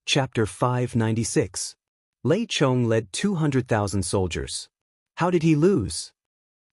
Chapter 596. Lei Chong led 200,000 soldiers. How did he lose?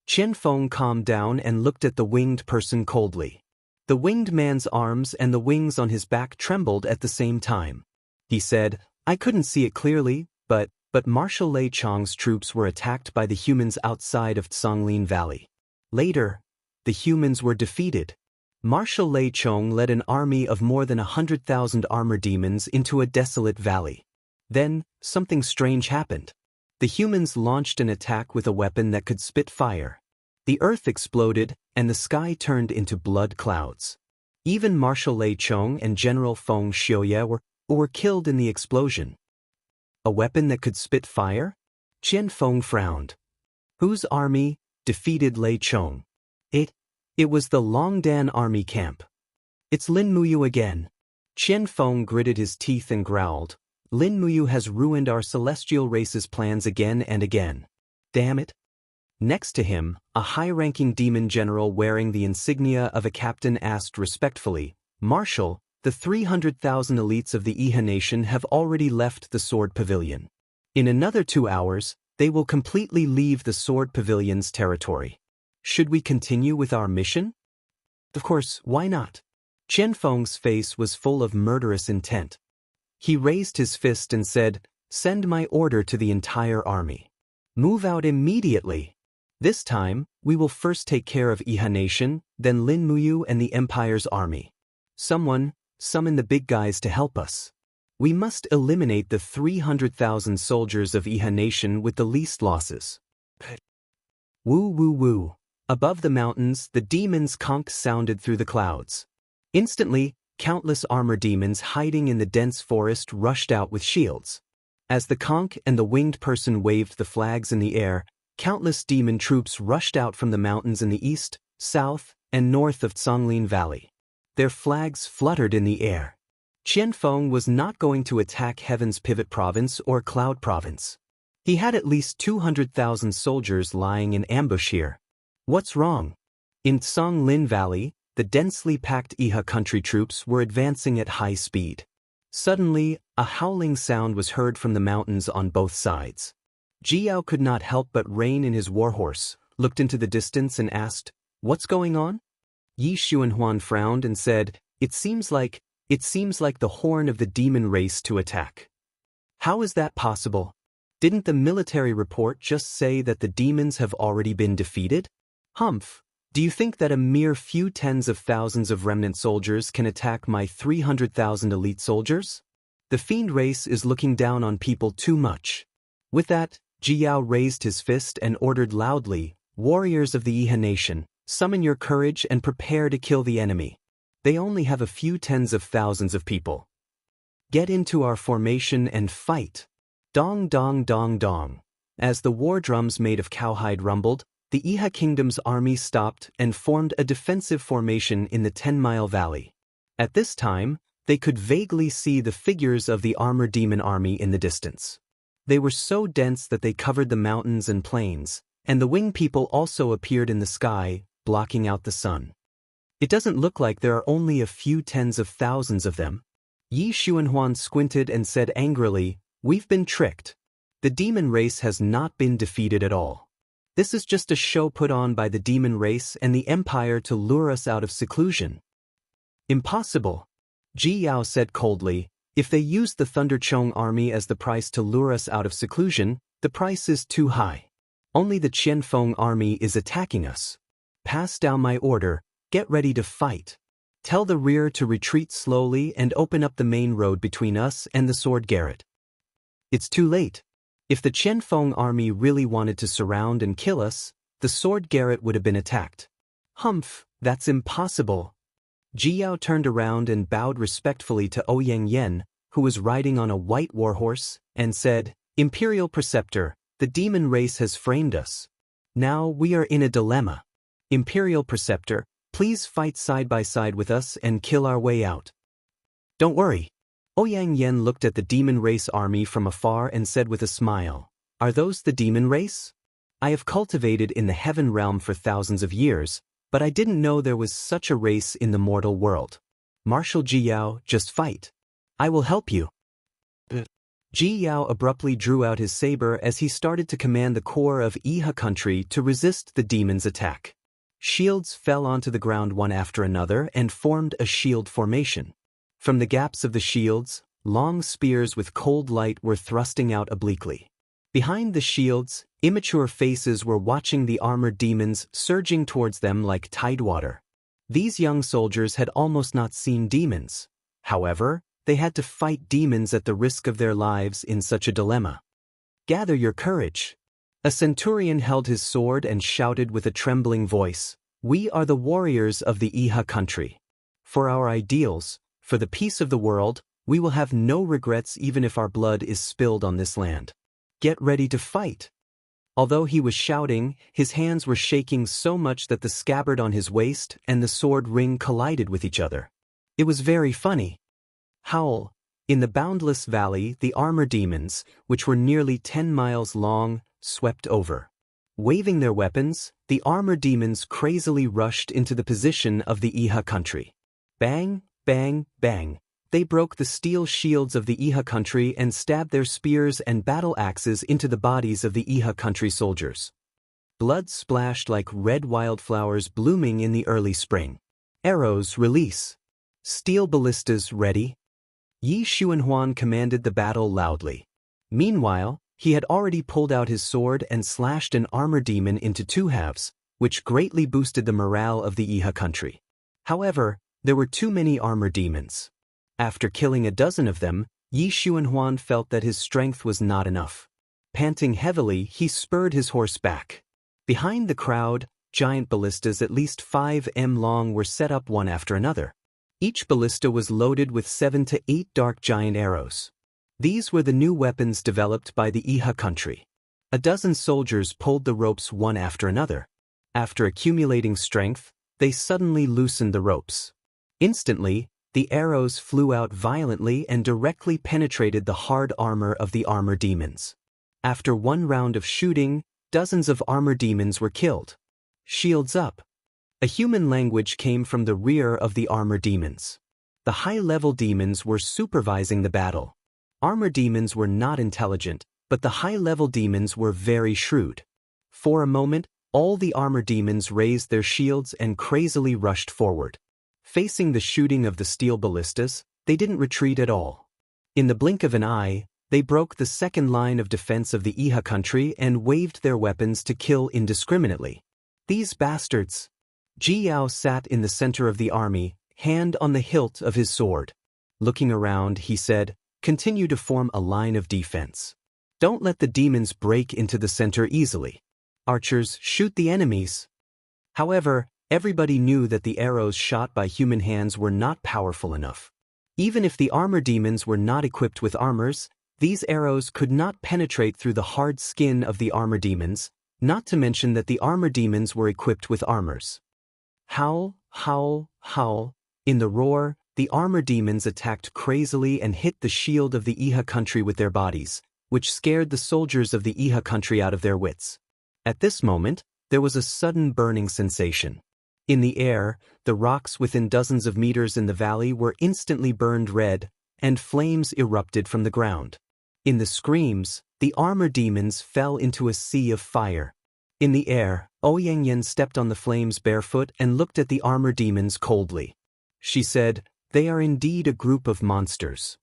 Qian Feng calmed down and looked at the winged person coldly. The winged man's arms and the wings on his back trembled at the same time. He said, I couldn't see it clearly, but Marshal Lei Chong's troops were attacked by the humans outside of Songlin Valley. Later, the humans were defeated. Marshal Lei Chong led an army of more than 100,000 armor demons into a desolate valley. Then, something strange happened. The humans launched an attack with a weapon that could spit fire. The earth exploded, and the sky turned into blood clouds. Even Marshal Lei Chong and General Feng Xiaoye were killed in the explosion. A weapon that could spit fire? Qian Feng frowned. Whose army defeated Lei Chong? It was the Longdan army camp. It's Lin Muyu again. Qian Feng gritted his teeth and growled. Lin Muyu has ruined our celestial race's plans again and again. Damn it. Next to him, a high-ranking demon general wearing the insignia of a captain asked respectfully, Marshal, the 300,000 elites of the Iha nation have already left the Sword Pavilion. In another 2 hours, they will completely leave the Sword Pavilion's territory. Should we continue with our mission? Of course, why not? Qian Feng's face was full of murderous intent. He raised his fist and said, Send my order to the entire army. Move out immediately. This time, we will first take care of Iha nation, then Lin Muyu and the Empire's army. Someone, summon the big guys to help us. We must eliminate the 300,000 soldiers of Iha nation with the least losses. Woo woo woo. Above the mountains, the demon's conch sounded through the clouds. Instantly, countless armor demons hiding in the dense forest rushed out with shields. As the conch and the winged person waved the flags in the air, countless demon troops rushed out from the mountains in the east, south, and north of Songlin Valley. Their flags fluttered in the air. Qian Feng was not going to attack Heaven's Pivot Province or Cloud Province. He had at least 200,000 soldiers lying in ambush here. What's wrong? In Songlin Valley, the densely packed Iha country troops were advancing at high speed. Suddenly, a howling sound was heard from the mountains on both sides. Jiao could not help but rein in his warhorse, looked into the distance and asked, What's going on? Yi Xuanhuan frowned and said, It seems like the horn of the demon race to attack. How is that possible? Didn't the military report just say that the demons have already been defeated? Humph, do you think that a mere few tens of thousands of remnant soldiers can attack my 300,000 elite soldiers? The fiend race is looking down on people too much. With that, Jiao raised his fist and ordered loudly, Warriors of the Iha nation, summon your courage and prepare to kill the enemy. They only have a few tens of thousands of people. Get into our formation and fight. Dong dong dong dong. As the war drums made of cowhide rumbled, the Iha Kingdom's army stopped and formed a defensive formation in the 10-mile valley. At this time, they could vaguely see the figures of the armor demon army in the distance. They were so dense that they covered the mountains and plains, and the winged people also appeared in the sky, blocking out the sun. It doesn't look like there are only a few tens of thousands of them. Yi Xuanhuan squinted and said angrily, We've been tricked. The demon race has not been defeated at all. This is just a show put on by the demon race and the Empire to lure us out of seclusion. Impossible. Ji Yao said coldly, If they used the Thunderchong army as the price to lure us out of seclusion, the price is too high. Only the Qian Feng army is attacking us. Pass down my order, get ready to fight. Tell the rear to retreat slowly and open up the main road between us and the Sword Garret. It's too late. If the Qian Feng army really wanted to surround and kill us, the Sword Garret would have been attacked. Humph, that's impossible. Jiao turned around and bowed respectfully to Ouyang Yen, who was riding on a white warhorse, and said, Imperial Preceptor, the demon race has framed us. Now we are in a dilemma. Imperial Preceptor, please fight side by side with us and kill our way out. Don't worry. Ouyang Yen looked at the demon race army from afar and said with a smile, Are those the demon race? I have cultivated in the heaven realm for thousands of years, but I didn't know there was such a race in the mortal world. Marshal Jiao, just fight. I will help you. Ji Yao abruptly drew out his saber as he started to command the core of Iha country to resist the demon's attack. Shields fell onto the ground one after another and formed a shield formation. From the gaps of the shields, long spears with cold light were thrusting out obliquely. Behind the shields, immature faces were watching the armored demons surging towards them like tidewater. These young soldiers had almost not seen demons. However, they had to fight demons at the risk of their lives in such a dilemma. "Gather your courage." A centurion held his sword and shouted with a trembling voice, "We are the warriors of the Iha country. For our ideals, for the peace of the world, we will have no regrets even if our blood is spilled on this land. Get ready to fight." Although he was shouting, his hands were shaking so much that the scabbard on his waist and the sword ring collided with each other. It was very funny. Howl. In the boundless valley, the armor demons, which were nearly 10 miles long, swept over. Waving their weapons, the armor demons crazily rushed into the position of the Iha country. Bang, bang, bang. They broke the steel shields of the Iha country and stabbed their spears and battle axes into the bodies of the Iha country soldiers. Blood splashed like red wildflowers blooming in the early spring. Arrows release. Steel ballistas ready. Yi Xuanhuan commanded the battle loudly. Meanwhile, he had already pulled out his sword and slashed an armor demon into 2 halves, which greatly boosted the morale of the Iha country. However, there were too many armor demons. After killing a dozen of them, Yi Xuanhuan felt that his strength was not enough. Panting heavily, he spurred his horse back. Behind the crowd, giant ballistas at least 5 m long were set up one after another. Each ballista was loaded with 7 to 8 dark giant arrows. These were the new weapons developed by the Iha country. A dozen soldiers pulled the ropes one after another. After accumulating strength, they suddenly loosened the ropes. Instantly, the arrows flew out violently and directly penetrated the hard armor of the armor demons. After one round of shooting, dozens of armor demons were killed. Shields up. A human language came from the rear of the armor demons. The high-level demons were supervising the battle. Armor demons were not intelligent, but the high-level demons were very shrewd. For a moment, all the armor demons raised their shields and crazily rushed forward. Facing the shooting of the steel ballistas, they didn't retreat at all. In the blink of an eye, they broke the second line of defense of the Iha country and waved their weapons to kill indiscriminately. These bastards! Ji Yao sat in the center of the army, hand on the hilt of his sword. Looking around, he said, "Continue to form a line of defense. Don't let the demons break into the center easily. Archers, shoot the enemies." However, everybody knew that the arrows shot by human hands were not powerful enough. Even if the armor demons were not equipped with armors, these arrows could not penetrate through the hard skin of the armor demons, not to mention that the armor demons were equipped with armors. Howl, howl, howl. In the roar, the armor demons attacked crazily and hit the shield of the Iha country with their bodies, which scared the soldiers of the Iha country out of their wits. At this moment, there was a sudden burning sensation. In the air, the rocks within dozens of meters in the valley were instantly burned red, and flames erupted from the ground. In the screams, the armor demons fell into a sea of fire. In the air, Ouyangyan stepped on the flames barefoot and looked at the armor demons coldly. She said, "They are indeed a group of monsters."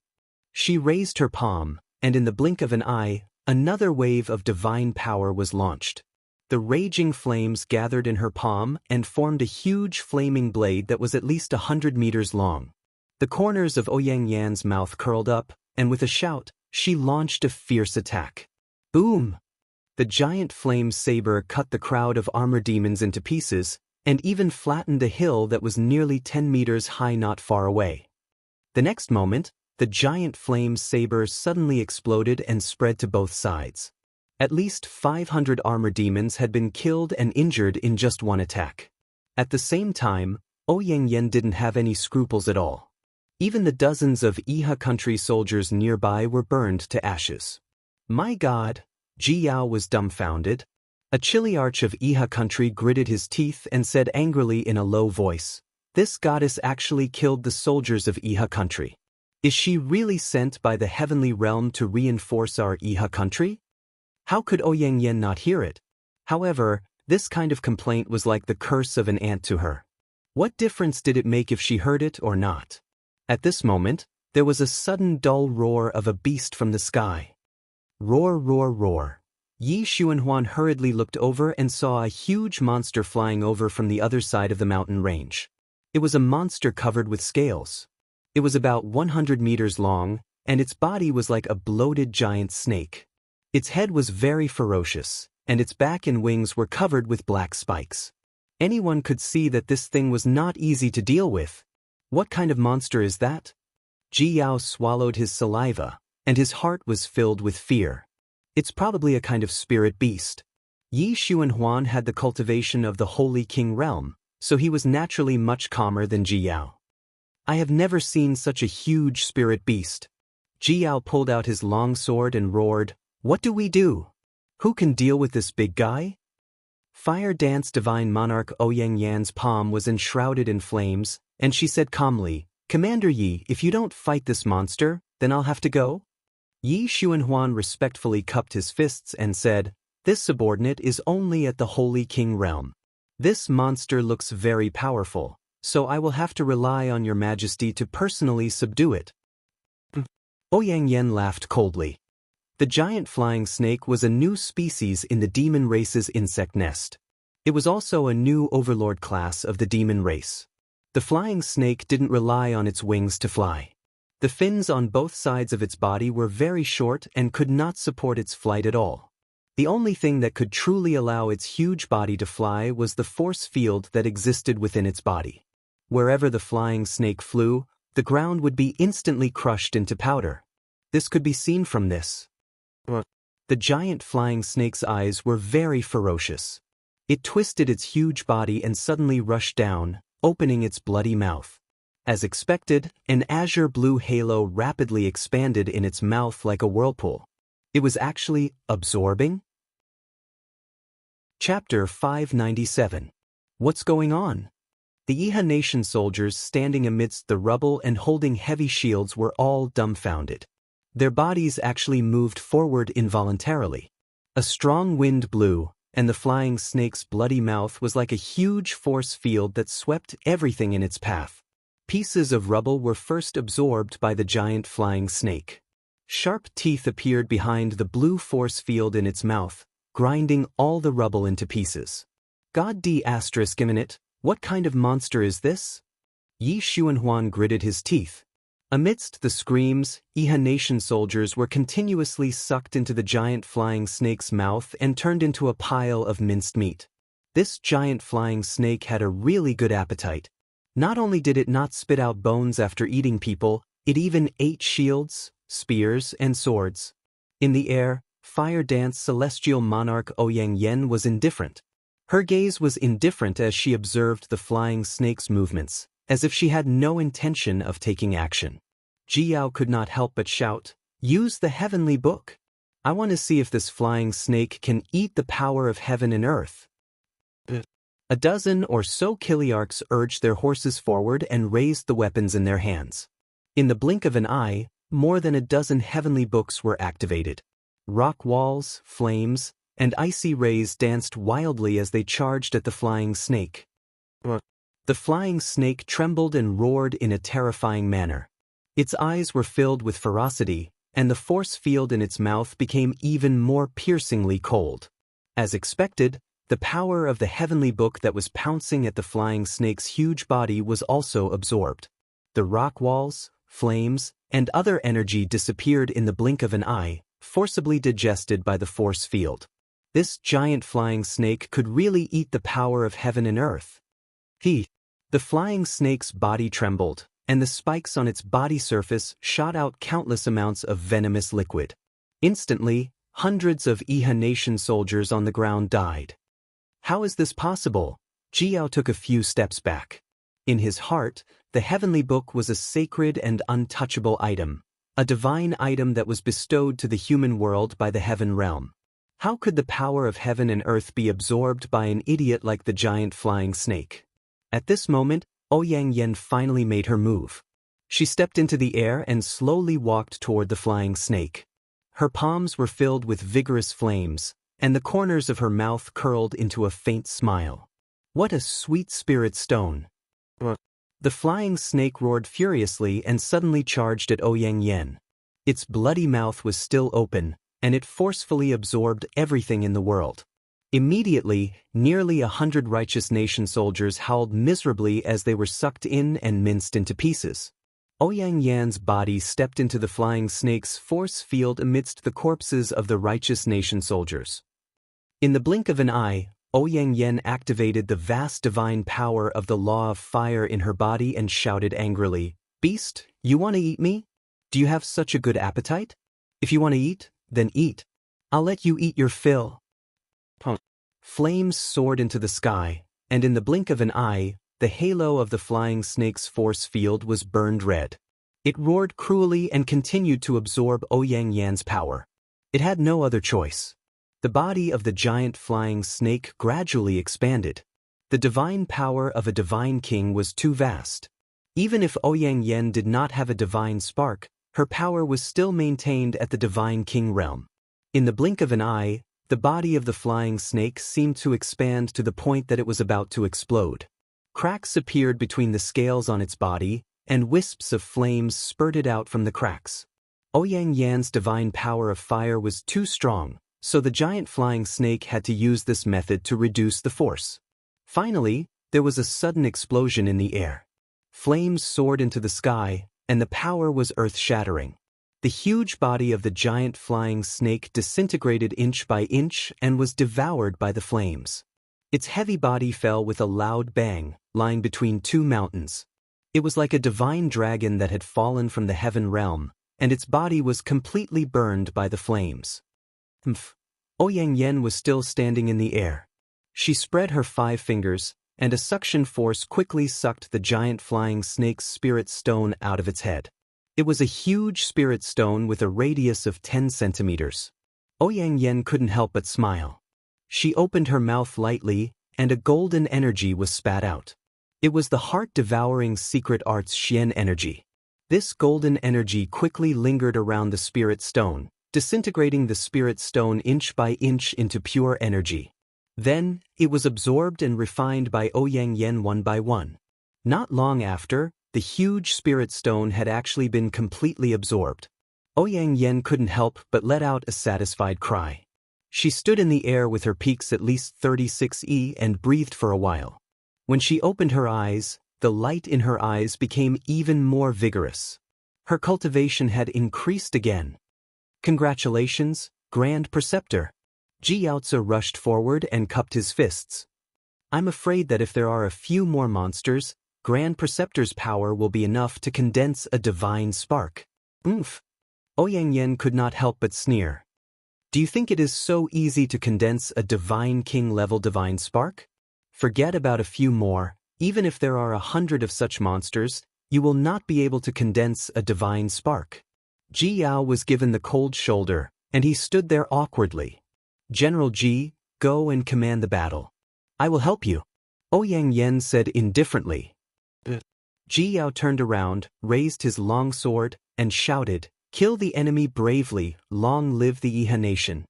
She raised her palm, and in the blink of an eye, another wave of divine power was launched. The raging flames gathered in her palm and formed a huge flaming blade that was at least 100 meters long. The corners of Ouyangyan's mouth curled up, and with a shout, she launched a fierce attack. Boom! The giant flame saber cut the crowd of armor demons into pieces, and even flattened a hill that was nearly 10 meters high not far away. The next moment, the giant flame saber suddenly exploded and spread to both sides. At least 500 armor demons had been killed and injured in just one attack. At the same time, Ouyangyan didn't have any scruples at all. Even the dozens of Iha country soldiers nearby were burned to ashes. My God! Ji Yao was dumbfounded. A chiliarch of Iha country gritted his teeth and said angrily in a low voice, "This goddess actually killed the soldiers of Iha country." Is she really sent by the heavenly realm to reinforce our Iha country? How could Ouyang not hear it? However, this kind of complaint was like the curse of an ant to her. What difference did it make if she heard it or not? At this moment, there was a sudden dull roar of a beast from the sky. Roar, roar, roar. Yi Xuanhuan hurriedly looked over and saw a huge monster flying over from the other side of the mountain range. It was a monster covered with scales. It was about 100 meters long, and its body was like a bloated giant snake. Its head was very ferocious, and its back and wings were covered with black spikes. Anyone could see that this thing was not easy to deal with. What kind of monster is that? Ji Yao swallowed his saliva, and his heart was filled with fear. It's probably a kind of spirit beast. Yi Xuanhuan had the cultivation of the Holy King realm, so he was naturally much calmer than Ji Yao. I have never seen such a huge spirit beast. Ji Yao pulled out his long sword and roared, "What do we do? Who can deal with this big guy?" Fire Dance Divine Monarch Ouyang Yan's palm was enshrouded in flames, and she said calmly, "Commander Yi, if you don't fight this monster, then I'll have to go?" Yi Xuanhuan respectfully cupped his fists and said, "This subordinate is only at the Holy King realm. This monster looks very powerful, so I will have to rely on your majesty to personally subdue it." Ouyang Yan laughed coldly. The giant flying snake was a new species in the demon race's insect nest. It was also a new overlord class of the demon race. The flying snake didn't rely on its wings to fly. The fins on both sides of its body were very short and could not support its flight at all. The only thing that could truly allow its huge body to fly was the force field that existed within its body. Wherever the flying snake flew, the ground would be instantly crushed into powder. This could be seen from this. The giant flying snake's eyes were very ferocious. It twisted its huge body and suddenly rushed down, opening its bloody mouth. As expected, an azure blue halo rapidly expanded in its mouth like a whirlpool. It was actually absorbing? Chapter 597. What's going on? The Iha nation soldiers standing amidst the rubble and holding heavy shields were all dumbfounded. Their bodies actually moved forward involuntarily. A strong wind blew, and the flying snake's bloody mouth was like a huge force field that swept everything in its path. Pieces of rubble were first absorbed by the giant flying snake. Sharp teeth appeared behind the blue force field in its mouth, grinding all the rubble into pieces. God D***, what kind of monster is this? Yi Xuanhuan gritted his teeth. Amidst the screams, Iha nation soldiers were continuously sucked into the giant flying snake's mouth and turned into a pile of minced meat. This giant flying snake had a really good appetite. Not only did it not spit out bones after eating people, it even ate shields, spears, and swords. In the air, Fire Dance Celestial Monarch Ouyang Yan was indifferent. Her gaze was indifferent as she observed the flying snake's movements, as if she had no intention of taking action. Ji Yao could not help but shout, "Use the heavenly book! I want to see if this flying snake can eat the power of heaven and earth." A dozen or so Kiliarchs urged their horses forward and raised the weapons in their hands. In the blink of an eye, more than a dozen heavenly books were activated. Rock walls, flames, and icy rays danced wildly as they charged at the flying snake. The flying snake trembled and roared in a terrifying manner. Its eyes were filled with ferocity, and the force field in its mouth became even more piercingly cold. As expected, the power of the heavenly book that was pouncing at the flying snake's huge body was also absorbed. The rock walls, flames, and other energy disappeared in the blink of an eye, forcibly digested by the force field. This giant flying snake could really eat the power of heaven and earth. The flying snake's body trembled, and the spikes on its body surface shot out countless amounts of venomous liquid. Instantly, hundreds of Iha nation soldiers on the ground died. How is this possible? Ji Yao took a few steps back. In his heart, the heavenly book was a sacred and untouchable item, a divine item that was bestowed to the human world by the heaven realm. How could the power of heaven and earth be absorbed by an idiot like the giant flying snake? At this moment, Ouyang Yan finally made her move. She stepped into the air and slowly walked toward the flying snake. Her palms were filled with vigorous flames, and the corners of her mouth curled into a faint smile. What a sweet spirit stone! The flying snake roared furiously and suddenly charged at Ouyang Yen. Its bloody mouth was still open, and it forcefully absorbed everything in the world. Immediately, nearly 100 righteous nation soldiers howled miserably as they were sucked in and minced into pieces. Ouyang Yan's body stepped into the flying snake's force field amidst the corpses of the righteous nation soldiers. In the blink of an eye, Ouyang Yan activated the vast divine power of the law of fire in her body and shouted angrily, "Beast, you want to eat me? Do you have such a good appetite? If you want to eat, then eat. I'll let you eat your fill." Flames soared into the sky, and in the blink of an eye, the halo of the flying snake's force field was burned red. It roared cruelly and continued to absorb Ouyang Yan's power. It had no other choice. The body of the giant flying snake gradually expanded. The divine power of a divine king was too vast. Even if Ouyang Yan did not have a divine spark, her power was still maintained at the divine king realm. In the blink of an eye, the body of the flying snake seemed to expand to the point that it was about to explode. Cracks appeared between the scales on its body, and wisps of flames spurted out from the cracks. Ouyang Yan's divine power of fire was too strong, so the giant flying snake had to use this method to reduce the force. Finally, there was a sudden explosion in the air. Flames soared into the sky, and the power was earth-shattering. The huge body of the giant flying snake disintegrated inch by inch and was devoured by the flames. Its heavy body fell with a loud bang, lying between two mountains. It was like a divine dragon that had fallen from the heaven realm, and its body was completely burned by the flames. Ouyang Yan was still standing in the air. She spread her 5 fingers, and a suction force quickly sucked the giant flying snake's spirit stone out of its head. It was a huge spirit stone with a radius of 10 centimeters. Ouyang Yan couldn't help but smile. She opened her mouth lightly, and a golden energy was spat out. It was the heart-devouring secret arts Xian energy. This golden energy quickly lingered around the spirit stone, disintegrating the spirit stone inch by inch into pure energy. Then, it was absorbed and refined by Ouyang Yan one by one. Not long after, the huge spirit stone had actually been completely absorbed. Ouyang Yan couldn't help but let out a satisfied cry. She stood in the air with her peaks at least 36 and breathed for a while. When she opened her eyes, the light in her eyes became even more vigorous. Her cultivation had increased again. "Congratulations, Grand Preceptor." Xianxia rushed forward and cupped his fists. "I'm afraid that if there are a few more monsters, Grand Preceptor's power will be enough to condense a divine spark." Ouyang Yan could not help but sneer. "Do you think it is so easy to condense a divine king-level divine spark? Forget about a few more. Even if there are 100 of such monsters, you will not be able to condense a divine spark." Ji Yao was given the cold shoulder, and he stood there awkwardly. "General Ji, go and command the battle. I will help you," Ouyang Yan said indifferently. Ji Yao turned around, raised his long sword, and shouted, "Kill the enemy bravely, long live the Iha nation."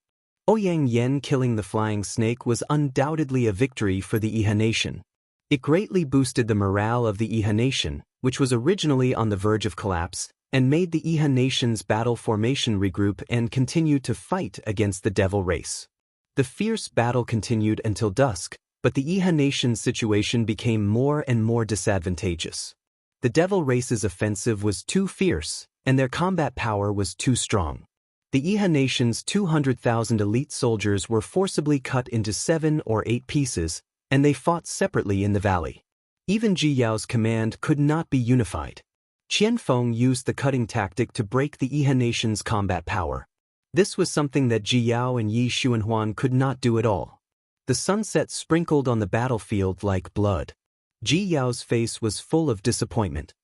Ouyang Yan killing the flying snake was undoubtedly a victory for the Iha nation. It greatly boosted the morale of the Iha nation, which was originally on the verge of collapse, and made the Iha nation's battle formation regroup and continue to fight against the devil race. The fierce battle continued until dusk, but the Iha nation's situation became more and more disadvantageous. The devil race's offensive was too fierce, and their combat power was too strong. The Iha nation's 200,000 elite soldiers were forcibly cut into 7 or 8 pieces, and they fought separately in the valley. Even Ji Yao's command could not be unified. Qianfeng used the cutting tactic to break the Iha nation's combat power. This was something that Ji Yao and Yi Xuanhuan could not do at all. The sunset sprinkled on the battlefield like blood. Ji Yao's face was full of disappointment.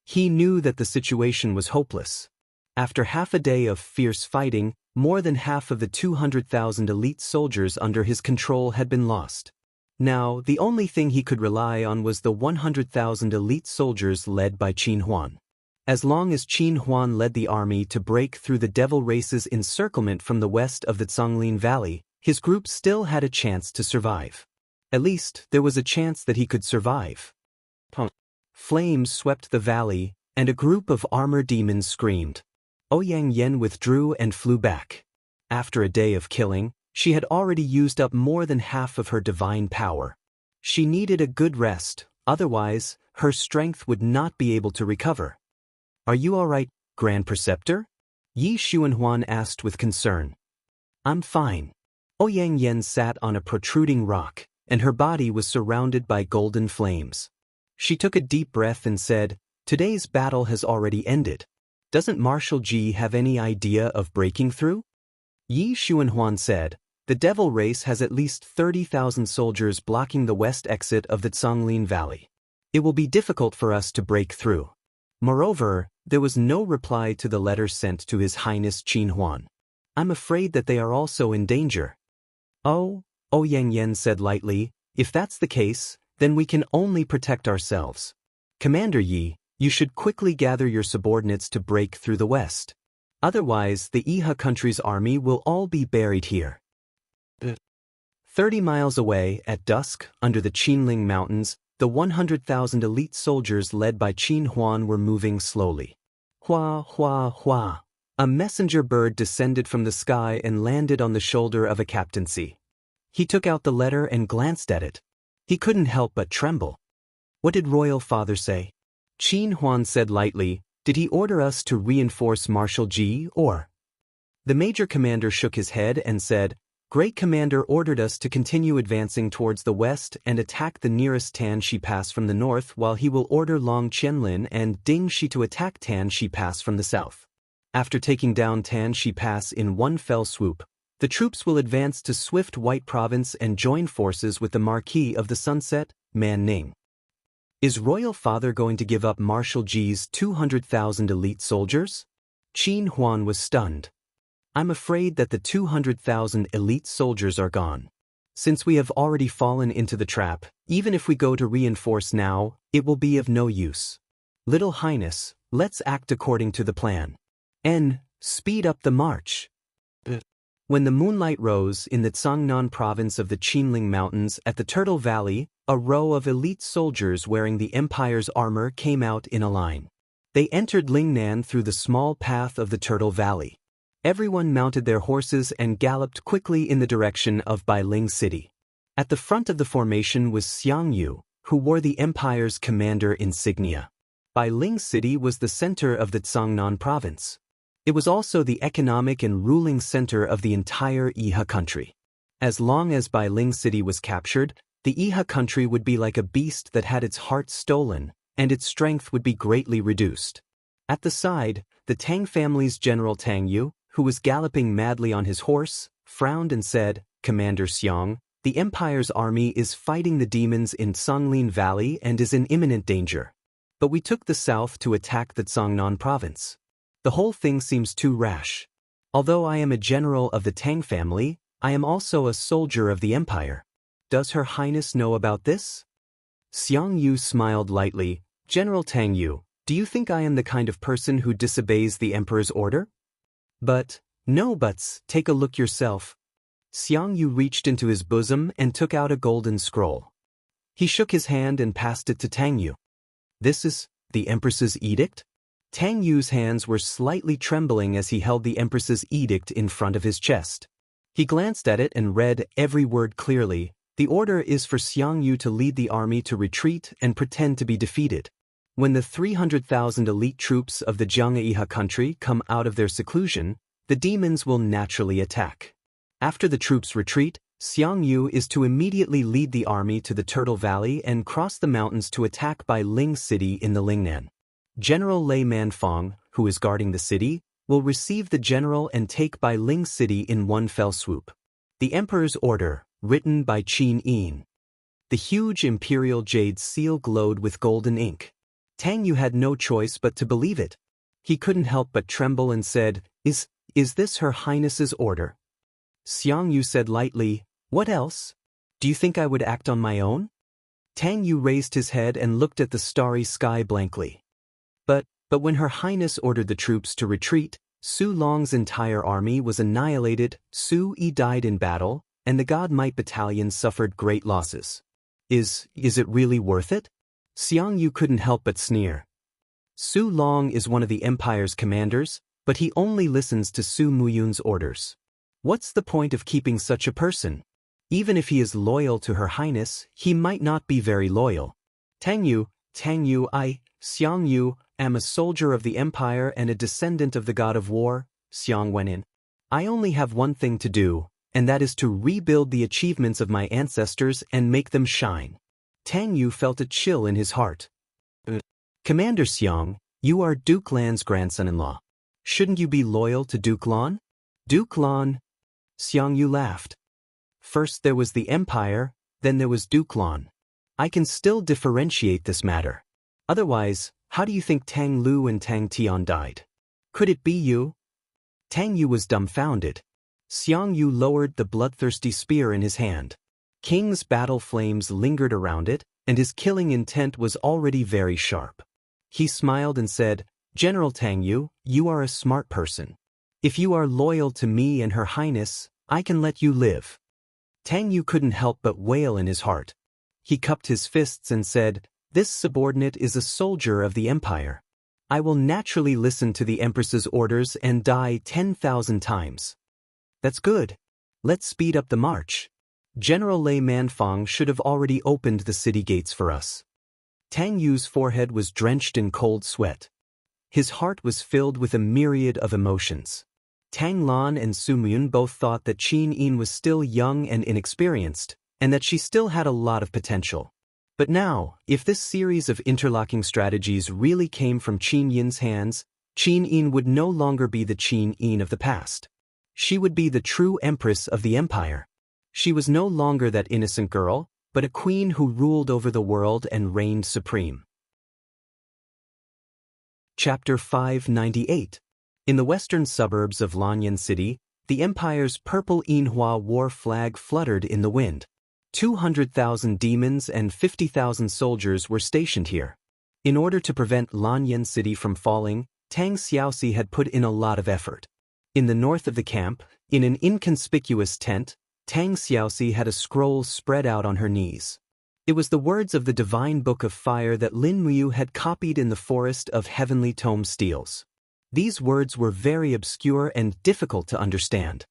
He knew that the situation was hopeless. After half a day of fierce fighting, more than half of the 200,000 elite soldiers under his control had been lost. Now, the only thing he could rely on was the 100,000 elite soldiers led by Qin Huan. As long as Qin Huan led the army to break through the Devil Race's encirclement from the west of the Zhonglin Valley, his group still had a chance to survive. At least, there was a chance that he could survive. Flames swept the valley, and a group of armored demons screamed. Ouyang Yen withdrew and flew back. After a day of killing, she had already used up more than half of her divine power. She needed a good rest, otherwise, her strength would not be able to recover. "Are you all right, Grand Preceptor?" Yi Xuanhuan asked with concern. "I'm fine." Ouyang Yen sat on a protruding rock, and her body was surrounded by golden flames. She took a deep breath and said, "Today's battle has already ended. Doesn't Marshal Ji have any idea of breaking through?" Yi Xuanhuan said, "The Devil Race has at least 30,000 soldiers blocking the west exit of the Zhonglin Valley. It will be difficult for us to break through." Moreover, there was no reply to the letter sent to His Highness Qin Huan. "I'm afraid that they are also in danger." "Oh," Ouyang Yen said lightly, "if that's the case, then we can only protect ourselves. Commander Yi, you should quickly gather your subordinates to break through the west. Otherwise, the Iha country's army will all be buried here." 30 miles away, at dusk, under the Qinling Mountains, the 100,000 elite soldiers led by Qin Huan were moving slowly. Hua, hua, hua. A messenger bird descended from the sky and landed on the shoulder of a captaincy. He took out the letter and glanced at it. He couldn't help but tremble. "What did Royal Father say?" Qin Huan said lightly, "Did he order us to reinforce Marshal Ji, or?" The major commander shook his head and said, "Great Commander ordered us to continue advancing towards the west and attack the nearest Tanxi Pass from the north, while he will order Long Qianlin and Dingxi to attack Tanxi Pass from the south. After taking down Tanxi Pass in one fell swoop, the troops will advance to Swift White Province and join forces with the Marquis of the Sunset, Man Ning." "Is Royal Father going to give up Marshal Ji's 200,000 elite soldiers?" Qin Huan was stunned. "I'm afraid that the 200,000 elite soldiers are gone. Since we have already fallen into the trap, even if we go to reinforce now, it will be of no use. Little Highness, let's act according to the plan. Speed up the march." When the moonlight rose in the Zhangnan province of the Qinling Mountains at the Turtle Valley, a row of elite soldiers wearing the Empire's armor came out in a line. They entered Lingnan through the small path of the Turtle Valley. Everyone mounted their horses and galloped quickly in the direction of Bailing City. At the front of the formation was Xianxia, who wore the Empire's commander insignia. Bailing City was the center of the Zhangnan province. It was also the economic and ruling center of the entire Iha country. As long as Bailing City was captured, the Iha country would be like a beast that had its heart stolen, and its strength would be greatly reduced. At the side, the Tang family's General Tang Yu, who was galloping madly on his horse, frowned and said, "Commander Xiang, the Empire's army is fighting the demons in Zhonglin Valley and is in imminent danger. But we took the south to attack the Zhangnan province. The whole thing seems too rash. Although I am a general of the Tang family, I am also a soldier of the Empire. Does Her Highness know about this?" Xiang Yu smiled lightly. "General Tang Yu, do you think I am the kind of person who disobeys the Emperor's order?" "But, no buts, take a look yourself." Xiang Yu reached into his bosom and took out a golden scroll. He shook his hand and passed it to Tang Yu. "This is the Empress's edict?" Tang Yu's hands were slightly trembling as he held the Empress's edict in front of his chest. He glanced at it and read every word clearly. The order is for Xiang Yu to lead the army to retreat and pretend to be defeated. When the 300,000 elite troops of the Jianghe country come out of their seclusion, the demons will naturally attack. After the troops retreat, Xiang Yu is to immediately lead the army to the Turtle Valley and cross the mountains to attack Bailing City in the Lingnan. General Lei Manfong, who is guarding the city, will receive the general and take Bailing City in one fell swoop. The Emperor's order, written by Qin Yin. The huge imperial jade seal glowed with golden ink. Tang Yu had no choice but to believe it. He couldn't help but tremble and said, Is this Her Highness's order?" Xiang Yu said lightly, "What else? Do you think I would act on my own?" Tang Yu raised his head and looked at the starry sky blankly. "But, But when Her Highness ordered the troops to retreat, Su Long's entire army was annihilated, Su Yi died in battle, and the God Might Battalion suffered great losses. Is it really worth it? Xianxia couldn't help but sneer. Su Long is one of the Empire's commanders, but he only listens to Su Muyun's orders. What's the point of keeping such a person? Even if he is loyal to Her Highness, he might not be very loyal. Tang Yu, I, Xianxia, am a soldier of the Empire and a descendant of the God of War, Xiang went in. I only have one thing to do, and that is to rebuild the achievements of my ancestors and make them shine. Tang Yu felt a chill in his heart. Commander Xiang, you are Duke Lan's grandson-in-law. Shouldn't you be loyal to Duke Lan? Duke Lan? Xianxia laughed. First there was the Empire, then there was Duke Lan. I can still differentiate this matter. Otherwise, how do you think Tang Lu and Tang Tian died? Could it be you? Tang Yu was dumbfounded. Xianxia lowered the bloodthirsty spear in his hand. King's battle flames lingered around it, and his killing intent was already very sharp. He smiled and said, General Tang Yu, you are a smart person. If you are loyal to me and Her Highness, I can let you live. Tang Yu couldn't help but wail in his heart. He cupped his fists and said, This subordinate is a soldier of the Empire. I will naturally listen to the Empress's orders and die 10,000 times. That's good. Let's speed up the march. General Lei Manfang should have already opened the city gates for us. Tang Yu's forehead was drenched in cold sweat. His heart was filled with a myriad of emotions. Tang Lan and Su Muyun both thought that Qin Yin was still young and inexperienced, and that she still had a lot of potential. But now, if this series of interlocking strategies really came from Qin Yin's hands, Qin Yin would no longer be the Qin Yin of the past. She would be the true empress of the empire. She was no longer that innocent girl, but a queen who ruled over the world and reigned supreme. Chapter 598. In the western suburbs of Lanyan City, the empire's purple Yinhua war flag fluttered in the wind. 200,000 demons and 50,000 soldiers were stationed here. In order to prevent Lanyan City from falling, Tang Xiaoxi had put in a lot of effort. In the north of the camp, in an inconspicuous tent, Tang Xiaoxi had a scroll spread out on her knees. It was the words of the divine book of fire that Lin Muyu had copied in the forest of heavenly tome steels. These words were very obscure and difficult to understand.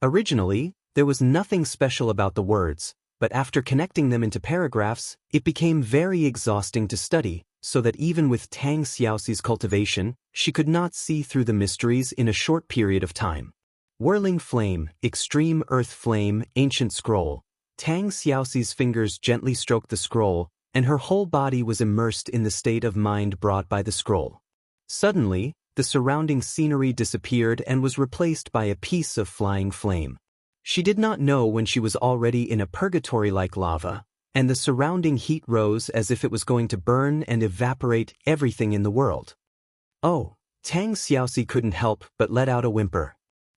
Originally, there was nothing special about the words, but after connecting them into paragraphs, it became very exhausting to study, so that even with Tang Xiaoxi's cultivation, she could not see through the mysteries in a short period of time. Whirling flame, extreme earth flame, ancient scroll. Tang Xiaoxi's fingers gently stroked the scroll, and her whole body was immersed in the state of mind brought by the scroll. Suddenly, the surrounding scenery disappeared and was replaced by a piece of flying flame. She did not know when she was already in a purgatory like lava, and the surrounding heat rose as if it was going to burn and evaporate everything in the world. Oh, Tang Xiaoxi couldn't help but let out a whimper.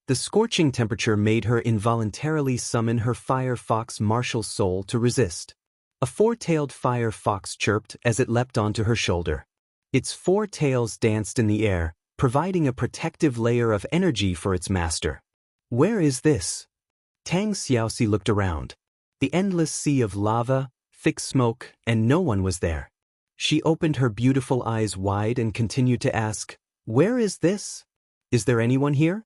The scorching temperature made her involuntarily summon her fire fox martial soul to resist. A four-tailed fire fox chirped as it leapt onto her shoulder. Its four tails danced in the air, providing a protective layer of energy for its master. Where is this? Tang Xiaoxi looked around. The endless sea of lava, thick smoke, and no one was there. She opened her beautiful eyes wide and continued to ask, Where is this? Is there anyone here?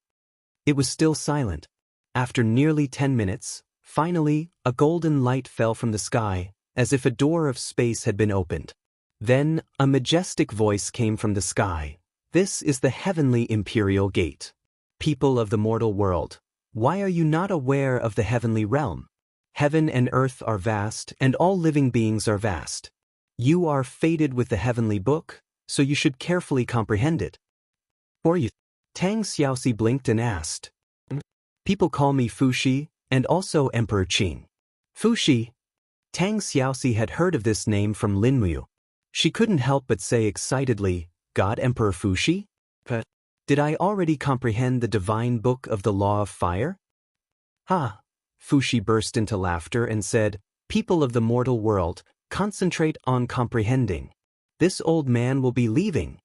It was still silent. After nearly 10 minutes, finally, a golden light fell from the sky, as if a door of space had been opened. Then, a majestic voice came from the sky. This is the heavenly imperial gate. People of the mortal world, why are you not aware of the heavenly realm? Heaven and earth are vast, and all living beings are vast. You are fated with the heavenly book, so you should carefully comprehend it. For you. Tang Xiaoxi blinked and asked. People call me Fuxi, and also Emperor Qing. Fuxi. Tang Xiaoxi had heard of this name from Lin Muyu. She couldn't help but say excitedly, God Emperor Fuxi? But did I already comprehend the divine book of the law of fire? Ha! Fuxi burst into laughter and said, People of the mortal world, concentrate on comprehending. This old man will be leaving.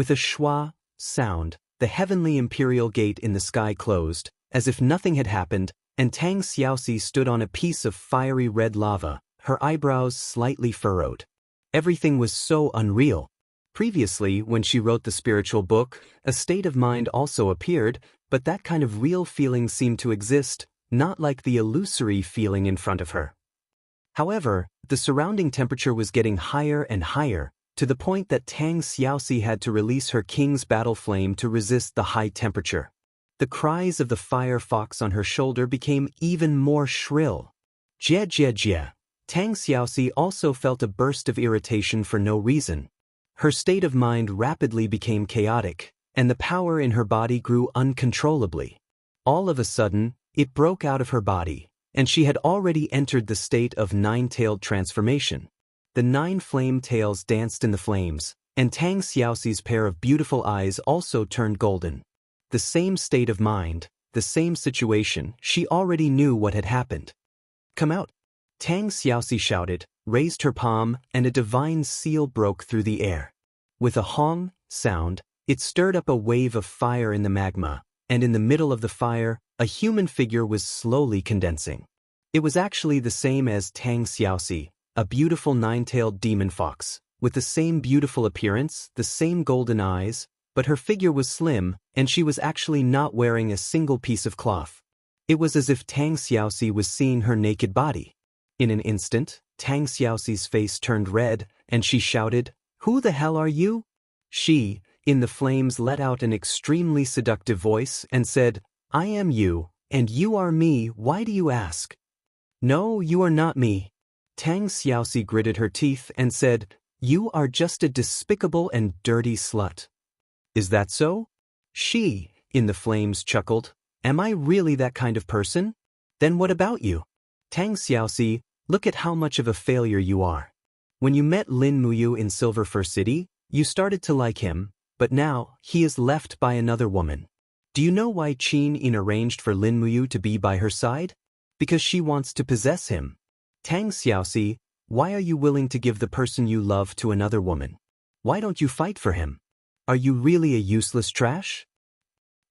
With a schwa sound, the heavenly imperial gate in the sky closed, as if nothing had happened, and Tang Xiaoxi stood on a piece of fiery red lava, her eyebrows slightly furrowed. Everything was so unreal. Previously, when she wrote the spiritual book, a state of mind also appeared, but that kind of real feeling seemed to exist, not like the illusory feeling in front of her. However, the surrounding temperature was getting higher and higher, to the point that Tang Xiaoxi had to release her king's battle flame to resist the high temperature. The cries of the fire fox on her shoulder became even more shrill. Jie jie jie. Tang Xiaoxi also felt a burst of irritation for no reason. Her state of mind rapidly became chaotic, and the power in her body grew uncontrollably. All of a sudden, it broke out of her body, and she had already entered the state of nine-tailed transformation. The 9 flame tails danced in the flames, and Tang Xiaoxi's pair of beautiful eyes also turned golden. The same state of mind, the same situation, she already knew what had happened. "Come out!" Tang Xiaoxi shouted, raised her palm, and a divine seal broke through the air. With a hong sound, it stirred up a wave of fire in the magma, and in the middle of the fire, a human figure was slowly condensing. It was actually the same as Tang Xiaoxi, a beautiful 9-tailed demon fox, with the same beautiful appearance, the same golden eyes, but her figure was slim, and she was actually not wearing a single piece of cloth. It was as if Tang Xiaoxi was seeing her naked body. In an instant, Tang Xiaoxi's face turned red, and she shouted, "Who the hell are you?" She, in the flames, let out an extremely seductive voice and said, "I am you, and you are me, why do you ask?" "No, you are not me." Tang Xiaoxi gritted her teeth and said, "You are just a despicable and dirty slut." "Is that so?" She, in the flames, chuckled, "Am I really that kind of person? Then what about you? Tang Xiaoxi, look at how much of a failure you are. When you met Lin Muyu in Silver Fir City, you started to like him, but now, he is left by another woman. Do you know why Qin Yin arranged for Lin Muyu to be by her side? Because she wants to possess him. Tang Xiaoxi, why are you willing to give the person you love to another woman? Why don't you fight for him? Are you really a useless trash?"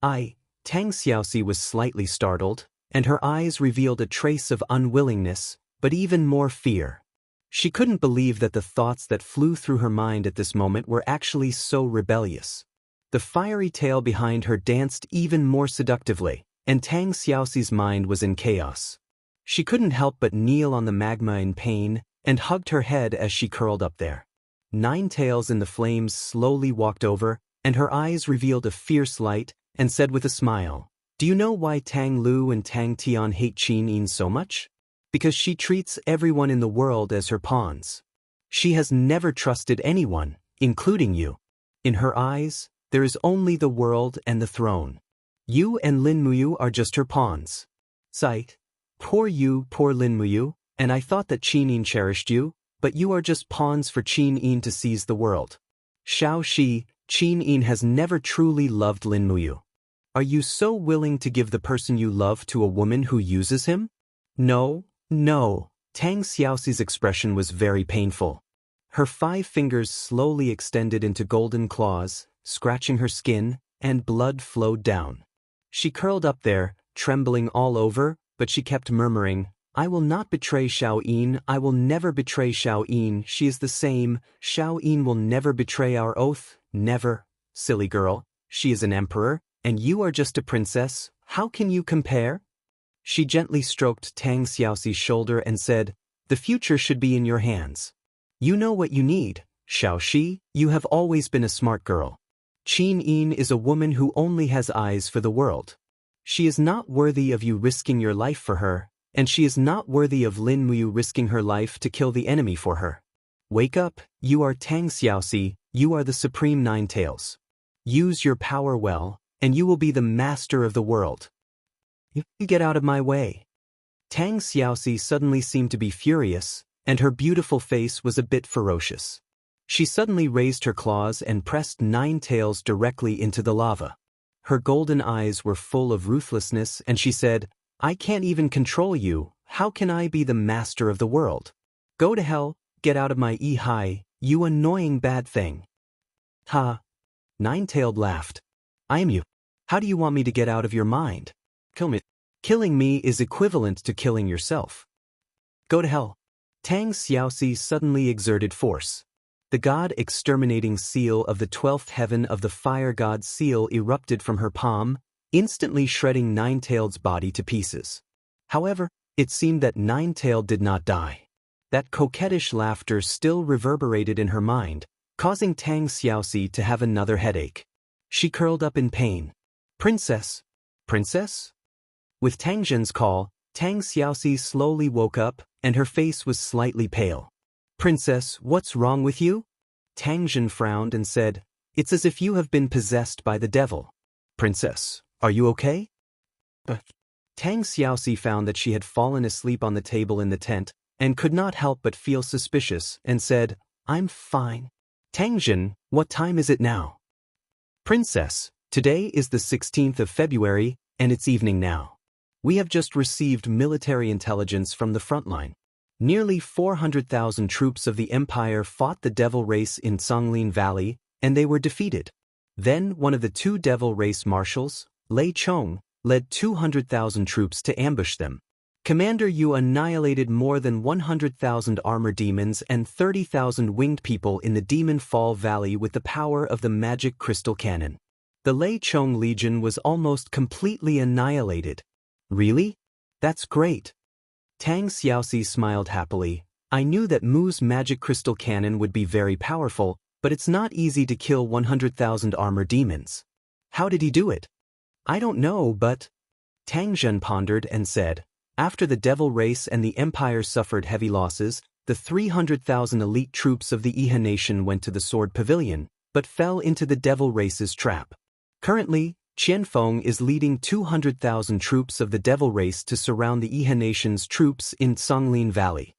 Tang Xiaoxi was slightly startled, and her eyes revealed a trace of unwillingness, but even more fear. She couldn't believe that the thoughts that flew through her mind at this moment were actually so rebellious. The fiery tail behind her danced even more seductively, and Tang Xiaoxi's mind was in chaos. She couldn't help but kneel on the magma in pain, and hugged her head as she curled up there. 9 tails in the flames slowly walked over, and her eyes revealed a fierce light, and said with a smile, "Do you know why Tang Lu and Tang Tian hate Qin Yin so much? Because she treats everyone in the world as her pawns. She has never trusted anyone, including you. In her eyes, there is only the world and the throne. You and Lin Muyu are just her pawns. Sight. Poor you, poor Lin Muyu, and I thought that Qin Yin cherished you, but you are just pawns for Qin Yin to seize the world. Xiao Shi, Qin Yin has never truly loved Lin Muyu. Are you so willing to give the person you love to a woman who uses him?" "No, no." Tang Xiaoxi's expression was very painful. Her 5 fingers slowly extended into golden claws, scratching her skin, and blood flowed down. She curled up there, trembling all over, but she kept murmuring, "I will not betray Xiao Yin, I will never betray Xiao Yin, she is the same, Xiao Yin will never betray our oath, never. Silly girl, she is an emperor, and you are just a princess, how can you compare?" She gently stroked Tang Xiaoxi's shoulder and said, "The future should be in your hands. You know what you need, Xiao Shi, you have always been a smart girl. Qin Yin is a woman who only has eyes for the world. She is not worthy of you risking your life for her, and she is not worthy of Lin Muyu risking her life to kill the enemy for her. Wake up, you are Tang Xiaoxi, you are the supreme 9 tails. Use your power well, and you will be the master of the world. You get out of my way." Tang Xiaoxi suddenly seemed to be furious, and her beautiful face was a bit ferocious. She suddenly raised her claws and pressed 9 tails directly into the lava. Her golden eyes were full of ruthlessness, and she said, "I can't even control you, how can I be the master of the world? Go to hell, get out of my Yi-Hai, you annoying bad thing." "Ha! Nine-tailed laughed. I am you. How do you want me to get out of your mind? Kill me. Killing me is equivalent to killing yourself. Go to hell. Tang Xiaoxi suddenly exerted force. The god-exterminating seal of the 12th heaven of the fire god seal erupted from her palm, instantly shredding Nine-tailed's body to pieces. However, it seemed that Nine-tailed did not die. That coquettish laughter still reverberated in her mind, causing Tang Xiaoxi to have another headache. She curled up in pain. Princess? Princess? With Tang Zhen's call, Tang Xiaoxi slowly woke up, and her face was slightly pale. Princess, what's wrong with you? Tang Zhen frowned and said, It's as if you have been possessed by the devil. Princess, are you okay? But Tang Xiaoxi found that she had fallen asleep on the table in the tent, and could not help but feel suspicious, and said, I'm fine. Tang Zhen, what time is it now? Princess, today is the 16th of February, and it's evening now. We have just received military intelligence from the front line. Nearly 400,000 troops of the Empire fought the Devil Race in Songlin Valley, and they were defeated. Then one of the two Devil Race marshals, Lei Chong, led 200,000 troops to ambush them. Commander Yu annihilated more than 100,000 armor demons and 30,000 winged people in the Demon Fall Valley with the power of the magic crystal cannon. The Lei Chong Legion was almost completely annihilated. Really? That's great. Tang Xiaoxi smiled happily. I knew that Mu's magic crystal cannon would be very powerful, but it's not easy to kill 100,000 armor demons. How did he do it? I don't know, but... Tang Zhen pondered and said, After the Devil Race and the Empire suffered heavy losses, the 300,000 elite troops of the Iha Nation went to the Sword Pavilion, but fell into the Devil Race's trap. Currently, Qianfeng is leading 200,000 troops of the Devil Race to surround the Iha Nation's troops in Songlin Valley.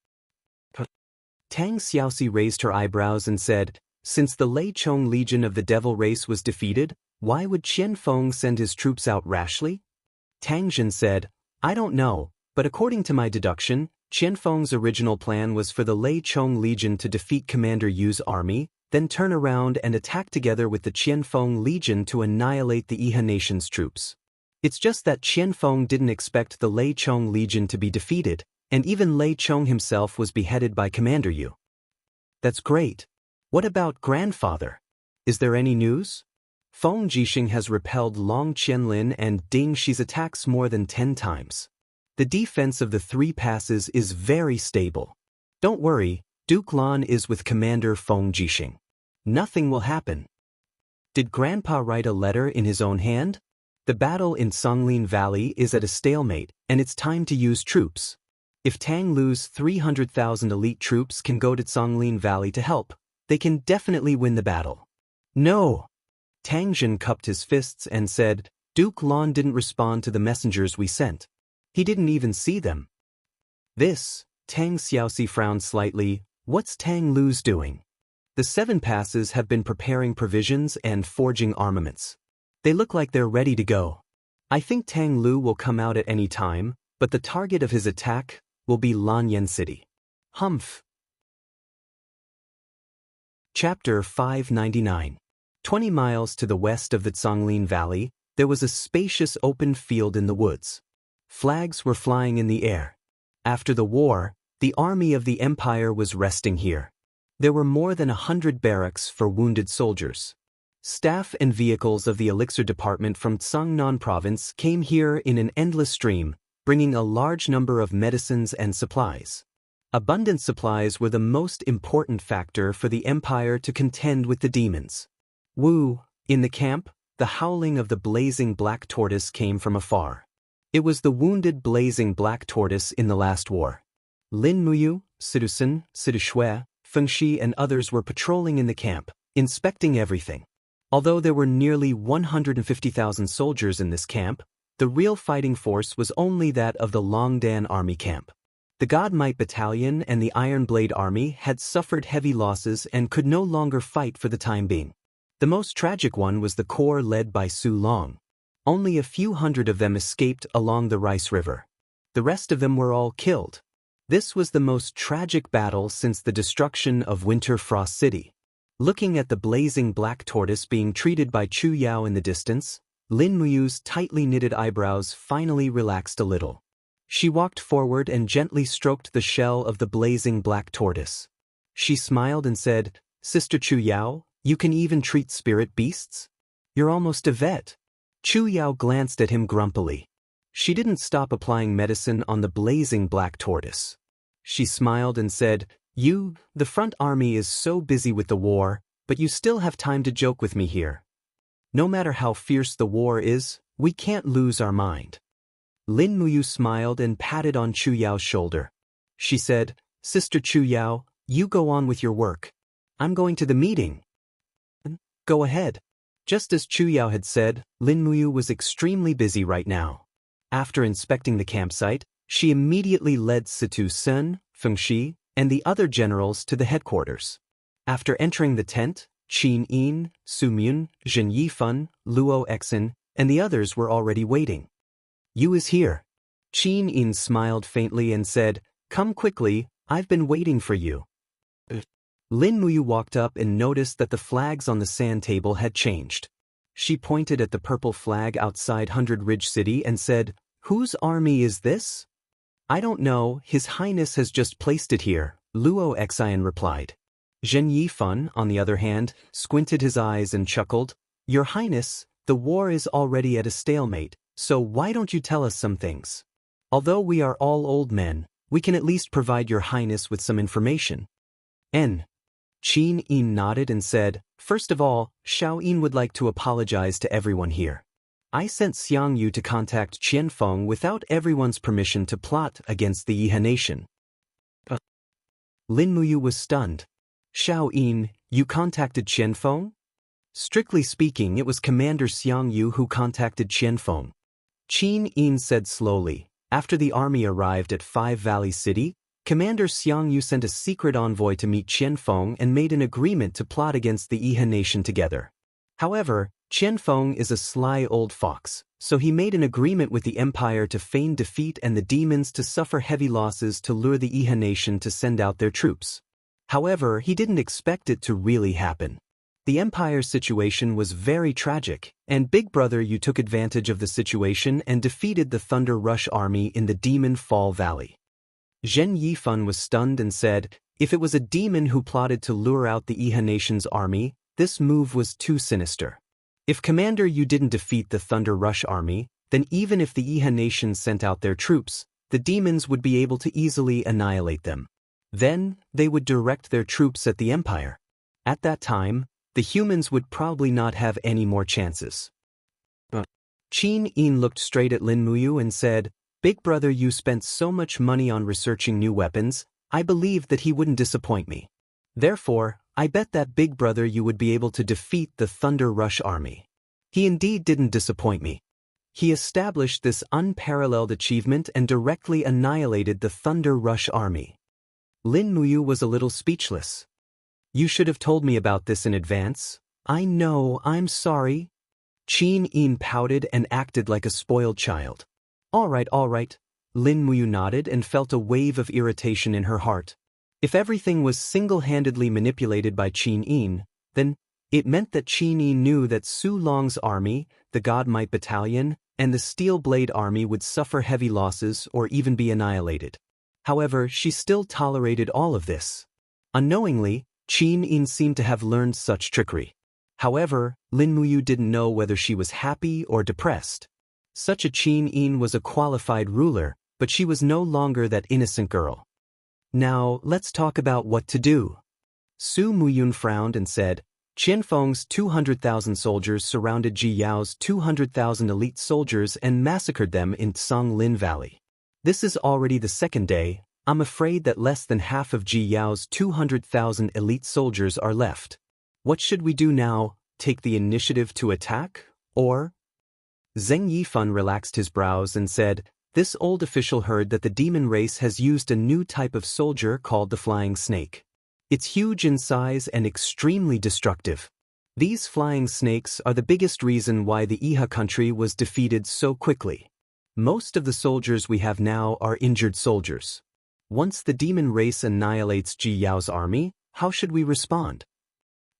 Tang Xiaoxi raised her eyebrows and said, Since the Lei Chong Legion of the Devil Race was defeated, why would Qianfeng send his troops out rashly? Tang Zhen said, I don't know, but according to my deduction, Qianfeng's original plan was for the Lei Chong Legion to defeat Commander Yu's army, then turn around and attack together with the Qianfeng Legion to annihilate the Iha Nation's troops. It's just that Qianfeng didn't expect the Lei Chong Legion to be defeated, and even Lei Chong himself was beheaded by Commander Yu. That's great. What about grandfather? Is there any news? Feng Jixing has repelled Long Qianlin and Ding Shi's attacks more than 10 times. The defense of the three passes is very stable. Don't worry, Duke Lan is with Commander Feng Jixing. Nothing will happen. Did Grandpa write a letter in his own hand? The battle in Songlin Valley is at a stalemate, and it's time to use troops. If Tang Lu's 300,000 elite troops can go to Songlin Valley to help, they can definitely win the battle. No! Tang Zhen cupped his fists and said, Duke Lan didn't respond to the messengers we sent. He didn't even see them. This, Tang Xiaoxi frowned slightly, what's Tang Lu's doing? The 7 passes have been preparing provisions and forging armaments. They look like they're ready to go. I think Tang Lu will come out at any time, but the target of his attack will be Lanyan City. Humph. Chapter 599. 20 miles to the west of the Songlin Valley, there was a spacious open field in the woods. Flags were flying in the air. After the war, the army of the Empire was resting here. There were more than 100 barracks for wounded soldiers. Staff and vehicles of the elixir department from Tsangnan province came here in an endless stream, bringing a large number of medicines and supplies. Abundant supplies were the most important factor for the Empire to contend with the demons. Wu, in the camp, the howling of the blazing black tortoise came from afar. It was the wounded blazing black tortoise in the last war. Lin Muyu, Sidusun, Sidushui, Fengxi and others were patrolling in the camp, inspecting everything. Although there were nearly 150,000 soldiers in this camp, the real fighting force was only that of the Longdan Army camp. The God Might Battalion and the Iron Blade Army had suffered heavy losses and could no longer fight for the time being. The most tragic one was the corps led by Su Long. Only a few hundred of them escaped along the Rice River. The rest of them were all killed. This was the most tragic battle since the destruction of Winter Frost City. Looking at the blazing black tortoise being treated by Chu Yao in the distance, Lin Muyu's tightly knitted eyebrows finally relaxed a little. She walked forward and gently stroked the shell of the blazing black tortoise. She smiled and said, "Sister Chu Yao, you can even treat spirit beasts? You're almost a vet." Chu Yao glanced at him grumpily. She didn't stop applying medicine on the blazing black tortoise. She smiled and said, The front army is so busy with the war, but you still have time to joke with me here. No matter how fierce the war is, we can't lose our mind." Lin Muyu smiled and patted on Chu Yao's shoulder. She said, "Sister Chu Yao, you go on with your work. I'm going to the meeting." "Go ahead." Just as Chu Yao had said, Lin Muyu was extremely busy right now. After inspecting the campsite, she immediately led Situ Sun, Feng Shi, and the other generals to the headquarters. After entering the tent, Qin Yin, Su Mun, Zhen Yifan, Luo Exin, and the others were already waiting. "You is here." Qin Yin smiled faintly and said, "Come quickly, I've been waiting for you." Lin Muyu walked up and noticed that the flags on the sand table had changed. She pointed at the purple flag outside 100 Ridge City and said, "Whose army is this?" "I don't know, His Highness has just placed it here," Luo Exin replied. Zhen Yifan, on the other hand, squinted his eyes and chuckled, "Your Highness, the war is already at a stalemate, so why don't you tell us some things? Although we are all old men, we can at least provide your Highness with some information." Qin Yin nodded and said, "First of all, Xiao Yin would like to apologize to everyone here. I sent Xianxia to contact Qianfeng without everyone's permission to plot against the Yihe nation." Lin Muyu was stunned. "Xiao Yin, you contacted Qianfeng?" "Strictly speaking, it was Commander Xianxia who contacted Qianfeng." Qin Yin said slowly. After the army arrived at Five Valley City, Commander Xianxia sent a secret envoy to meet Qianfeng and made an agreement to plot against the Yihe nation together. However, Qianfeng is a sly old fox, so he made an agreement with the empire to feign defeat and the demons to suffer heavy losses to lure the Yihe nation to send out their troops. However, he didn't expect it to really happen. The empire's situation was very tragic, and Big Brother Yu took advantage of the situation and defeated the Thunder Rush army in the Demon Fall Valley. Zhen Yifan was stunned and said, "If it was a demon who plotted to lure out the Yihe nation's army, this move was too sinister. If Commander Yu didn't defeat the Thunder Rush army, then even if the Yihe nation sent out their troops, the demons would be able to easily annihilate them. Then, they would direct their troops at the empire. At that time, the humans would probably not have any more chances." Qin Yin looked straight at Lin Muyu and said, "Big Brother Yu spent so much money on researching new weapons, I believed that he wouldn't disappoint me. Therefore, I bet that Big Brother Yu would be able to defeat the Thunder Rush army. He indeed didn't disappoint me. He established this unparalleled achievement and directly annihilated the Thunder Rush army." Lin Muyu was a little speechless. "You should have told me about this in advance." "I know, I'm sorry." Qin Yin pouted and acted like a spoiled child. All right. Lin Muyu nodded and felt a wave of irritation in her heart. If everything was single-handedly manipulated by Qin Yin, then it meant that Qin Yin knew that Su Long's army, the God Might Battalion, and the Steel Blade army would suffer heavy losses or even be annihilated. However, she still tolerated all of this. Unknowingly, Qin Yin seemed to have learned such trickery. However, Lin Muyu didn't know whether she was happy or depressed. Such a Qin Yin was a qualified ruler, but she was no longer that innocent girl. "Now, let's talk about what to do." Su Muyun frowned and said, "Qianfeng's 200,000 soldiers surrounded Ji Yao's 200,000 elite soldiers and massacred them in Songlin Valley. This is already the second day. I'm afraid that less than half of Ji Yao's 200,000 elite soldiers are left. What should we do now? Take the initiative to attack? Or?" Zheng Yifan relaxed his brows and said, "This old official heard that the demon race has used a new type of soldier called the flying snake. It's huge in size and extremely destructive. These flying snakes are the biggest reason why the Yihe country was defeated so quickly. Most of the soldiers we have now are injured soldiers. Once the demon race annihilates Ji Yao's army, how should we respond?"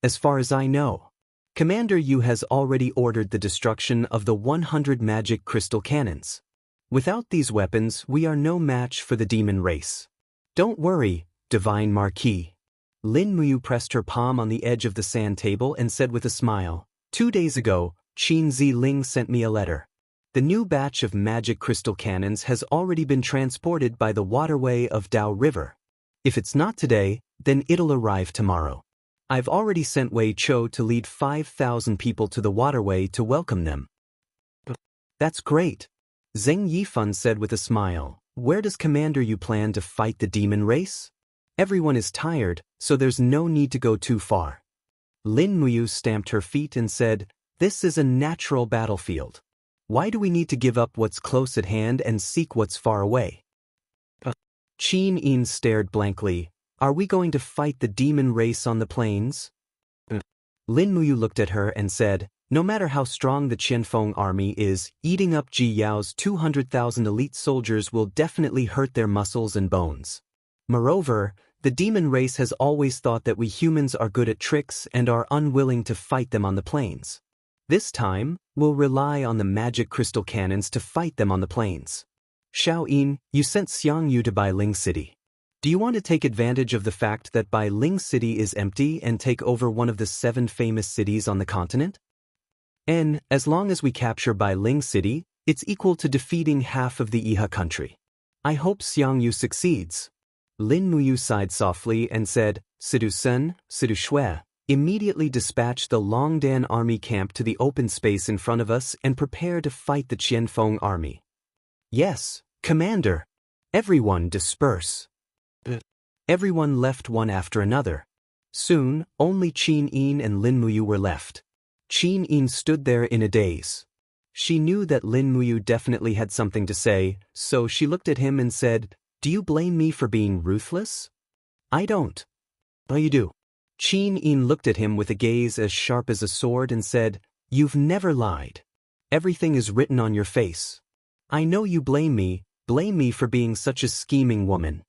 As far as I know, Commander Yu has already ordered the destruction of the 100 magic crystal cannons. Without these weapons, we are no match for the demon race. Don't worry, Divine Marquis. Lin Muyu pressed her palm on the edge of the sand table and said with a smile, 2 days ago, Qin Ziling sent me a letter. The new batch of magic crystal cannons has already been transported by the waterway of Dao River. If it's not today, then it'll arrive tomorrow. I've already sent Wei Chou to lead 5,000 people to the waterway to welcome them. That's great. Zheng Yifan said with a smile. Where does Commander Yu plan to fight the demon race? Everyone is tired, so there's no need to go too far. Lin Muyu stamped her feet and said, this is a natural battlefield. Why do we need to give up what's close at hand and seek what's far away? Qin Yin stared blankly. Are we going to fight the demon race on the plains? Lin Muyu looked at her and said, no matter how strong the Qianfeng army is, eating up Ji Yao's 200,000 elite soldiers will definitely hurt their muscles and bones. Moreover, the demon race has always thought that we humans are good at tricks and are unwilling to fight them on the plains. This time, we'll rely on the magic crystal cannons to fight them on the plains. Xiao Yin, you sent Xianxia to Bai Ling City. Do you want to take advantage of the fact that Bai Ling City is empty and take over one of the 7 famous cities on the continent? And, as long as we capture Bai Ling City, it's equal to defeating half of the Iha country. I hope Xianxia succeeds. Lin Muyu sighed softly and said, Sidu Sun, Sidu Shui, immediately dispatch the Longdan army camp to the open space in front of us and prepare to fight the Qianfeng army. Yes, Commander. Everyone disperse. Everyone left one after another. Soon, only Qin Yin and Lin Muyu were left. Qin Yin stood there in a daze. She knew that Lin Muyu definitely had something to say, so she looked at him and said, do you blame me for being ruthless? I don't. But you do. Qin Yin looked at him with a gaze as sharp as a sword and said, you've never lied. Everything is written on your face. I know you blame me for being such a scheming woman.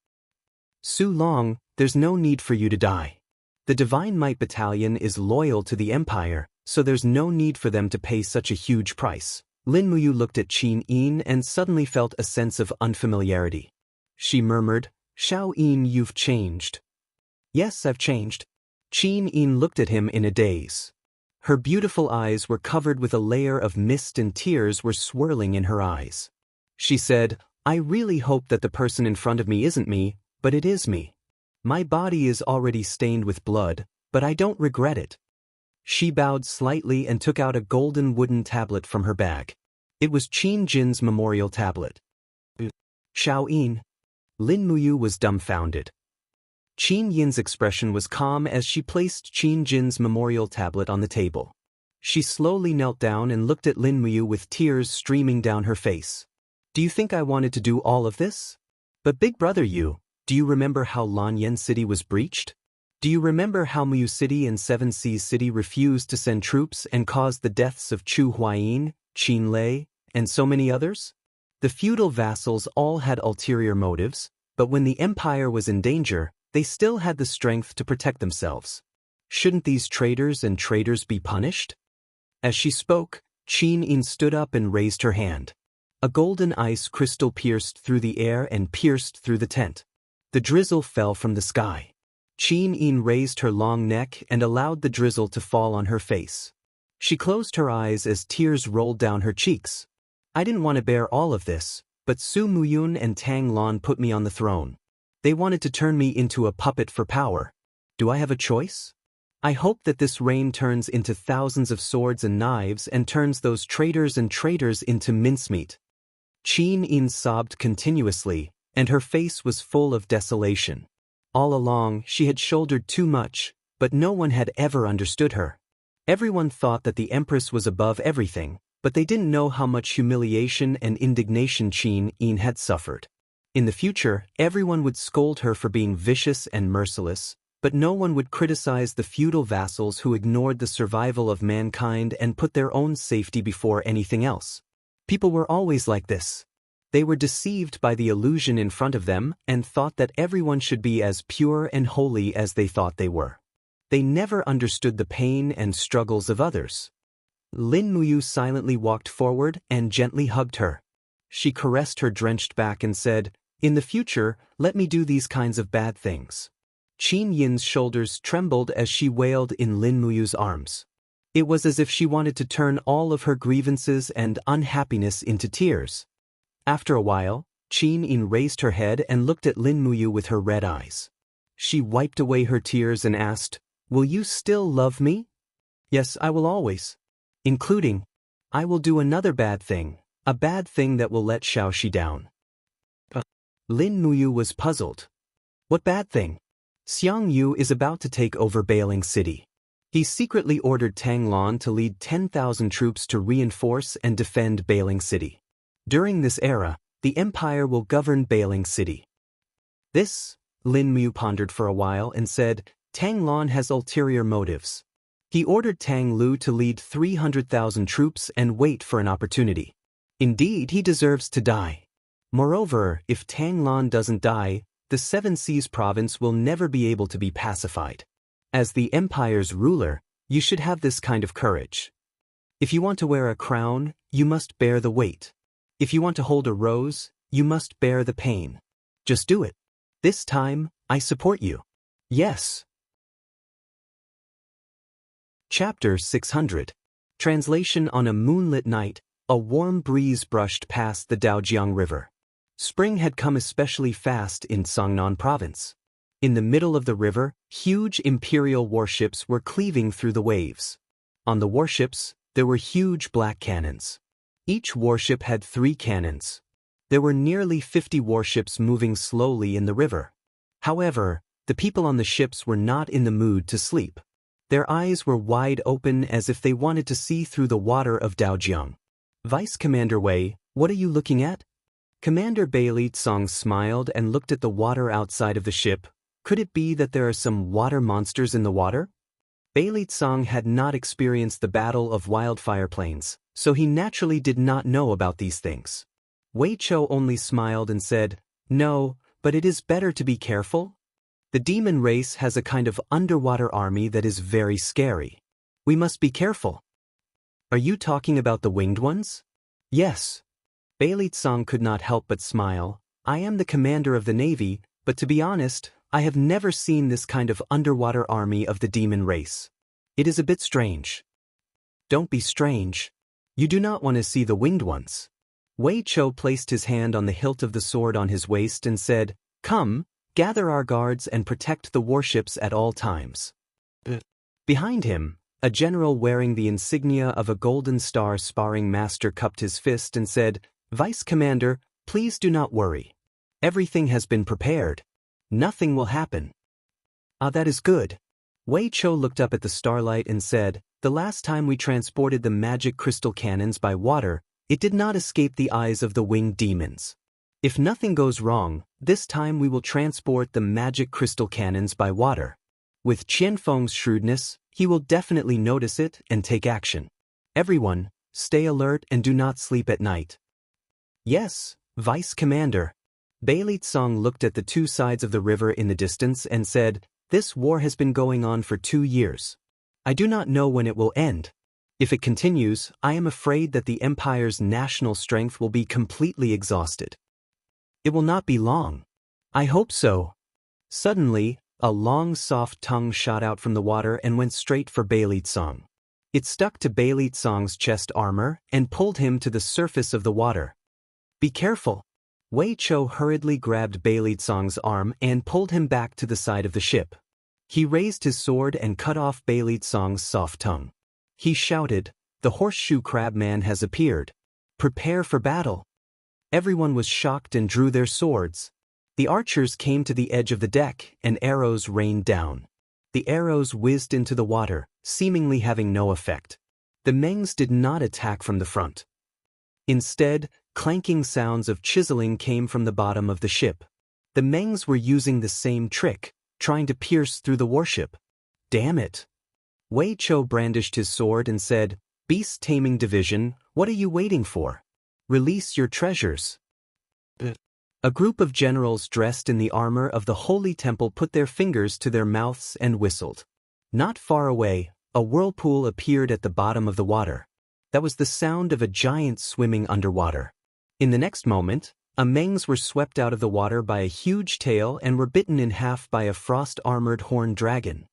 Su Long, there's no need for you to die. The Divine Might Battalion is loyal to the Empire, so there's no need for them to pay such a huge price. Lin Muyu looked at Qin Yin and suddenly felt a sense of unfamiliarity. She murmured, Xiao Yin, you've changed. Yes, I've changed. Qin Yin looked at him in a daze. Her beautiful eyes were covered with a layer of mist and tears were swirling in her eyes. She said, I really hope that the person in front of me isn't me, but it is me. My body is already stained with blood, but I don't regret it. She bowed slightly and took out a golden wooden tablet from her bag. It was Qin Jin's memorial tablet. Xiao Yin. Lin Muyu was dumbfounded. Qin Yin's expression was calm as she placed Qin Jin's memorial tablet on the table. She slowly knelt down and looked at Lin Muyu with tears streaming down her face. Do you think I wanted to do all of this? But Big Brother Yu, do you remember how Lanyan City was breached? Do you remember how Muyu City and Seven Seas City refused to send troops and caused the deaths of Chu Huayin, Qin Lei, and so many others? The feudal vassals all had ulterior motives, but when the empire was in danger, they still had the strength to protect themselves. Shouldn't these traitors and traitors be punished? As she spoke, Qin Yin stood up and raised her hand. A golden ice crystal pierced through the air and pierced through the tent. The drizzle fell from the sky. Qin Yin raised her long neck and allowed the drizzle to fall on her face. She closed her eyes as tears rolled down her cheeks. I didn't want to bear all of this, but Su Muyun and Tang Lan put me on the throne. They wanted to turn me into a puppet for power. Do I have a choice? I hope that this rain turns into thousands of swords and knives and turns those traitors and traitors into mincemeat. Qin Yin sobbed continuously, and her face was full of desolation. All along, she had shouldered too much, but no one had ever understood her. Everyone thought that the Empress was above everything, but they didn't know how much humiliation and indignation Qin Yin had suffered. In the future, everyone would scold her for being vicious and merciless, but no one would criticize the feudal vassals who ignored the survival of mankind and put their own safety before anything else. People were always like this. They were deceived by the illusion in front of them and thought that everyone should be as pure and holy as they thought they were. They never understood the pain and struggles of others. Lin Muyu silently walked forward and gently hugged her. She caressed her drenched back and said, "In the future, let me do these kinds of bad things." Qin Yin's shoulders trembled as she wailed in Lin Muyu's arms. It was as if she wanted to turn all of her grievances and unhappiness into tears. After a while, Qin Yin raised her head and looked at Lin Muyu with her red eyes. She wiped away her tears and asked, "Will you still love me?" "Yes, I will always. Including, I will do another bad thing, a bad thing that will let Xiaoxi down." Lin Muyu was puzzled. "What bad thing?" "Xiang Yu is about to take over Bailing City. He secretly ordered Tang Lan to lead 10,000 troops to reinforce and defend Bailing City. During this era, the Empire will govern Bailing City." This, Lin Muyu pondered for a while and said, "Tang Lan has ulterior motives. He ordered Tang Lu to lead 300,000 troops and wait for an opportunity. Indeed, he deserves to die. Moreover, if Tang Lan doesn't die, the Seven Seas province will never be able to be pacified. As the Empire's ruler, you should have this kind of courage. If you want to wear a crown, you must bear the weight. If you want to hold a rose, you must bear the pain. Just do it. This time, I support you." "Yes." Chapter 600. Translation. On a moonlit night, a warm breeze brushed past the Daojiang River. Spring had come especially fast in Songnan Province. In the middle of the river, huge imperial warships were cleaving through the waves. On the warships, there were huge black cannons. Each warship had 3 cannons. There were nearly 50 warships moving slowly in the river. However, the people on the ships were not in the mood to sleep. Their eyes were wide open as if they wanted to see through the water of Daojiang. "Vice Commander Wei, what are you looking at?" Commander Bailey Tsong smiled and looked at the water outside of the ship. Could it be that there are some water monsters in the water? Bailey Tsong had not experienced the Battle of Wildfire Plains, so he naturally did not know about these things. Wei Chou only smiled and said, "No, but it is better to be careful. The demon race has a kind of underwater army that is very scary. We must be careful." "Are you talking about the winged ones?" "Yes." Bailey Tsong could not help but smile. "I am the commander of the Navy, but to be honest, I have never seen this kind of underwater army of the demon race. It is a bit strange." "Don't be strange. You do not want to see the winged ones." Wei Chou placed his hand on the hilt of the sword on his waist and said, "Come, gather our guards and protect the warships at all times." Behind him, a general wearing the insignia of a golden star sparring master cupped his fist and said, "Vice Commander, please do not worry. Everything has been prepared. Nothing will happen." "Ah, that is good." Wei Chou looked up at the starlight and said, "The last time we transported the magic crystal cannons by water, it did not escape the eyes of the winged demons. If nothing goes wrong, this time we will transport the magic crystal cannons by water. With Qianfeng's shrewdness, he will definitely notice it and take action. Everyone, stay alert and do not sleep at night." "Yes, Vice Commander." Bailey Tsong looked at the 2 sides of the river in the distance and said, "This war has been going on for 2 years. I do not know when it will end. If it continues, I am afraid that the Empire's national strength will be completely exhausted." "It will not be long." "I hope so." Suddenly, a long soft tongue shot out from the water and went straight for Bailey Tsong. It stuck to Bailey Tsong's chest armor and pulled him to the surface of the water. "Be careful." Wei Chou hurriedly grabbed Bailey Tsong's arm and pulled him back to the side of the ship. He raised his sword and cut off Bailey Tsong's soft tongue. He shouted, "The horseshoe crab man has appeared. Prepare for battle." Everyone was shocked and drew their swords. The archers came to the edge of the deck and arrows rained down. The arrows whizzed into the water, seemingly having no effect. The Mengs did not attack from the front. Instead, clanking sounds of chiseling came from the bottom of the ship. The Mengs were using the same trick, trying to pierce through the warship. "Damn it." Wei Chou brandished his sword and said, "Beast Taming Division, what are you waiting for? Release your treasures." A group of generals dressed in the armor of the Holy Temple put their fingers to their mouths and whistled. Not far away, a whirlpool appeared at the bottom of the water. That was the sound of a giant swimming underwater. In the next moment, Mengs were swept out of the water by a huge tail and were bitten in half by a frost-armored horned dragon.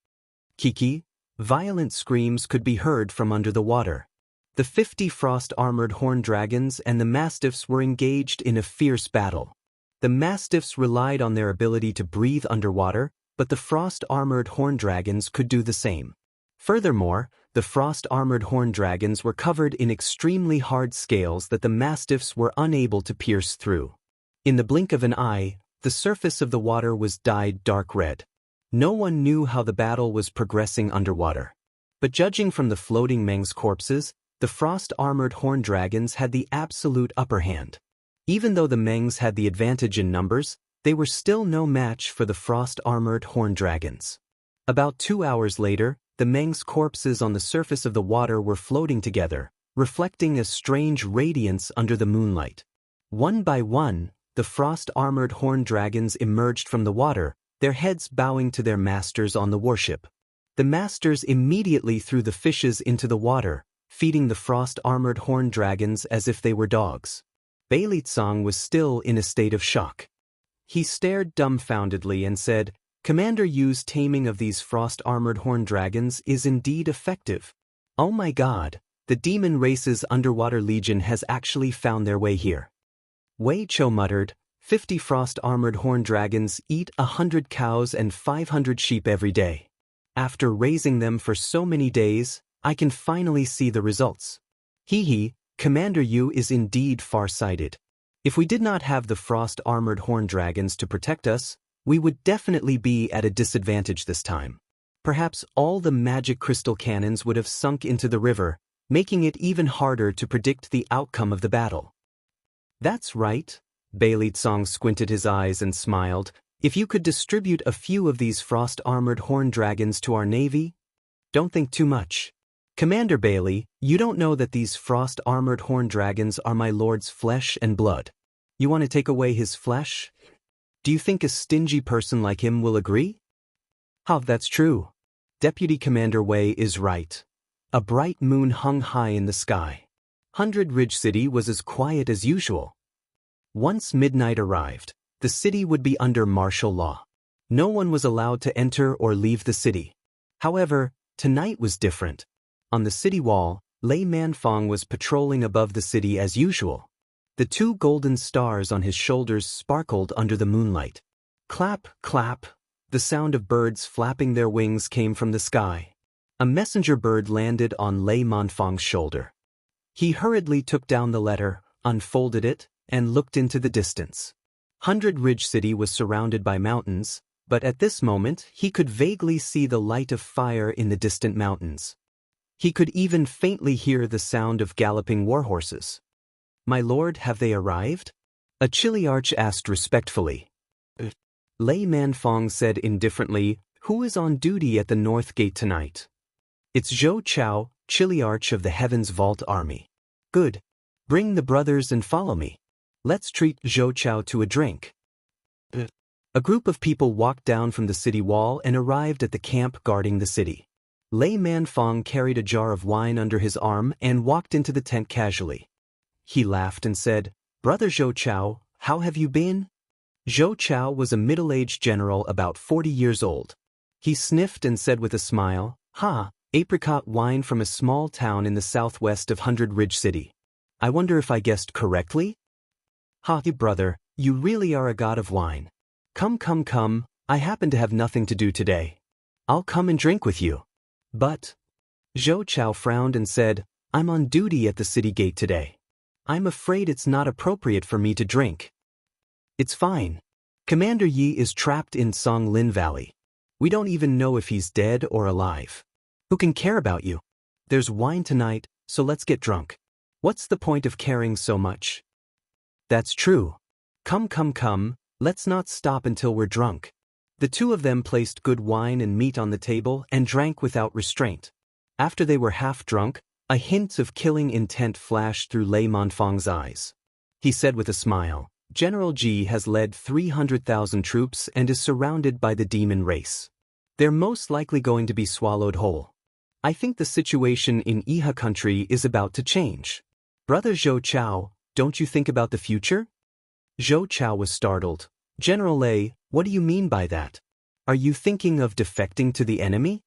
Kiki, violent screams could be heard from under the water. The 50 frost-armored horned dragons and the mastiffs were engaged in a fierce battle. The mastiffs relied on their ability to breathe underwater, but the frost-armored horned dragons could do the same. Furthermore, the frost-armored horned dragons were covered in extremely hard scales that the mastiffs were unable to pierce through. In the blink of an eye, the surface of the water was dyed dark red. No one knew how the battle was progressing underwater. But judging from the floating Mengs corpses, the frost-armored horned dragons had the absolute upper hand. Even though the Mengs had the advantage in numbers, they were still no match for the frost-armored horned dragons. About 2 hours later, the Mengs corpses on the surface of the water were floating together, reflecting a strange radiance under the moonlight. One by one, the frost-armored horned dragons emerged from the water, their heads bowing to their masters on the warship. The masters immediately threw the fishes into the water, feeding the frost-armored horned dragons as if they were dogs. Beilitsang was still in a state of shock. He stared dumbfoundedly and said, "Commander Yu's taming of these frost-armored horned dragons is indeed effective. Oh my god, the demon race's underwater legion has actually found their way here." Wei Cho muttered, 50 frost-armored horned dragons eat 100 cows and 500 sheep every day. After raising them for so many days, I can finally see the results. Hee, Commander Yu is indeed far-sighted. If we did not have the frost-armored horned dragons to protect us, we would definitely be at a disadvantage this time. Perhaps all the magic crystal cannons would have sunk into the river, making it even harder to predict the outcome of the battle. That's right, Beilitsang squinted his eyes and smiled. If you could distribute a few of these frost-armored horned dragons to our navy? Don't think too much. Commander Bailey, you don't know that these frost-armored horned dragons are my lord's flesh and blood. You want to take away his flesh? Do you think a stingy person like him will agree? That's true. Deputy Commander Wei is right. A bright moon hung high in the sky. 100 Ridge City was as quiet as usual. Once midnight arrived, the city would be under martial law. No one was allowed to enter or leave the city. However, tonight was different. On the city wall, Lei Manfong was patrolling above the city as usual. The 2 golden stars on his shoulders sparkled under the moonlight. Clap, clap. The sound of birds flapping their wings came from the sky. A messenger bird landed on Lei Manfong's shoulder. He hurriedly took down the letter, unfolded it, and looked into the distance. 100 Ridge City was surrounded by mountains, but at this moment he could vaguely see the light of fire in the distant mountains. He could even faintly hear the sound of galloping warhorses. "My lord, have they arrived?" a Chiliarch asked respectfully. Lei Manfong said indifferently, "Who is on duty at the North Gate tonight?" "It's Zhou Chao, Chiliarch of the Heaven's Vault Army." "Good. Bring the brothers and follow me. Let's treat Zhou Chao to a drink." A group of people walked down from the city wall and arrived at the camp guarding the city. Lei Manfong carried a jar of wine under his arm and walked into the tent casually. He laughed and said, "Brother Zhou Chao, how have you been?" Zhou Chao was a middle-aged general about 40 years old. He sniffed and said with a smile, "Apricot wine from a small town in the southwest of 100 Ridge City. I wonder if I guessed correctly?" Brother, you really are a god of wine. Come, I happen to have nothing to do today. I'll come and drink with you." "But..." Zhou Chao frowned and said, "I'm on duty at the city gate today. I'm afraid it's not appropriate for me to drink." "It's fine. Commander Yi is trapped in Songlin Valley. We don't even know if he's dead or alive. Who can care about you? There's wine tonight, so let's get drunk. What's the point of caring so much?" "That's true. Come, let's not stop until we're drunk." The 2 of them placed good wine and meat on the table and drank without restraint. After they were half drunk, a hint of killing intent flashed through Lei Manfong's eyes. He said with a smile, "General Ji has led 300,000 troops and is surrounded by the demon race. They're most likely going to be swallowed whole. I think the situation in Iha country is about to change. Brother Zhou Chao, don't you think about the future? Zhou Chao was startled. General Lei, what do you mean by that? Are you thinking of defecting to the enemy?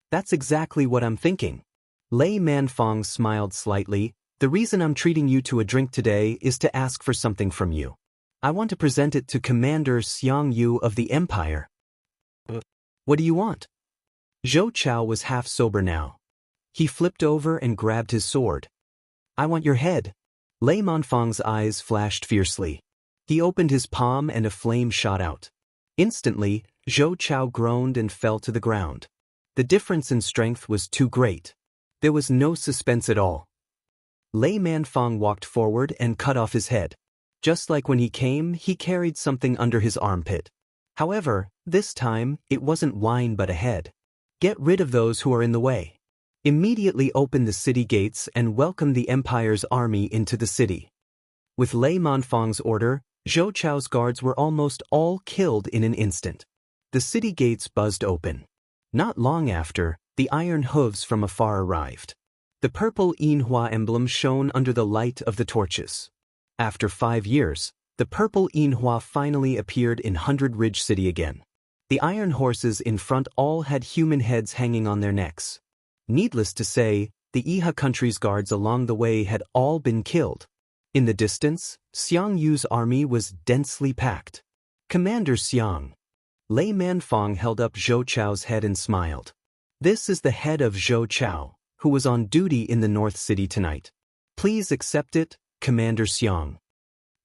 That's exactly what I'm thinking. Lei Manfong smiled slightly. The reason I'm treating you to a drink today is to ask for something from you. I want to present it to Commander Xianxia of the Empire. What do you want? Zhou Chao was half sober now. He flipped over and grabbed his sword. I want your head. Lei Manfong's eyes flashed fiercely. He opened his palm and a flame shot out. Instantly, Zhou Chao groaned and fell to the ground. The difference in strength was too great. There was no suspense at all. Lei Manfong walked forward and cut off his head. Just like when he came, he carried something under his armpit. However, this time, it wasn't wine but a head. Get rid of those who are in the way. Immediately open the city gates and welcome the Empire's army into the city. With Lei Manfong's order, Zhou Chao's guards were almost all killed in an instant. The city gates buzzed open. Not long after, the iron hooves from afar arrived. The purple Yinhua emblem shone under the light of the torches. After 5 years, the purple Yinhua finally appeared in 100 Ridge City again. The iron horses in front all had human heads hanging on their necks. Needless to say, the Iha country's guards along the way had all been killed. In the distance, Xiangyu's army was densely packed. Commander Xiang. Lei Manfong held up Zhou Chao's head and smiled. This is the head of Zhou Chao, who was on duty in the North City tonight. Please accept it, Commander Xiang.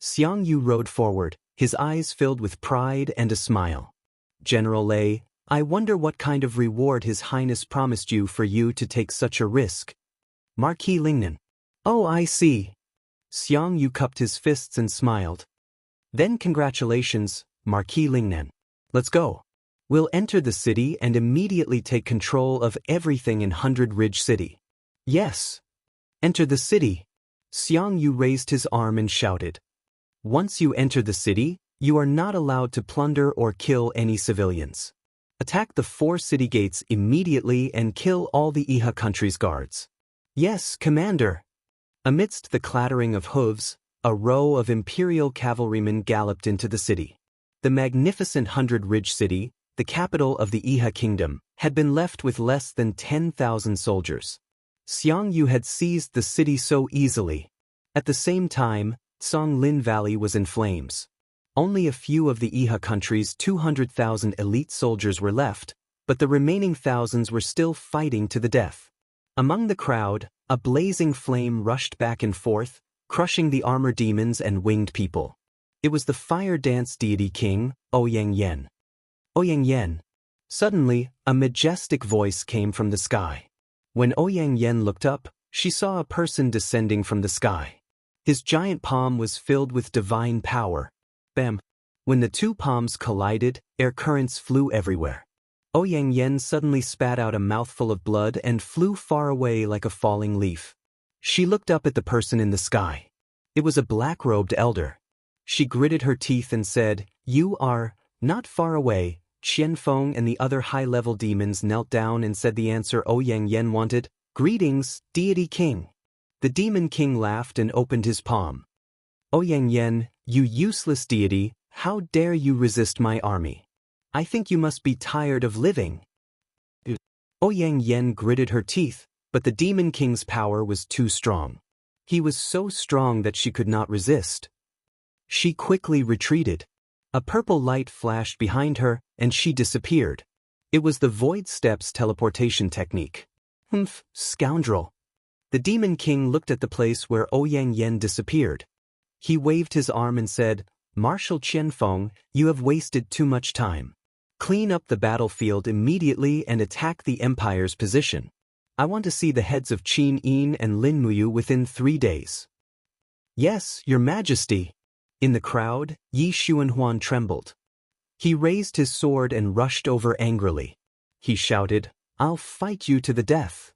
Xiangyu rode forward, his eyes filled with pride and a smile. General Lei, I wonder what kind of reward His Highness promised you for you to take such a risk. Marquis Lingnan. Oh, I see. Xiangyu cupped his fists and smiled. Then congratulations, Marquis Lingnan. Let's go. We'll enter the city and immediately take control of everything in 100 Ridge City. Yes. Enter the city. Xiangyu raised his arm and shouted. Once you enter the city, you are not allowed to plunder or kill any civilians. Attack the 4 city gates immediately and kill all the Iha country's guards. Yes, Commander. Amidst the clattering of hooves, a row of imperial cavalrymen galloped into the city. The magnificent 100 Ridge City, the capital of the Iha kingdom, had been left with less than 10,000 soldiers. Xiangyu had seized the city so easily. At the same time, Songlin Valley was in flames. Only a few of the Iha country's 200,000 elite soldiers were left, but the remaining thousands were still fighting to the death. Among the crowd, a blazing flame rushed back and forth, crushing the armor demons and winged people. It was the fire dance deity king, Ouyang-yen. Ouyang-yen. Suddenly, a majestic voice came from the sky. When Ouyang-yen looked up, she saw a person descending from the sky. His giant palm was filled with divine power. Bam! When the 2 palms collided, air currents flew everywhere. Ouyang-yen suddenly spat out a mouthful of blood and flew far away like a falling leaf. She looked up at the person in the sky. It was a black-robed elder. She gritted her teeth and said, You are not far away. Qianfeng and the other high-level demons knelt down and said the answer Ouyang-yen wanted. Greetings, deity king. The demon king laughed and opened his palm. Ouyang-yen, you useless deity, how dare you resist my army? I think you must be tired of living. Ouyang-yen gritted her teeth, but the demon king's power was too strong. He was so strong that she could not resist. She quickly retreated. A purple light flashed behind her, and she disappeared. It was the Void Steps teleportation technique. Humph, scoundrel. The demon king looked at the place where Ouyang-yen disappeared. He waved his arm and said, Marshal Qianfeng, you have wasted too much time. Clean up the battlefield immediately and attack the Empire's position. I want to see the heads of Qin Yin and Lin Muyu within 3 days. Yes, Your Majesty. In the crowd, Yi Xuanhuan trembled. He raised his sword and rushed over angrily. He shouted, I'll fight you to the death.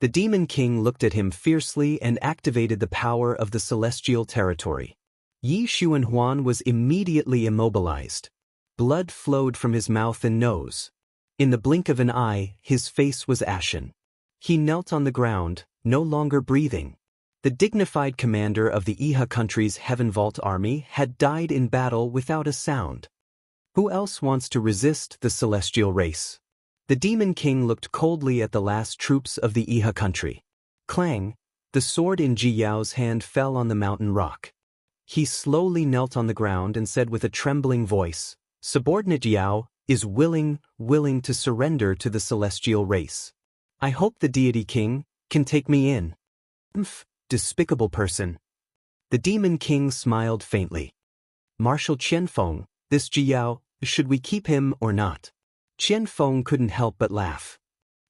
The demon king looked at him fiercely and activated the power of the celestial territory. Yi Xuanhuan was immediately immobilized. Blood flowed from his mouth and nose. In the blink of an eye, his face was ashen. He knelt on the ground, no longer breathing. The dignified commander of the Iha country's Heaven Vault army had died in battle without a sound. Who else wants to resist the celestial race? The Demon King looked coldly at the last troops of the Iha country. Clang! The sword in Ji Yao's hand fell on the mountain rock. He slowly knelt on the ground and said with a trembling voice, "Subordinate Yao is willing to surrender to the celestial race. I hope the deity king can take me in." Despicable person. The Demon King smiled faintly. "Marshal Qianfeng, this Ji Yao, should we keep him or not?" Qianfeng couldn't help but laugh.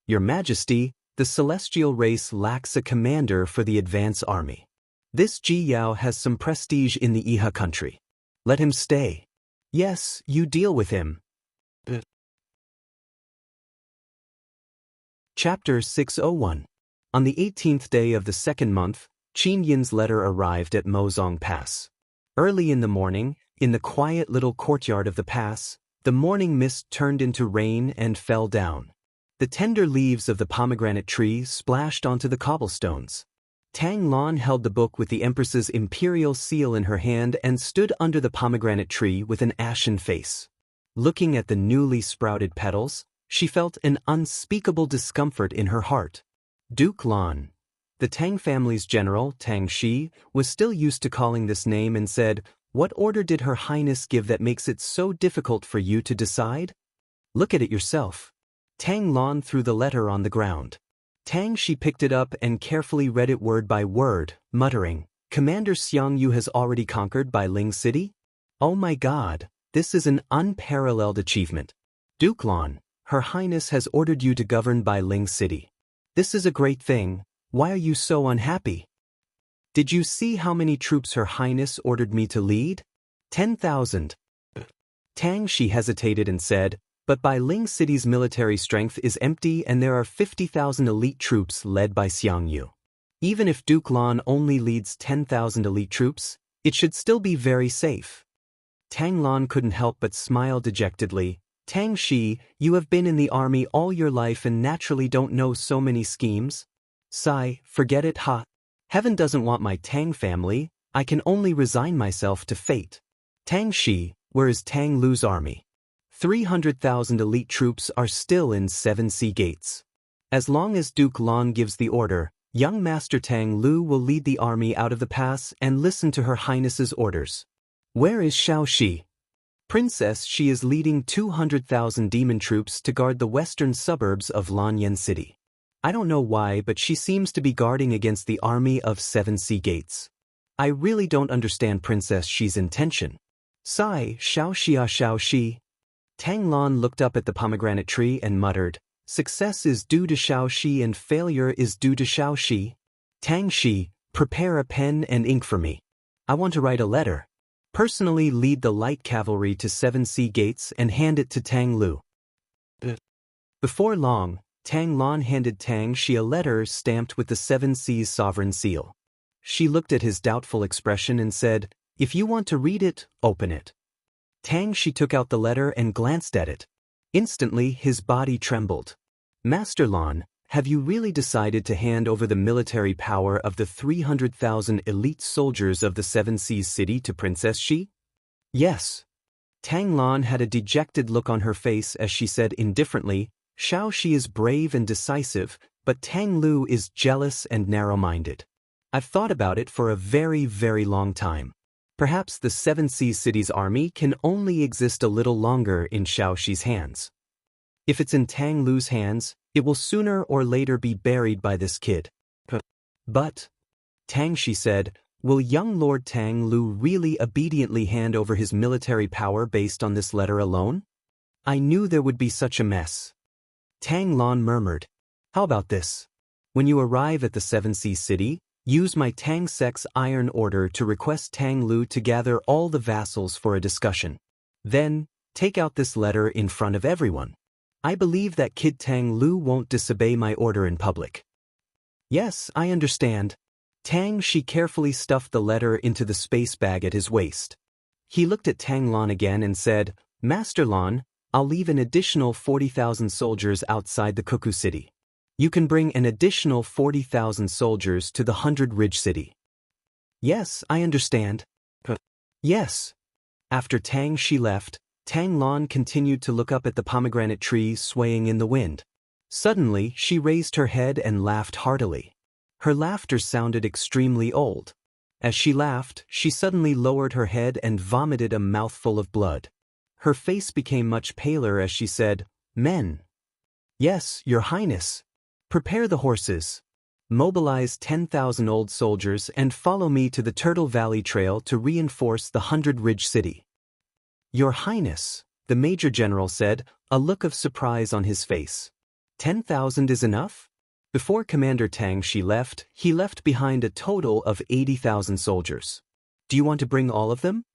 "Your Majesty, the celestial race lacks a commander for the advance army. This Ji Yao has some prestige in the Iha country. Let him stay. Yes, you deal with him." Chapter 601. On the 18th day of the second month, Qin Yin's letter arrived at Mozong Pass. Early in the morning, in the quiet little courtyard of the pass, the morning mist turned into rain and fell down. The tender leaves of the pomegranate tree splashed onto the cobblestones. Tang Lan held the book with the Empress's imperial seal in her hand and stood under the pomegranate tree with an ashen face. Looking at the newly sprouted petals, she felt an unspeakable discomfort in her heart. Duke Lan, the Tang family's general, Tang Shi, was still used to calling this name and said, "What order did Her Highness give that makes it so difficult for you to decide? Look at it yourself." Tang Lan threw the letter on the ground. Tang Shi picked it up and carefully read it word by word, muttering, "Commander Xianxia has already conquered Bai Ling City? Oh my God, this is an unparalleled achievement. Duke Lan, Her Highness has ordered you to govern Bai Ling City. This is a great thing. Why are you so unhappy? Did you see how many troops Her Highness ordered me to lead? 10,000. Tang Shi hesitated and said, "But Bai Ling City's military strength is empty and there are 50,000 elite troops led by Xianxia. Even if Duke Lan only leads 10,000 elite troops, it should still be very safe." Tang Lan couldn't help but smile dejectedly. "Tang Shi, you have been in the army all your life and naturally don't know so many schemes. Sigh, forget it, ha. Heaven doesn't want my Tang family, I can only resign myself to fate. Tang Shi, where is Tang Lu's army? 300,000 elite troops are still in 7 sea gates. As long as Duke Lan gives the order, young Master Tang Lu will lead the army out of the pass and listen to Her Highness's orders. Where is Xiao Shi? Princess, she is leading 200,000 demon troops to guard the western suburbs of Lanyan City. I don't know why, but she seems to be guarding against the army of 7 sea gates. I really don't understand Princess Xi's intention. Sigh, Xiao Shi. Tang Lan looked up at the pomegranate tree and muttered, "Success is due to Xiao Shi and failure is due to Xiao Shi. Tang Shi, prepare a pen and ink for me. I want to write a letter. Personally lead the light cavalry to 7 sea gates and hand it to Tang Lu." Before long, Tang Lan handed Tang Shi a letter stamped with the 7 seas sovereign seal. She looked at his doubtful expression and said, "If you want to read it, open it." Tang Shi took out the letter and glanced at it. Instantly, his body trembled. "Master Lan, have you really decided to hand over the military power of the 300,000 elite soldiers of the 7 Seas City to Princess Xi?" "Yes." Tang Lan had a dejected look on her face as she said indifferently, "Xiao Shi is brave and decisive, but Tang Lu is jealous and narrow-minded. I've thought about it for a very, very long time. Perhaps the 7 Seas City's army can only exist a little longer in Xiao Shi's hands. If it's in Tang Lu's hands, it will sooner or later be buried by this kid." "But," Tang Shi said, "will young Lord Tang Lu really obediently hand over his military power based on this letter alone? I knew there would be such a mess." Tang Lan murmured, "How about this? When you arrive at the 7 Seas City, use my Tang sect's iron order to request Tang Lu to gather all the vassals for a discussion. Then, take out this letter in front of everyone. I believe that kid Tang Lu won't disobey my order in public." "Yes, I understand." Tang Shi carefully stuffed the letter into the space bag at his waist. He looked at Tang Lan again and said, "Master Lan, I'll leave an additional 40,000 soldiers outside the Cuckoo City. You can bring an additional 40,000 soldiers to the 100 Ridge City. Yes, I understand. Yes. After Tang Shi left, Tang Lan continued to look up at the pomegranate tree swaying in the wind. Suddenly, she raised her head and laughed heartily. Her laughter sounded extremely old. As she laughed, she suddenly lowered her head and vomited a mouthful of blood. Her face became much paler as she said, "Men." "Yes, Your Highness. Prepare the horses. Mobilize 10,000 old soldiers and follow me to the Turtle Valley Trail to reinforce the 100 Ridge City." "Your Highness," the Major General said, a look of surprise on his face. 10,000 is enough? Before Commander Tang Shi left, he left behind a total of 80,000 soldiers. Do you want to bring all of them?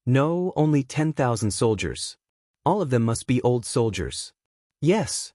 No, only 10,000 soldiers. All of them must be old soldiers. Yes.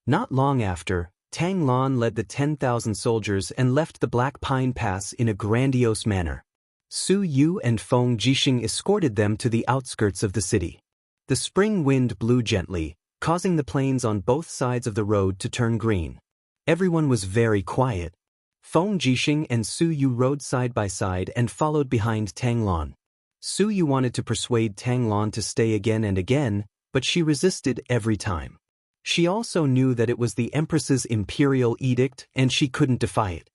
Not long after, Tang Lan led the 10,000 soldiers and left the Black Pine Pass in a grandiose manner. Su Yu and Feng Jixing escorted them to the outskirts of the city. The spring wind blew gently, causing the plains on both sides of the road to turn green. Everyone was very quiet. Feng Jixing and Su Yu rode side by side and followed behind Tang Lan. Su Yu wanted to persuade Tang Lan to stay again and again, but she resisted every time. She also knew that it was the Empress's imperial edict and she couldn't defy it.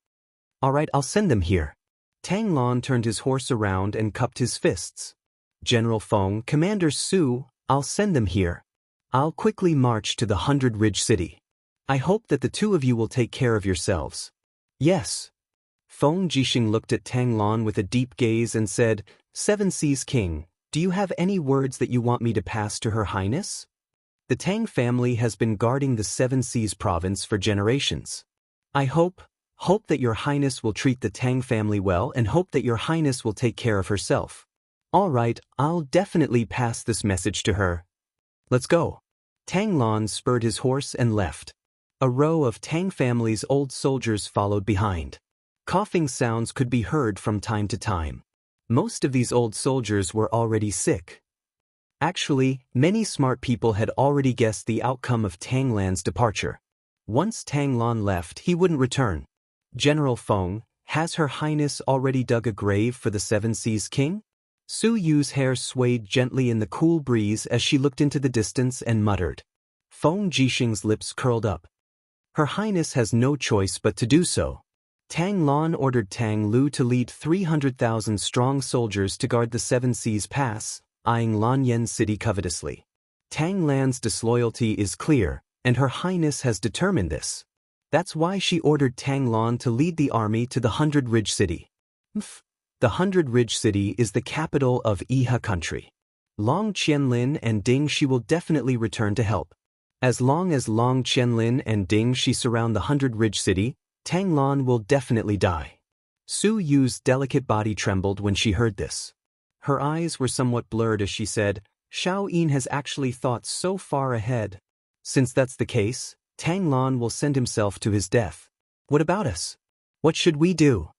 "All right, I'll send them here." Tang Lan turned his horse around and cupped his fists. "General Feng, Commander Su, I'll send them here. I'll quickly march to the 100 Ridge City. I hope that the two of you will take care of yourselves." "Yes." Feng Jixing looked at Tang Lan with a deep gaze and said, "Seven Seas King, do you have any words that you want me to pass to Her Highness? The Tang family has been guarding the Seven Seas province for generations. I hope that Your Highness will treat the Tang family well and hope that Your Highness will take care of herself." "All right, I'll definitely pass this message to her. Let's go." Tang Lan spurred his horse and left. A row of Tang family's old soldiers followed behind. Coughing sounds could be heard from time to time. Most of these old soldiers were already sick. Actually, many smart people had already guessed the outcome of Tang Lan's departure. Once Tang Lan left, he wouldn't return. "General Feng, has Her Highness already dug a grave for the Seven Seas King?" Su Yu's hair swayed gently in the cool breeze as she looked into the distance and muttered. Feng Jixing's lips curled up. "Her Highness has no choice but to do so." Tang Lan ordered Tang Lu to lead 300,000 strong soldiers to guard the Seven Seas Pass, eyeing Lanyan City covetously. Tang Lan's disloyalty is clear, and Her Highness has determined this. That's why she ordered Tang Lan to lead the army to the 100 Ridge City. The 100 Ridge City is the capital of Iha country. Long Qianlin and Ding Shi will definitely return to help. As long as Long Qianlin and Ding Shi surround the 100 Ridge City, Tang Lan will definitely die. Su Yu's delicate body trembled when she heard this. Her eyes were somewhat blurred as she said, "Xiao Yin has actually thought so far ahead. Since that's the case, Tang Lan will send himself to his death. What about us? What should we do?"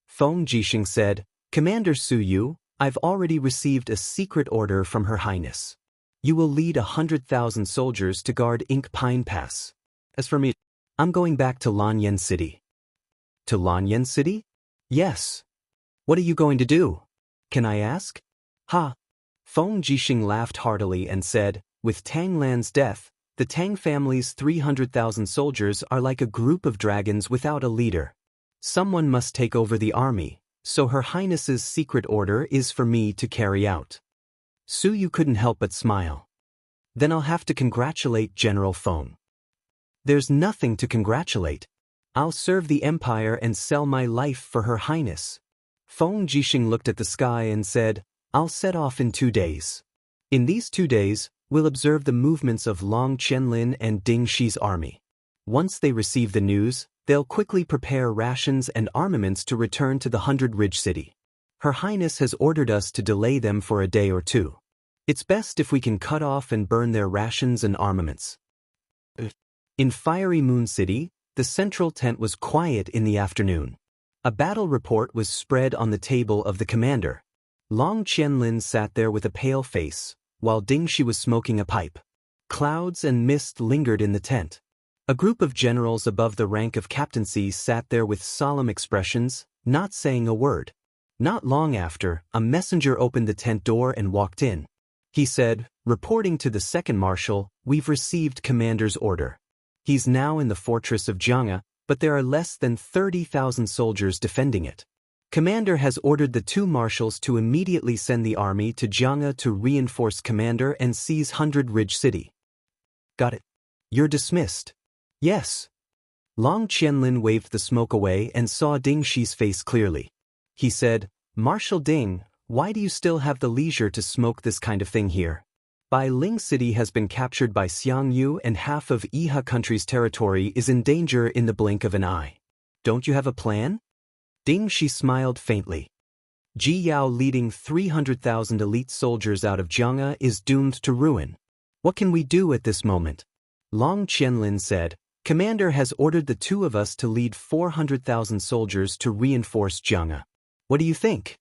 Feng Jixing said, "Commander Su Yu, I've already received a secret order from Her Highness. You will lead 100,000 soldiers to guard Ink Pine Pass. As for me, I'm going back to Lanyan City." "To Lanyan City?" "Yes." "What are you going to do? Can I ask?" "Ha!" Feng Jixing laughed heartily and said, "With Tang Lan's death, the Tang family's 300,000 soldiers are like a group of dragons without a leader. Someone must take over the army, so Her Highness's secret order is for me to carry out." Su Yu couldn't help but smile. "Then I'll have to congratulate General Feng." "There's nothing to congratulate. I'll serve the Empire and sell my life for Her Highness." Feng Jixing looked at the sky and said, "I'll set off in 2 days. In these 2 days, we'll observe the movements of Long Qianlin and Ding Shi's army. Once they receive the news, they'll quickly prepare rations and armaments to return to the 100 Ridge City. Her Highness has ordered us to delay them for a day or two. It's best if we can cut off and burn their rations and armaments." In Fiery Moon City, the central tent was quiet in the afternoon. A battle report was spread on the table of the commander. Long Qianlin sat there with a pale face, while Ding Shi was smoking a pipe. Clouds and mist lingered in the tent. A group of generals above the rank of captaincy sat there with solemn expressions, not saying a word. Not long after, a messenger opened the tent door and walked in. He said, reporting to the second marshal, "We've received commander's order. He's now in the fortress of Xianxia, but there are less than 30,000 soldiers defending it. Commander has ordered the two marshals to immediately send the army to Xianxia to reinforce commander and seize 100 Ridge City." Got it. You're dismissed. Yes. Long Qianlin waved the smoke away and saw Ding Shi's face clearly. He said, "Marshal Ding, why do you still have the leisure to smoke this kind of thing here? Bai Ling City has been captured by Xianxia and half of Iha country's territory is in danger in the blink of an eye. Don't you have a plan?" Ding Shi smiled faintly. Ji Yao leading 300,000 elite soldiers out of Xianxia is doomed to ruin. What can we do at this moment? Long Qianlin said, "Commander has ordered the two of us to lead 400,000 soldiers to reinforce Xianxia. What do you think?"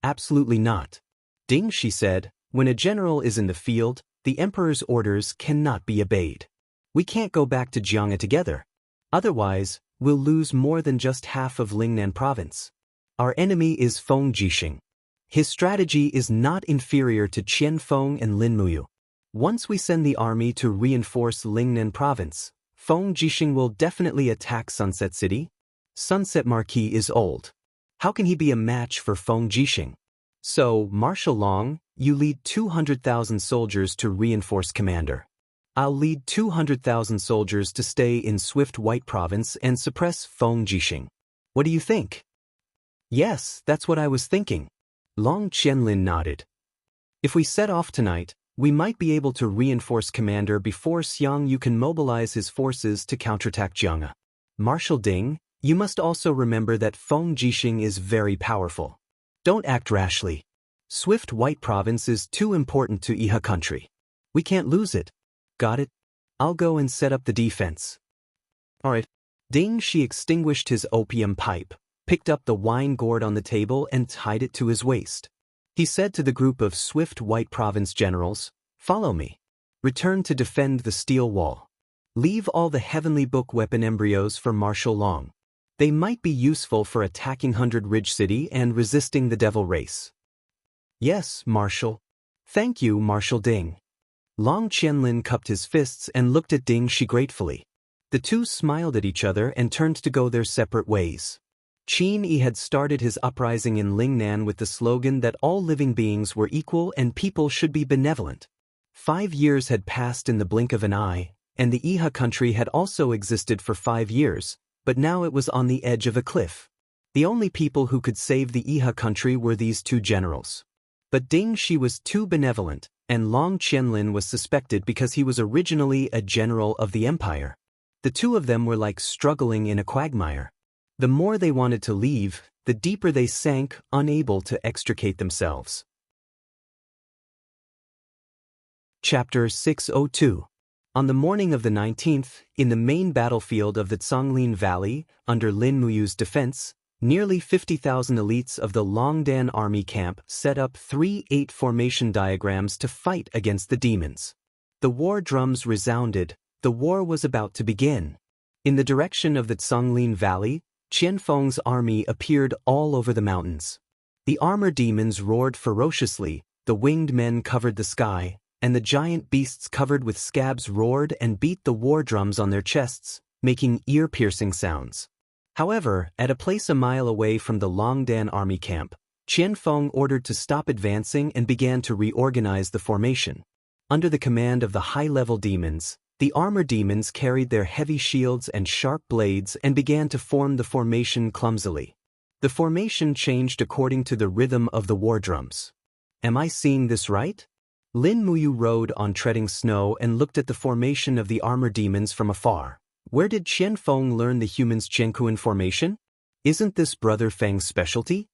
"Absolutely not." Ding Shi said, "When a general is in the field, the emperor's orders cannot be obeyed. We can't go back to Xianxia together. Otherwise, we'll lose more than just half of Lingnan province. Our enemy is Feng Jixing. His strategy is not inferior to Qian Feng and Lin Muyu. Once we send the army to reinforce Lingnan province, Feng Jixing will definitely attack Sunset City. Sunset Marquis is old. How can he be a match for Feng Jixing? So, Marshal Long, you lead 200,000 soldiers to reinforce commander. I'll lead 200,000 soldiers to stay in Swift White Province and suppress Feng Jixing. What do you think?" "Yes, that's what I was thinking." Long Qianlin nodded. "If we set off tonight, we might be able to reinforce commander before Xianxia can mobilize his forces to counterattack Xianxia. Marshal Ding, you must also remember that Feng Jixing is very powerful. Don't act rashly. Swift White Province is too important to Iha country. We can't lose it." "Got it. I'll go and set up the defense." "All right." Ding Shi extinguished his opium pipe, picked up the wine gourd on the table and tied it to his waist. He said to the group of Swift White Province generals, "Follow me. Return to defend the steel wall. Leave all the Heavenly Book weapon embryos for Marshal Long. They might be useful for attacking 100 Ridge City and resisting the Devil Race." "Yes, Marshal." "Thank you, Marshal Ding." Long Qianlin cupped his fists and looked at Ding Shi gratefully. The two smiled at each other and turned to go their separate ways. Qin Yi had started his uprising in Lingnan with the slogan that all living beings were equal and people should be benevolent. 5 years had passed in the blink of an eye, and the Iha country had also existed for 5 years, but now it was on the edge of a cliff. The only people who could save the Iha country were these two generals. But Ding Shi was too benevolent, and Long Qianlin was suspected because he was originally a general of the empire. The two of them were like struggling in a quagmire. The more they wanted to leave, the deeper they sank, unable to extricate themselves. Chapter 602. On the morning of the 19th, in the main battlefield of the Zhonglin Valley, under Lin Muyu's defense, nearly 50,000 elites of the Longdan army camp set up 3-8 formation diagrams to fight against the demons. The war drums resounded. The war was about to begin. In the direction of the Zhonglin Valley, Qianfeng's army appeared all over the mountains. The armor demons roared ferociously, the winged men covered the sky, and the giant beasts covered with scabs roared and beat the war drums on their chests, making ear-piercing sounds. However, at a place a mile away from the Longdan army camp, Qianfeng ordered to stop advancing and began to reorganize the formation. Under the command of the high-level demons, the armor demons carried their heavy shields and sharp blades and began to form the formation clumsily. The formation changed according to the rhythm of the war drums. Am I seeing this right? Lin Muyu rode on treading snow and looked at the formation of the armor demons from afar. Where did Qianfeng learn the humans' Qiankuan formation? Isn't this Brother Feng's specialty?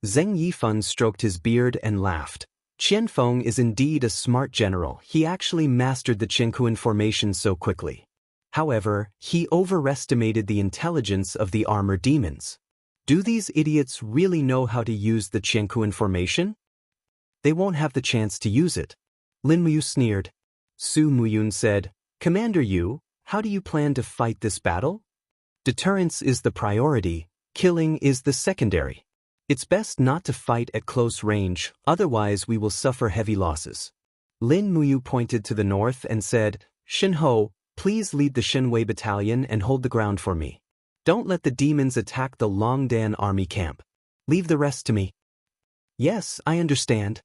Zheng Yifan stroked his beard and laughed. Qianfeng is indeed a smart general. He actually mastered the Qiankuan formation so quickly. However, he overestimated the intelligence of the armor demons. Do these idiots really know how to use the Qiankuan formation? They won't have the chance to use it. Lin Muyu sneered. Su Muyun said, Commander Yu, how do you plan to fight this battle? Deterrence is the priority, killing is the secondary. It's best not to fight at close range, otherwise we will suffer heavy losses. Lin Muyu pointed to the north and said, Shinho, please lead the Shenwei battalion and hold the ground for me. Don't let the demons attack the Longdan army camp. Leave the rest to me. Yes, I understand.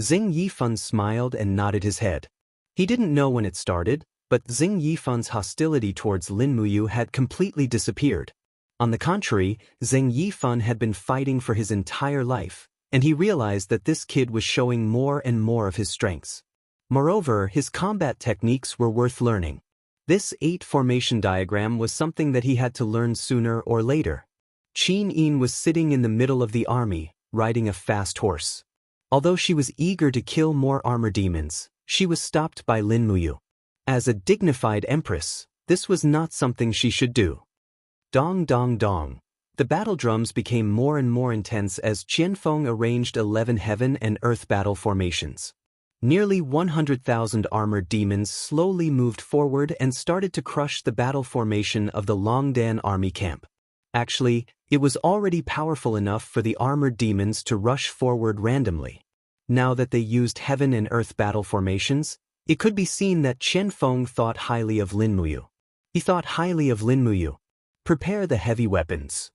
Xing Yifan smiled and nodded his head. He didn't know when it started, but Xing Yifan's hostility towards Lin Muyu had completely disappeared. On the contrary, Xing Yifan had been fighting for his entire life, and he realized that this kid was showing more and more of his strengths. Moreover, his combat techniques were worth learning. This 8-formation diagram was something that he had to learn sooner or later. Qin Yin was sitting in the middle of the army, riding a fast horse. Although she was eager to kill more armor demons, she was stopped by Lin Muyu. As a dignified empress, this was not something she should do. Dong dong dong. The battle drums became more and more intense as Qianfeng arranged 11 heaven and earth battle formations. Nearly 100,000 armored demons slowly moved forward and started to crush the battle formation of the Longdan army camp. Actually, it was already powerful enough for the armored demons to rush forward randomly. Now that they used heaven and earth battle formations, it could be seen that Qianfeng thought highly of Lin Muyu. He thought highly of Lin Muyu. Prepare the heavy weapons.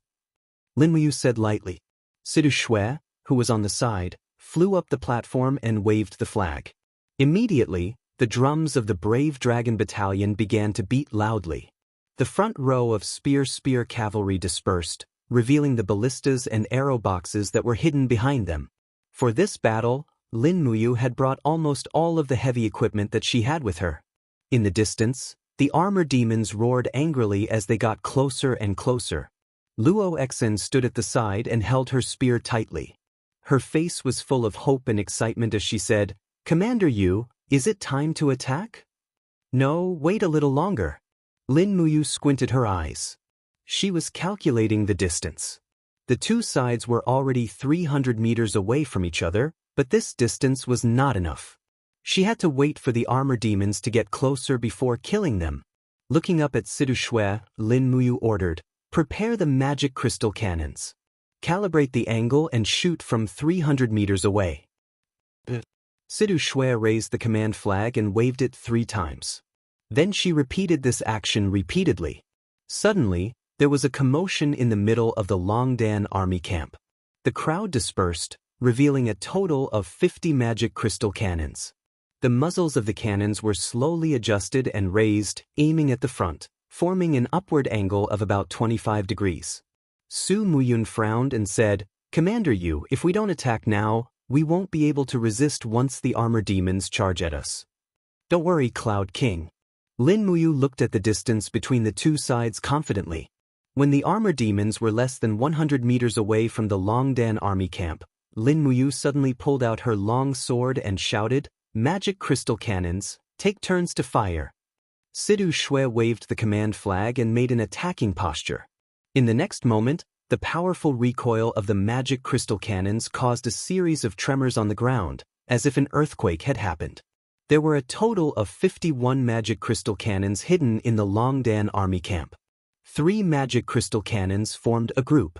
Lin Muyu said lightly. Sidu Shui, who was on the side, flew up the platform and waved the flag. Immediately, the drums of the brave dragon battalion began to beat loudly. The front row of spear cavalry dispersed, revealing the ballistas and arrow boxes that were hidden behind them. For this battle, Lin Muyu had brought almost all of the heavy equipment that she had with her. In the distance, the armor demons roared angrily as they got closer and closer. Luo Exen stood at the side and held her spear tightly. Her face was full of hope and excitement as she said, Commander Yu, is it time to attack? No, wait a little longer. Lin Muyu squinted her eyes. She was calculating the distance. The two sides were already 300 meters away from each other, but this distance was not enough. She had to wait for the armor demons to get closer before killing them. Looking up at Sidu Shui, Lin Muyu ordered, Prepare the magic crystal cannons. Calibrate the angle and shoot from 300 meters away. Sidu Shui raised the command flag and waved it 3 times. Then she repeated this action repeatedly. Suddenly, there was a commotion in the middle of the Longdan army camp. The crowd dispersed, revealing a total of 50 magic crystal cannons. The muzzles of the cannons were slowly adjusted and raised, aiming at the front, forming an upward angle of about 25 degrees. Su Muyun frowned and said, Commander Yu, if we don't attack now, we won't be able to resist once the armor demons charge at us. Don't worry, Cloud King. Lin Muyu looked at the distance between the two sides confidently. When the armor demons were less than 100 meters away from the Longdan army camp, Lin Muyu suddenly pulled out her long sword and shouted, Magic crystal cannons, take turns to fire. Sidu Shui waved the command flag and made an attacking posture. In the next moment, the powerful recoil of the magic crystal cannons caused a series of tremors on the ground, as if an earthquake had happened. There were a total of 51 magic crystal cannons hidden in the Longdan army camp. 3 magic crystal cannons formed a group.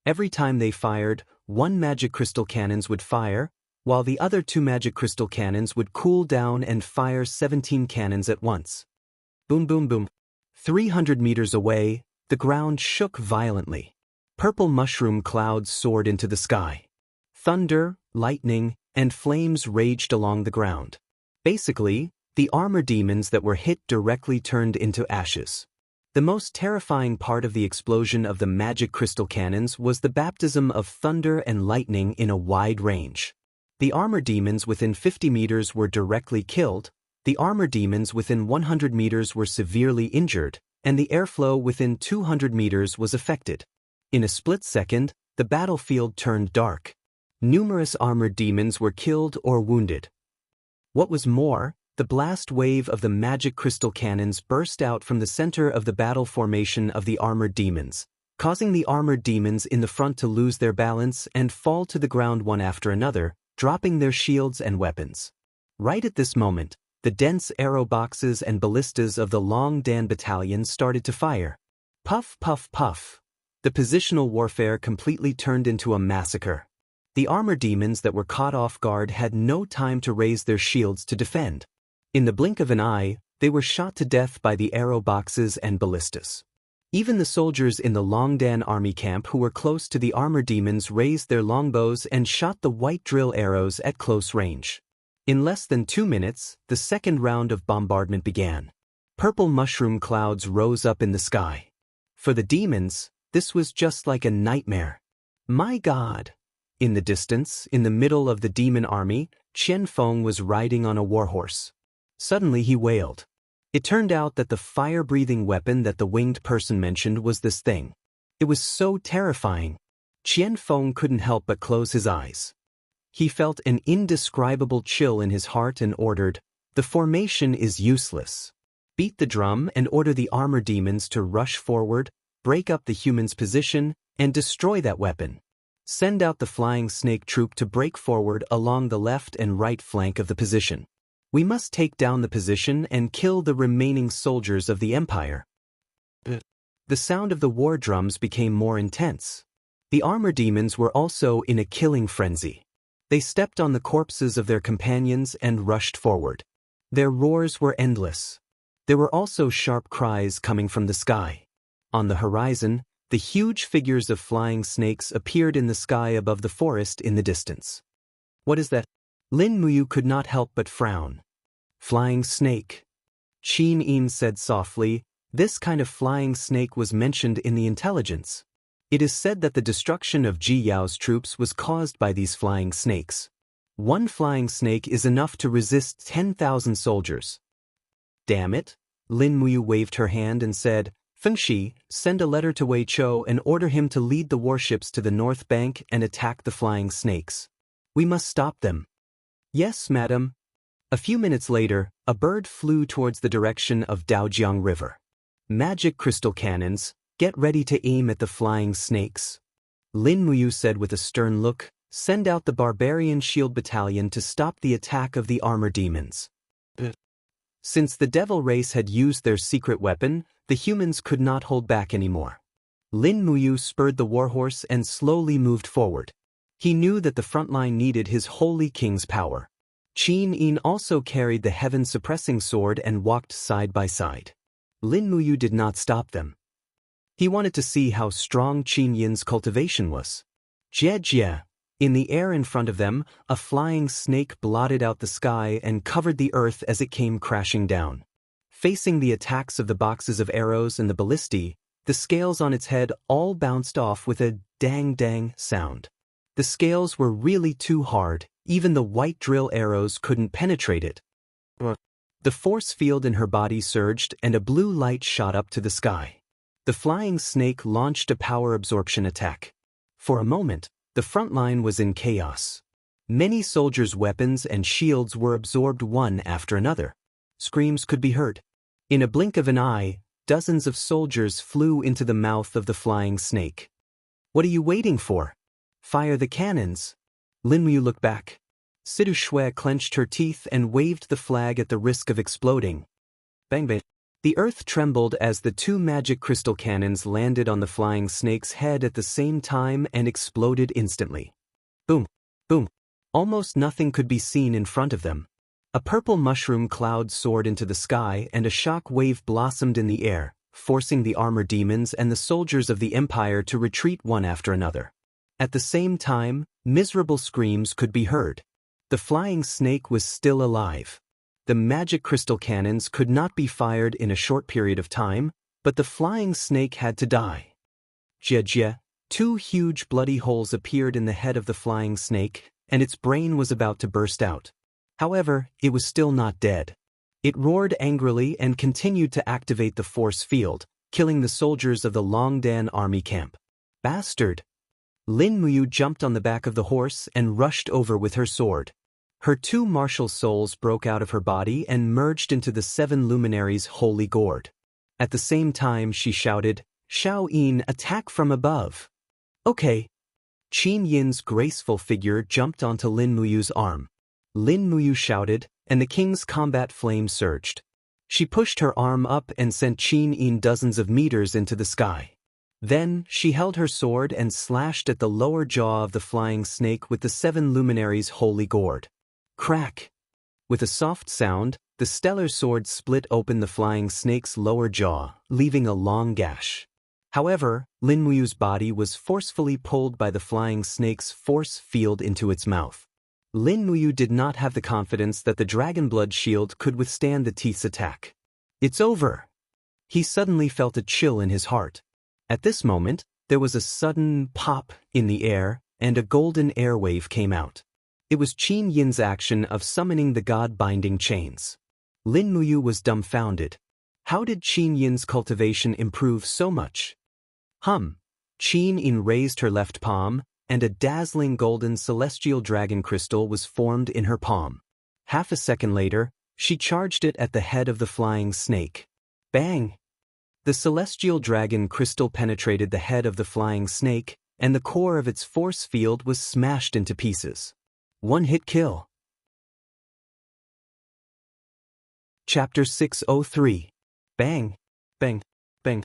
Every time they fired, 1 magic crystal cannons would fire, while the other 2 magic crystal cannons would cool down and fire 17 cannons at once. Boom boom boom. 300 meters away, the ground shook violently. Purple mushroom clouds soared into the sky. Thunder, lightning, and flames raged along the ground. Basically, the armor demons that were hit directly turned into ashes. The most terrifying part of the explosion of the magic crystal cannons was the baptism of thunder and lightning in a wide range. The armor demons within 50 meters were directly killed, the armor demons within 100 meters were severely injured, and the airflow within 200 meters was affected. In a split second, the battlefield turned dark. Numerous armored demons were killed or wounded. What was more, the blast wave of the magic crystal cannons burst out from the center of the battle formation of the armored demons, causing the armored demons in the front to lose their balance and fall to the ground one after another, dropping their shields and weapons. Right at this moment, The dense arrow boxes and ballistas of the Long Dan battalion started to fire. Puff, puff, puff. The positional warfare completely turned into a massacre. The armor demons that were caught off guard had no time to raise their shields to defend. In the blink of an eye, they were shot to death by the arrow boxes and ballistas. Even the soldiers in the Long Dan army camp who were close to the armor demons raised their longbows and shot the white drill arrows at close range. In less than 2 minutes, the second round of bombardment began. Purple mushroom clouds rose up in the sky. For the demons, this was just like a nightmare. My God! In the distance, in the middle of the demon army, Qian Feng was riding on a warhorse. Suddenly he wailed. It turned out that the fire-breathing weapon that the winged person mentioned was this thing. It was so terrifying. Qian Feng couldn't help but close his eyes. He felt an indescribable chill in his heart and ordered, "The formation is useless. Beat the drum and order the armor demons to rush forward, break up the human's position, and destroy that weapon. Send out the flying snake troop to break forward along the left and right flank of the position. We must take down the position and kill the remaining soldiers of the Empire." The sound of the war drums became more intense. The armor demons were also in a killing frenzy. They stepped on the corpses of their companions and rushed forward. Their roars were endless. There were also sharp cries coming from the sky. On the horizon, the huge figures of flying snakes appeared in the sky above the forest in the distance. "What is that?" Lin Muyu could not help but frown. "Flying snake." Qin Yin said softly, "This kind of flying snake was mentioned in the intelligence. It is said that the destruction of Ji Yao's troops was caused by these flying snakes. One flying snake is enough to resist 10,000 soldiers." "Damn it." Lin Muyu waved her hand and said, "Fengxi, send a letter to Wei Chou and order him to lead the warships to the north bank and attack the flying snakes. We must stop them." "Yes, madam." A few minutes later, a bird flew towards the direction of Daojiang River. "Magic crystal cannons, get ready to aim at the flying snakes." Lin Muyu said with a stern look, "Send out the barbarian shield battalion to stop the attack of the armor demons." Since the devil race had used their secret weapon, the humans could not hold back anymore. Lin Muyu spurred the warhorse and slowly moved forward. He knew that the front line needed his holy king's power. Qin Yin also carried the heaven-suppressing sword and walked side by side. Lin Muyu did not stop them. He wanted to see how strong Qin Yin's cultivation was. Jie. In the air in front of them, a flying snake blotted out the sky and covered the earth as it came crashing down. Facing the attacks of the boxes of arrows and the ballistae, the scales on its head all bounced off with a dang-dang sound. The scales were really too hard, even the white drill arrows couldn't penetrate it. The force field in her body surged and a blue light shot up to the sky. The flying snake launched a power absorption attack. For a moment, the front line was in chaos. Many soldiers' weapons and shields were absorbed one after another. Screams could be heard. In a blink of an eye, dozens of soldiers flew into the mouth of the flying snake. "What are you waiting for? Fire the cannons." Lin Muyu looked back. Sidu Shui clenched her teeth and waved the flag at the risk of exploding. Bang bang. The earth trembled as the 2 magic crystal cannons landed on the flying snake's head at the same time and exploded instantly. Boom, boom. Almost nothing could be seen in front of them. A purple mushroom cloud soared into the sky and a shock wave blossomed in the air, forcing the armor demons and the soldiers of the Empire to retreat one after another. At the same time, miserable screams could be heard. The flying snake was still alive. The magic crystal cannons could not be fired in a short period of time, but the flying snake had to die. Jie. 2 huge bloody holes appeared in the head of the flying snake, and its brain was about to burst out. However, it was still not dead. It roared angrily and continued to activate the force field, killing the soldiers of the Long Dan army camp. "Bastard!" Lin Muyu jumped on the back of the horse and rushed over with her sword. Her 2 martial souls broke out of her body and merged into the 7 luminaries' holy gourd. At the same time she shouted, "Shao Yin, attack from above." "Okay." Qin Yin's graceful figure jumped onto Lin Muyu's arm. Lin Muyu shouted, and the king's combat flame surged. She pushed her arm up and sent Qin Yin dozens of meters into the sky. Then, she held her sword and slashed at the lower jaw of the flying snake with the 7 luminaries' holy gourd. Crack! With a soft sound, the stellar sword split open the flying snake's lower jaw, leaving a long gash. However, Lin Muyu's body was forcefully pulled by the flying snake's force field into its mouth. Lin Muyu did not have the confidence that the dragon blood shield could withstand the teeth's attack. It's over! He suddenly felt a chill in his heart. At this moment, there was a sudden pop in the air, and a golden airwave came out. It was Qin Yin's action of summoning the god-binding chains. Lin Muyu was dumbfounded. How did Qin Yin's cultivation improve so much? Qin Yin raised her left palm, and a dazzling golden celestial dragon crystal was formed in her palm. Half a second later, she charged it at the head of the flying snake. Bang! The celestial dragon crystal penetrated the head of the flying snake, and the core of its force field was smashed into pieces. One-hit kill. Chapter 603. Bang! Bang! Bang!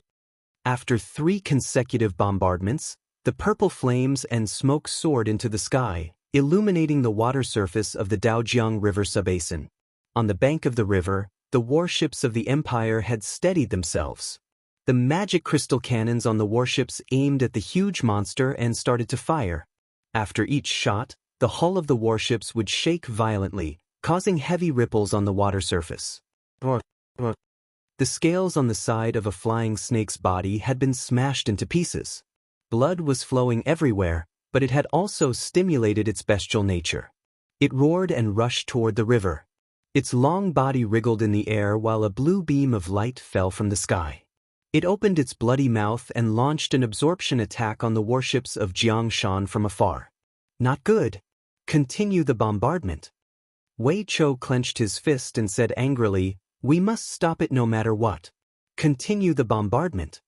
After 3 consecutive bombardments, the purple flames and smoke soared into the sky, illuminating the water surface of the Daojiang River subbasin. On the bank of the river, the warships of the Empire had steadied themselves. The magic crystal cannons on the warships aimed at the huge monster and started to fire. After each shot, the hull of the warships would shake violently, causing heavy ripples on the water surface. The scales on the side of a flying snake's body had been smashed into pieces. Blood was flowing everywhere, but it had also stimulated its bestial nature. It roared and rushed toward the river. Its long body wriggled in the air while a blue beam of light fell from the sky. It opened its bloody mouth and launched an absorption attack on the warships of Jiangshan from afar. Not good. Continue the bombardment. Wei Chou clenched his fist and said angrily, "We must stop it no matter what. Continue the bombardment."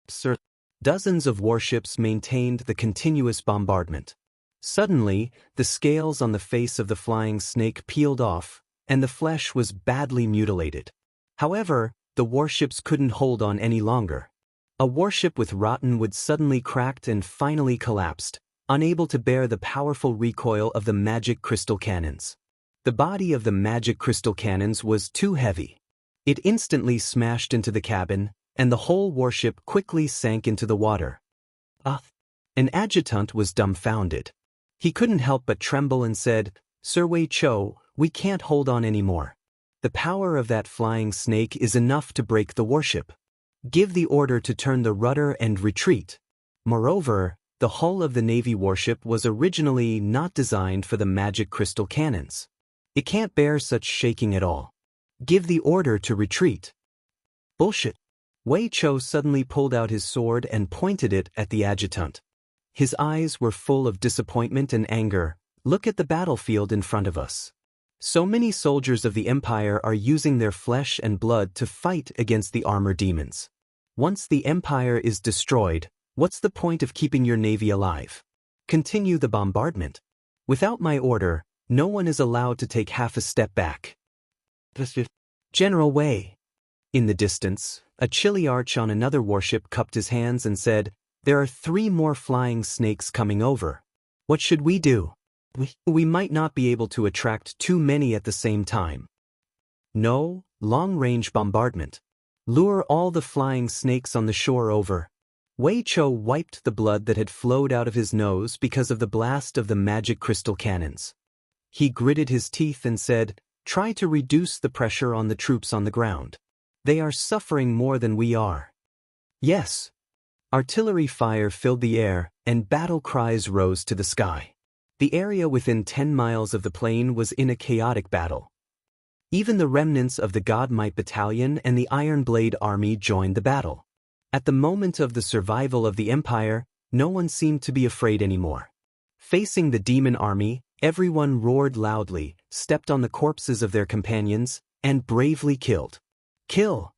Sir. Dozens of warships maintained the continuous bombardment. Suddenly, the scales on the face of the flying snake peeled off, and the flesh was badly mutilated. However, the warships couldn't hold on any longer. A warship with rotten wood suddenly cracked and finally collapsed, unable to bear the powerful recoil of the magic crystal cannons. The body of the magic crystal cannons was too heavy. It instantly smashed into the cabin, and the whole warship quickly sank into the water. An adjutant was dumbfounded. He couldn't help but tremble and said, "Sir Wei Chou, we can't hold on anymore. The power of that flying snake is enough to break the warship. Give the order to turn the rudder and retreat." Moreover, the hull of the Navy warship was originally not designed for the magic crystal cannons. It can't bear such shaking at all. Give the order to retreat. Bullshit. Wei Chou suddenly pulled out his sword and pointed it at the adjutant. His eyes were full of disappointment and anger. Look at the battlefield in front of us. So many soldiers of the Empire are using their flesh and blood to fight against the armor demons. Once the Empire is destroyed, what's the point of keeping your navy alive? Continue the bombardment. Without my order, no one is allowed to take half a step back. General Wei. In the distance, a chilly arch on another warship cupped his hands and said, "There are 3 more flying snakes coming over. What should we do? We might not be able to attract too many at the same time." No, long-range bombardment. Lure all the flying snakes on the shore over. Wei Chou wiped the blood that had flowed out of his nose because of the blast of the magic crystal cannons. He gritted his teeth and said, "Try to reduce the pressure on the troops on the ground. They are suffering more than we are." Yes. Artillery fire filled the air, and battle cries rose to the sky. The area within 10 miles of the plain was in a chaotic battle. Even the remnants of the God Might Battalion and the Iron Blade Army joined the battle. At the moment of the survival of the Empire, no one seemed to be afraid anymore. Facing the demon army, everyone roared loudly, stepped on the corpses of their companions, and bravely killed. Kill!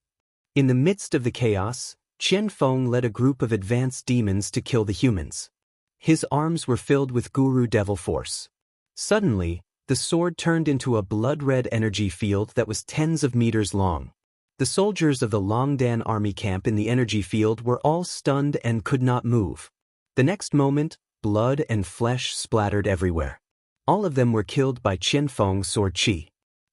In the midst of the chaos, Qian Feng led a group of advanced demons to kill the humans. His arms were filled with Guru Devil Force. Suddenly, The sword turned into a blood-red energy field that was tens of meters long. The soldiers of the Longdan army camp in the energy field were all stunned and could not move. The next moment, blood and flesh splattered everywhere. All of them were killed by Qianfeng's sword qi.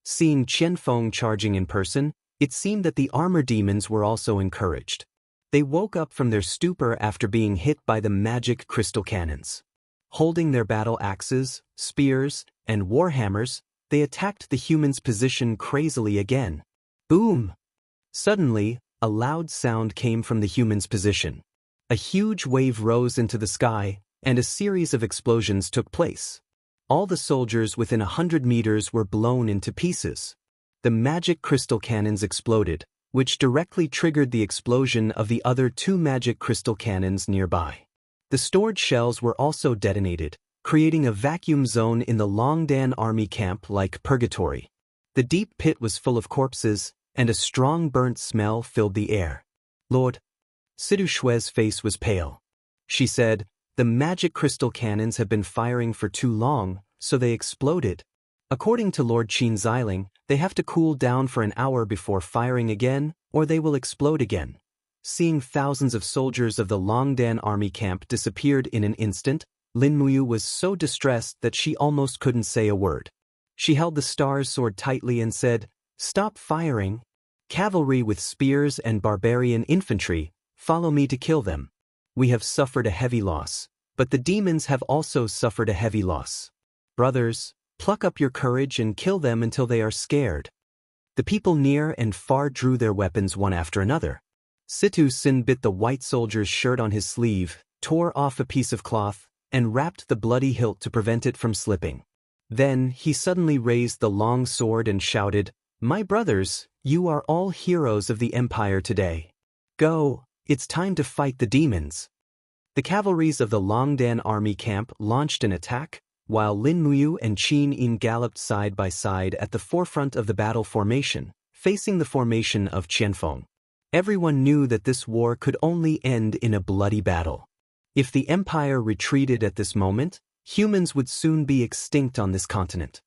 Seeing Qianfeng charging in person, it seemed that the armor demons were also encouraged. They woke up from their stupor after being hit by the magic crystal cannons. Holding their battle axes, spears, and warhammers, they attacked the humans' position crazily again. Boom! Suddenly, a loud sound came from the humans' position. A huge wave rose into the sky, and a series of explosions took place. All the soldiers within 100 meters were blown into pieces. The magic crystal cannons exploded, which directly triggered the explosion of the other 2 magic crystal cannons nearby. The stored shells were also detonated, creating a vacuum zone in the Longdan army camp like purgatory. The deep pit was full of corpses, and a strong burnt smell filled the air. Lord Sidu Shui's face was pale. She said, "The magic crystal cannons have been firing for too long, so they exploded. According to Lord Qin Xiling, they have to cool down for an hour before firing again, or they will explode again." Seeing thousands of soldiers of the Longdan army camp disappeared in an instant, Lin Muyu was so distressed that she almost couldn't say a word. She held the star's sword tightly and said, "Stop firing. Cavalry with spears and barbarian infantry, follow me to kill them. We have suffered a heavy loss, but the demons have also suffered a heavy loss. Brothers, pluck up your courage and kill them until they are scared." The people near and far drew their weapons one after another. Situ Sin bit the white soldier's shirt on his sleeve, tore off a piece of cloth, and wrapped the bloody hilt to prevent it from slipping. Then he suddenly raised the long sword and shouted, "My brothers, you are all heroes of the Empire today. Go, it's time to fight the demons." The cavalries of the Longdan army camp launched an attack, while Lin Muyu and Qin Yin galloped side by side at the forefront of the battle formation, facing the formation of Qianfeng. Everyone knew that this war could only end in a bloody battle. If the Empire retreated at this moment, humans would soon be extinct on this continent.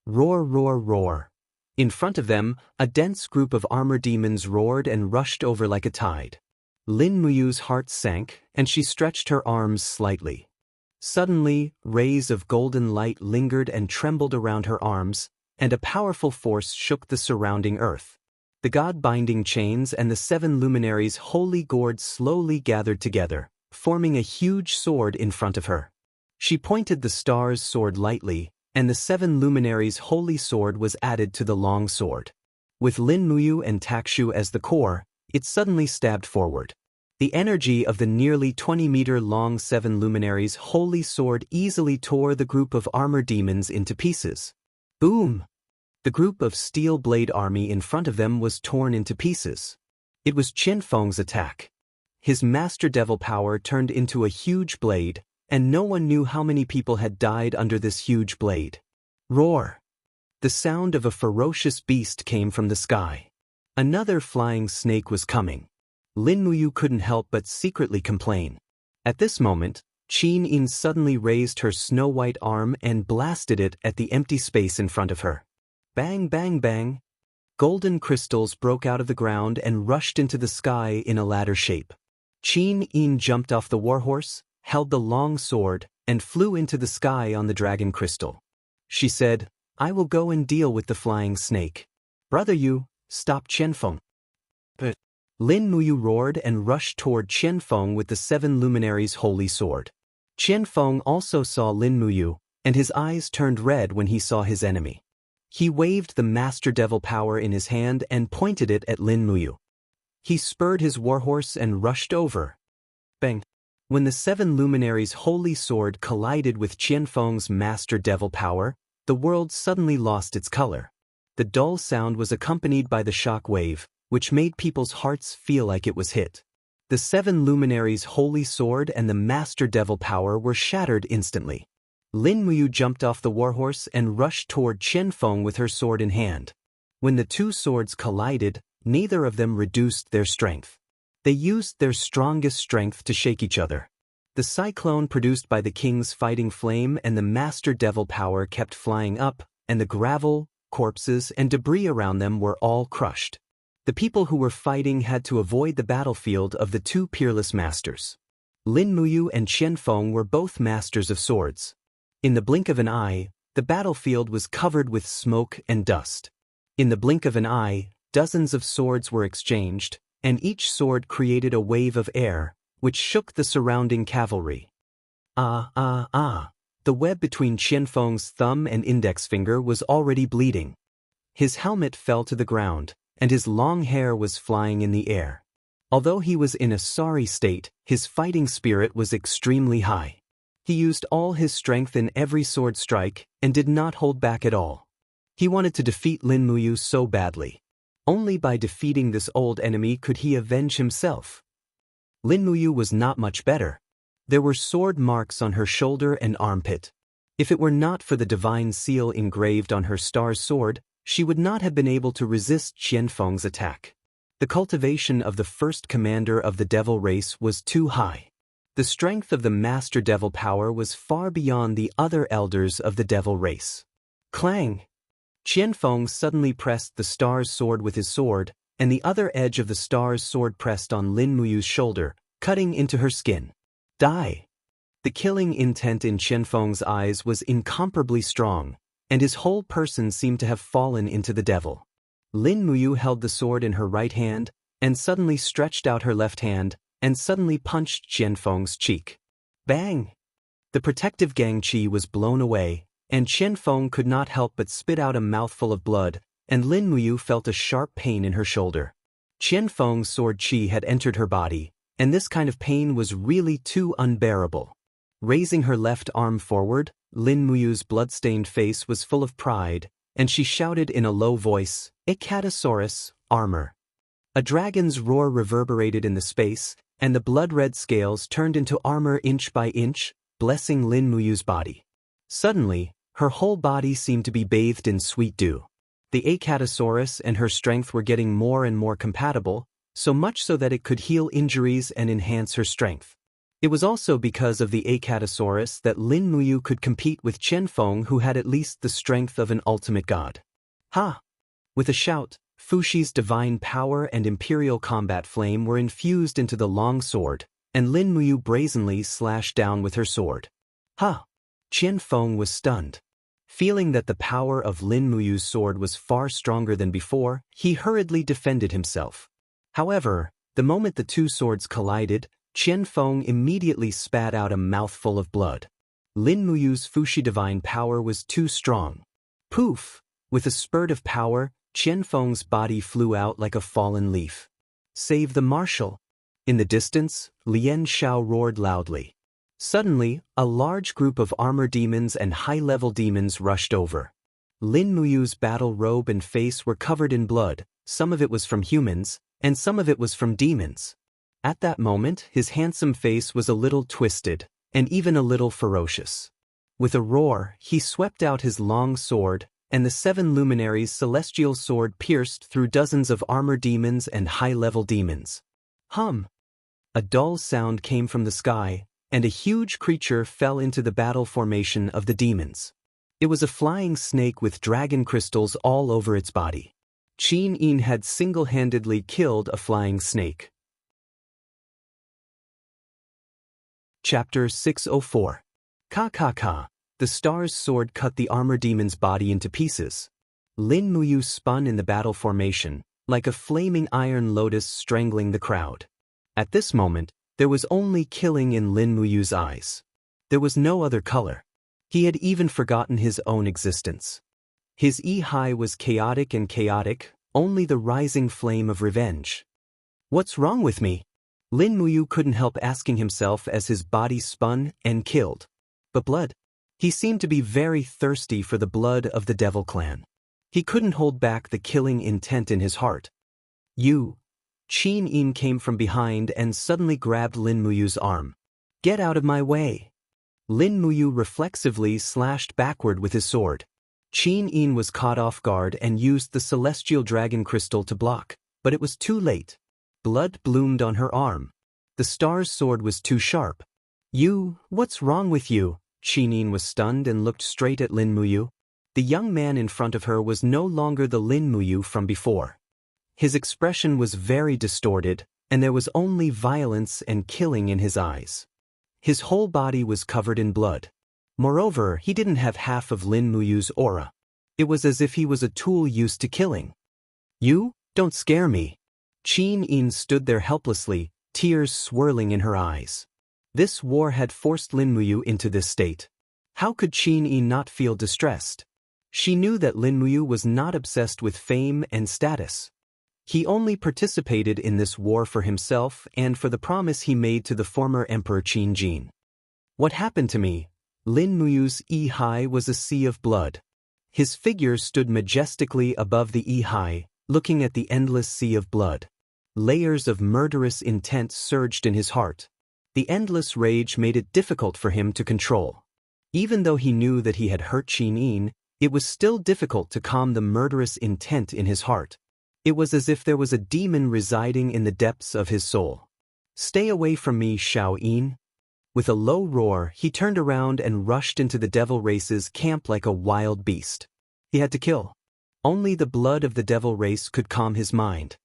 Roar, roar, roar. In front of them, a dense group of armor demons roared and rushed over like a tide. Lin Muyu's heart sank, and she stretched her arms slightly. Suddenly, rays of golden light lingered and trembled around her arms, and a powerful force shook the surrounding earth. The god-binding chains and the 7 luminaries' holy gourd slowly gathered together, forming a huge sword in front of her. She pointed the star's sword lightly, and the 7 luminaries' holy sword was added to the long sword. With Lin Muyu and Takshu as the core, it suddenly stabbed forward. The energy of the nearly 20-meter-long 7 luminaries' holy sword easily tore the group of armor demons into pieces. Boom! The group of steel blade army in front of them was torn into pieces. It was Qianfeng's attack. His master devil power turned into a huge blade, and no one knew how many people had died under this huge blade. Roar! The sound of a ferocious beast came from the sky. Another flying snake was coming. Lin Muyu couldn't help but secretly complain. At this moment, Qin Yin suddenly raised her snow-white arm and blasted it at the empty space in front of her. Bang, bang, bang. Golden crystals broke out of the ground and rushed into the sky in a ladder shape. Qin Yin jumped off the warhorse, held the long sword, and flew into the sky on the dragon crystal. She said, "I will go and deal with the flying snake. Brother Yu, stop Qianfeng." But Lin Muyu roared and rushed toward Qianfeng with the 7 luminaries' holy sword. Qianfeng also saw Lin Muyu, and his eyes turned red when he saw his enemy. He waved the master devil power in his hand and pointed it at Lin Muyu. He spurred his warhorse and rushed over. Bang! When the 7 luminaries' holy sword collided with Qianfeng's master devil power, the world suddenly lost its color. The dull sound was accompanied by the shock wave, which made people's hearts feel like it was hit. The 7 luminaries' holy sword and the master devil power were shattered instantly. Lin Muyu jumped off the warhorse and rushed toward Qianfeng with her sword in hand. When the 2 swords collided, neither of them reduced their strength. They used their strongest strength to shake each other. The The cyclone produced by the king's fighting flame and the master devil power kept flying up, and the gravel, corpses, and debris around them were all crushed. The people who were fighting had to avoid the battlefield of the two peerless masters. Lin Muyu and Qianfeng were both masters of swords. In the blink of an eye, the battlefield was covered with smoke and dust. In the blink of an eye, dozens of swords were exchanged, and each sword created a wave of air, which shook the surrounding cavalry. The web between Qianfeng's thumb and index finger was already bleeding. His helmet fell to the ground, and his long hair was flying in the air. Although he was in a sorry state, his fighting spirit was extremely high. He used all his strength in every sword strike, and did not hold back at all. He wanted to defeat Lin Muyu so badly. Only by defeating this old enemy could he avenge himself. Lin Muyu was not much better. There were sword marks on her shoulder and armpit. If it were not for the divine seal engraved on her star's sword, she would not have been able to resist Qianfeng's attack. The cultivation of the first commander of the devil race was too high. The strength of the master devil power was far beyond the other elders of the devil race. Clang! Qianfeng suddenly pressed the star's sword with his sword, and the other edge of the star's sword pressed on Lin Muyu's shoulder, cutting into her skin. Die! The killing intent in Qianfeng's eyes was incomparably strong, and his whole person seemed to have fallen into the devil. Lin Muyu held the sword in her right hand, and suddenly stretched out her left hand, and suddenly punched Qianfeng's cheek. Bang! The protective gangqi was blown away, and Qianfeng could not help but spit out a mouthful of blood, and Lin Muyu felt a sharp pain in her shoulder. Qianfeng's sword qi had entered her body, and this kind of pain was really too unbearable. Raising her left arm forward, Lin Muyu's blood-stained face was full of pride, and she shouted in a low voice, "Icatosaurus, armor." A dragon's roar reverberated in the space, and the blood-red scales turned into armor inch by inch, blessing Lin Muyu's body. Suddenly, her whole body seemed to be bathed in sweet dew. The Icatosaurus and her strength were getting more and more compatible, so much so that it could heal injuries and enhance her strength. It was also because of the Icatosaurus that Lin Muyu could compete with Qianfeng, who had at least the strength of an ultimate god. Ha! With a shout, Fuxi's divine power and imperial combat flame were infused into the long sword, and Lin Muyu brazenly slashed down with her sword. Ha! Qianfeng was stunned. Feeling that the power of Lin Muyu's sword was far stronger than before, he hurriedly defended himself. However, the moment the two swords collided, Qianfeng immediately spat out a mouthful of blood. Lin Muyu's Fuxi divine power was too strong. Poof! With a spurt of power, Qianfeng's body flew out like a fallen leaf. Save the marshal! In the distance, Lian Xiao roared loudly. Suddenly, a large group of armor demons and high-level demons rushed over. Lin Muyu's battle robe and face were covered in blood, some of it was from humans, and some of it was from demons. At that moment, his handsome face was a little twisted, and even a little ferocious. With a roar, he swept out his long sword, and the seven luminaries' celestial sword pierced through dozens of armor demons and high-level demons. Hum! A dull sound came from the sky, and a huge creature fell into the battle formation of the demons. It was a flying snake with dragon crystals all over its body. Qin Yin had single-handedly killed a flying snake. Chapter 604. Ka. The star's sword cut the armor demon's body into pieces. Lin Muyu spun in the battle formation, like a flaming iron lotus strangling the crowd. At this moment, there was only killing in Lin Muyu's eyes. There was no other color. He had even forgotten his own existence. His E-high was chaotic and chaotic, only the rising flame of revenge. What's wrong with me? Lin Muyu couldn't help asking himself as his body spun and killed. But blood? He seemed to be very thirsty for the blood of the Devil Clan. He couldn't hold back the killing intent in his heart. You! Qin Yin came from behind and suddenly grabbed Lin Muyu's arm. Get out of my way! Lin Muyu reflexively slashed backward with his sword. Qin Yin was caught off guard and used the celestial dragon crystal to block, but it was too late. Blood bloomed on her arm. The star's sword was too sharp. What's wrong with you? Qinin was stunned and looked straight at Lin Muyu. The young man in front of her was no longer the Lin Muyu from before. His expression was very distorted, and there was only violence and killing in his eyes. His whole body was covered in blood. Moreover, he didn't have half of Lin Muyu's aura. It was as if he was a tool used to killing. You? Don't scare me. Qinin stood there helplessly, tears swirling in her eyes. This war had forced Lin Muyu into this state. How could Qinin not feel distressed? She knew that Lin Muyu was not obsessed with fame and status. He only participated in this war for himself and for the promise he made to the former Emperor Qinjin. What happened to me? Lin Muyu's Yi was a sea of blood. His figure stood majestically above the Yi, looking at the endless sea of blood. Layers of murderous intent surged in his heart. The endless rage made it difficult for him to control. Even though he knew that he had hurt Qinin, it was still difficult to calm the murderous intent in his heart. It was as if there was a demon residing in the depths of his soul. Stay away from me, Xiaoyin. With a low roar, he turned around and rushed into the devil race's camp like a wild beast. He had to kill. Only the blood of the devil race could calm his mind.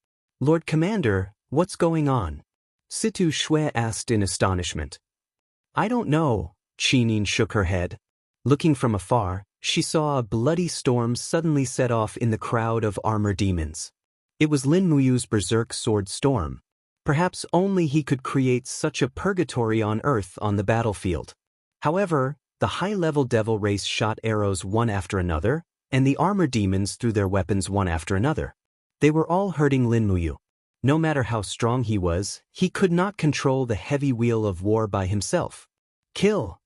Lord Commander, what's going on? Situ Shui asked in astonishment. I don't know, Qinin shook her head. Looking from afar, she saw a bloody storm suddenly set off in the crowd of armor demons. It was Lin Muyu's berserk sword storm. Perhaps only he could create such a purgatory on Earth on the battlefield. However, the high-level devil race shot arrows one after another, and the armor demons threw their weapons one after another. They were all hurting Lin Muyu. No matter how strong he was, he could not control the heavy wheel of war by himself. Kill!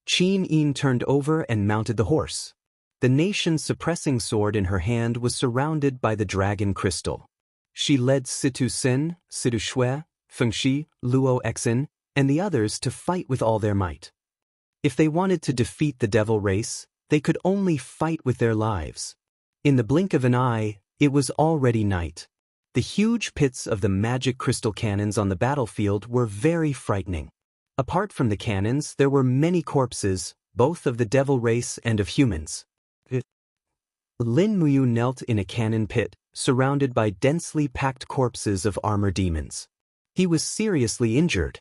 Qinin turned over and mounted the horse. The nation's suppressing sword in her hand was surrounded by the dragon crystal. She led Situ Sin, Situ Shui, Fengxi, Luo Exin, and the others to fight with all their might. If they wanted to defeat the devil race, they could only fight with their lives. In the blink of an eye, it was already night. The huge pits of the magic crystal cannons on the battlefield were very frightening. Apart from the cannons, there were many corpses, both of the devil race and of humans. Lin Muyu knelt in a cannon pit, surrounded by densely packed corpses of armor demons. He was seriously injured.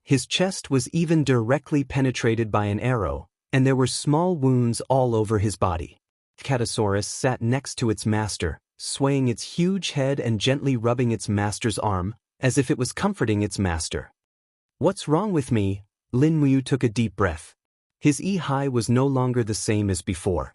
His chest was even directly penetrated by an arrow, and there were small wounds all over his body. Catasaurus sat next to its master, swaying its huge head and gently rubbing its master's arm, as if it was comforting its master. What's wrong with me? Lin Muyu took a deep breath. His Yi was no longer the same as before.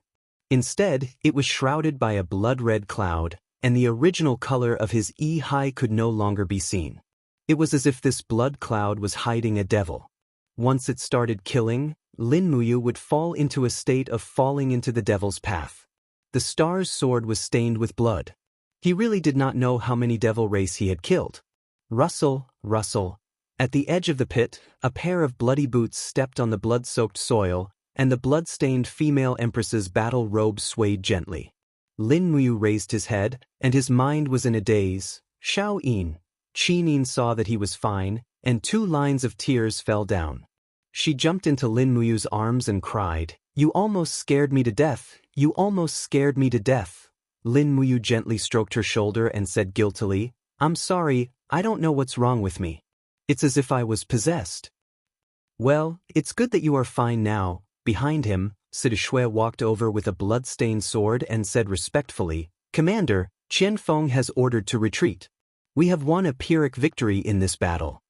Instead, it was shrouded by a blood-red cloud, and the original color of his Yi could no longer be seen. It was as if this blood cloud was hiding a devil. Once it started killing, Lin Muyu would fall into a state of falling into the devil's path. The star's sword was stained with blood. He really did not know how many devil race he had killed. Rustle, rustle. At the edge of the pit, a pair of bloody boots stepped on the blood-soaked soil, and the blood-stained female empress's battle robe swayed gently. Lin Muyu raised his head, and his mind was in a daze. Xiaoyin. Qinin saw that he was fine, and 2 lines of tears fell down. She jumped into Lin Muyu's arms and cried, "You almost scared me to death, you almost scared me to death." Lin Muyu gently stroked her shoulder and said guiltily, "I'm sorry, I don't know what's wrong with me. It's as if I was possessed." "Well, it's good that you are fine now." Behind him, Situ Shui walked over with a blood-stained sword and said respectfully, "Commander, Qianfeng has ordered to retreat. We have won a Pyrrhic victory in this battle."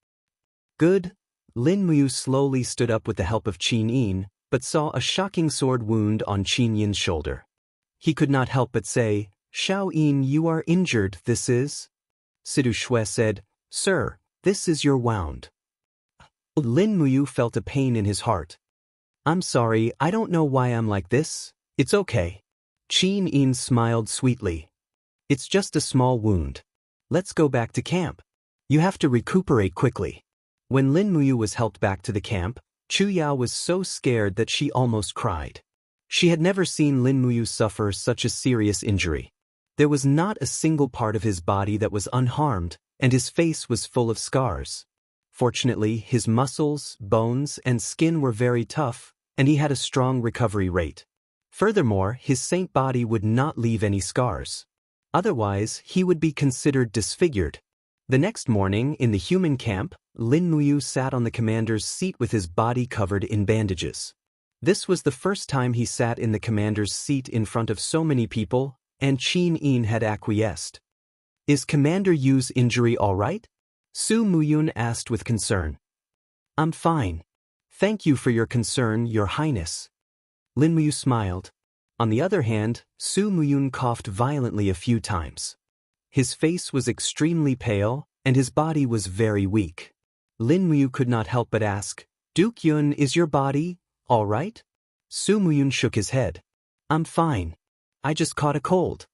Good. Lin Muyu slowly stood up with the help of Qinin, but saw a shocking sword wound on Qinyin's shoulder. He could not help but say, "Xiaoyin, you are injured, this is?" Situ Shui said, "Sir, this is your wound." Lin Muyu felt a pain in his heart. "I'm sorry, I don't know why I'm like this. It's okay." Qinin smiled sweetly. "It's just a small wound. Let's go back to camp. You have to recuperate quickly." When Lin Muyu was helped back to the camp, Chu Yao was so scared that she almost cried. She had never seen Lin Muyu suffer such a serious injury. There was not a single part of his body that was unharmed, and his face was full of scars. Fortunately, his muscles, bones, and skin were very tough, and he had a strong recovery rate. Furthermore, his saint body would not leave any scars. Otherwise, he would be considered disfigured. The next morning, in the human camp, Lin Muyu sat on the commander's seat with his body covered in bandages. This was the first time he sat in the commander's seat in front of so many people, and Qin Yin had acquiesced. "Is Commander Yu's injury all right?" Su Muyun asked with concern. "I'm fine. Thank you for your concern, Your Highness." Lin Muyu smiled. On the other hand, Su Muyun coughed violently a few times. His face was extremely pale, and his body was very weak. Lin Muyu could not help but ask, "Duke Yun, is your body all right?" Su Muyun shook his head. "I'm fine. I just caught a cold."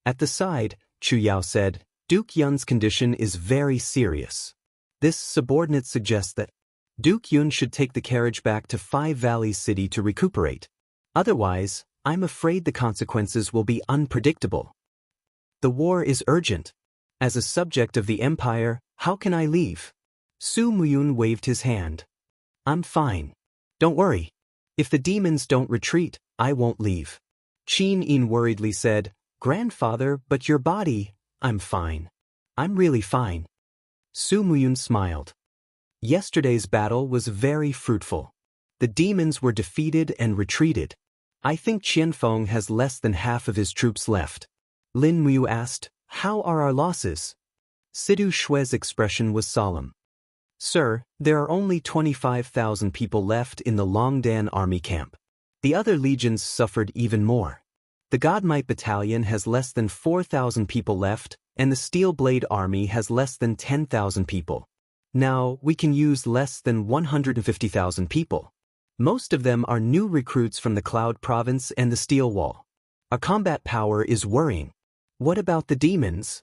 At the side, Chu Yao said, "Duke Yun's condition is very serious. This subordinate suggests that Duke Yun should take the carriage back to Five Valleys City to recuperate. Otherwise, I'm afraid the consequences will be unpredictable. The war is urgent. As a subject of the Empire, how can I leave?" Su Muyun waved his hand. "I'm fine. Don't worry. If the demons don't retreat, I won't leave." Qin Yin worriedly said, "Grandfather, but your body." "I'm fine. I'm really fine." Su Muyun smiled. Yesterday's battle was very fruitful. The demons were defeated and retreated. I think Qianfeng has less than half of his troops left. Lin Muyu asked, "How are our losses?" Sidu Shui's expression was solemn. "Sir, there are only 25,000 people left in the Longdan army camp. The other legions suffered even more. The Godmight Battalion has less than 4,000 people left, and the Steel Blade Army has less than 10,000 people. Now, we can use less than 150,000 people. Most of them are new recruits from the Cloud Province and the Steel Wall. Our combat power is worrying. What about the demons?"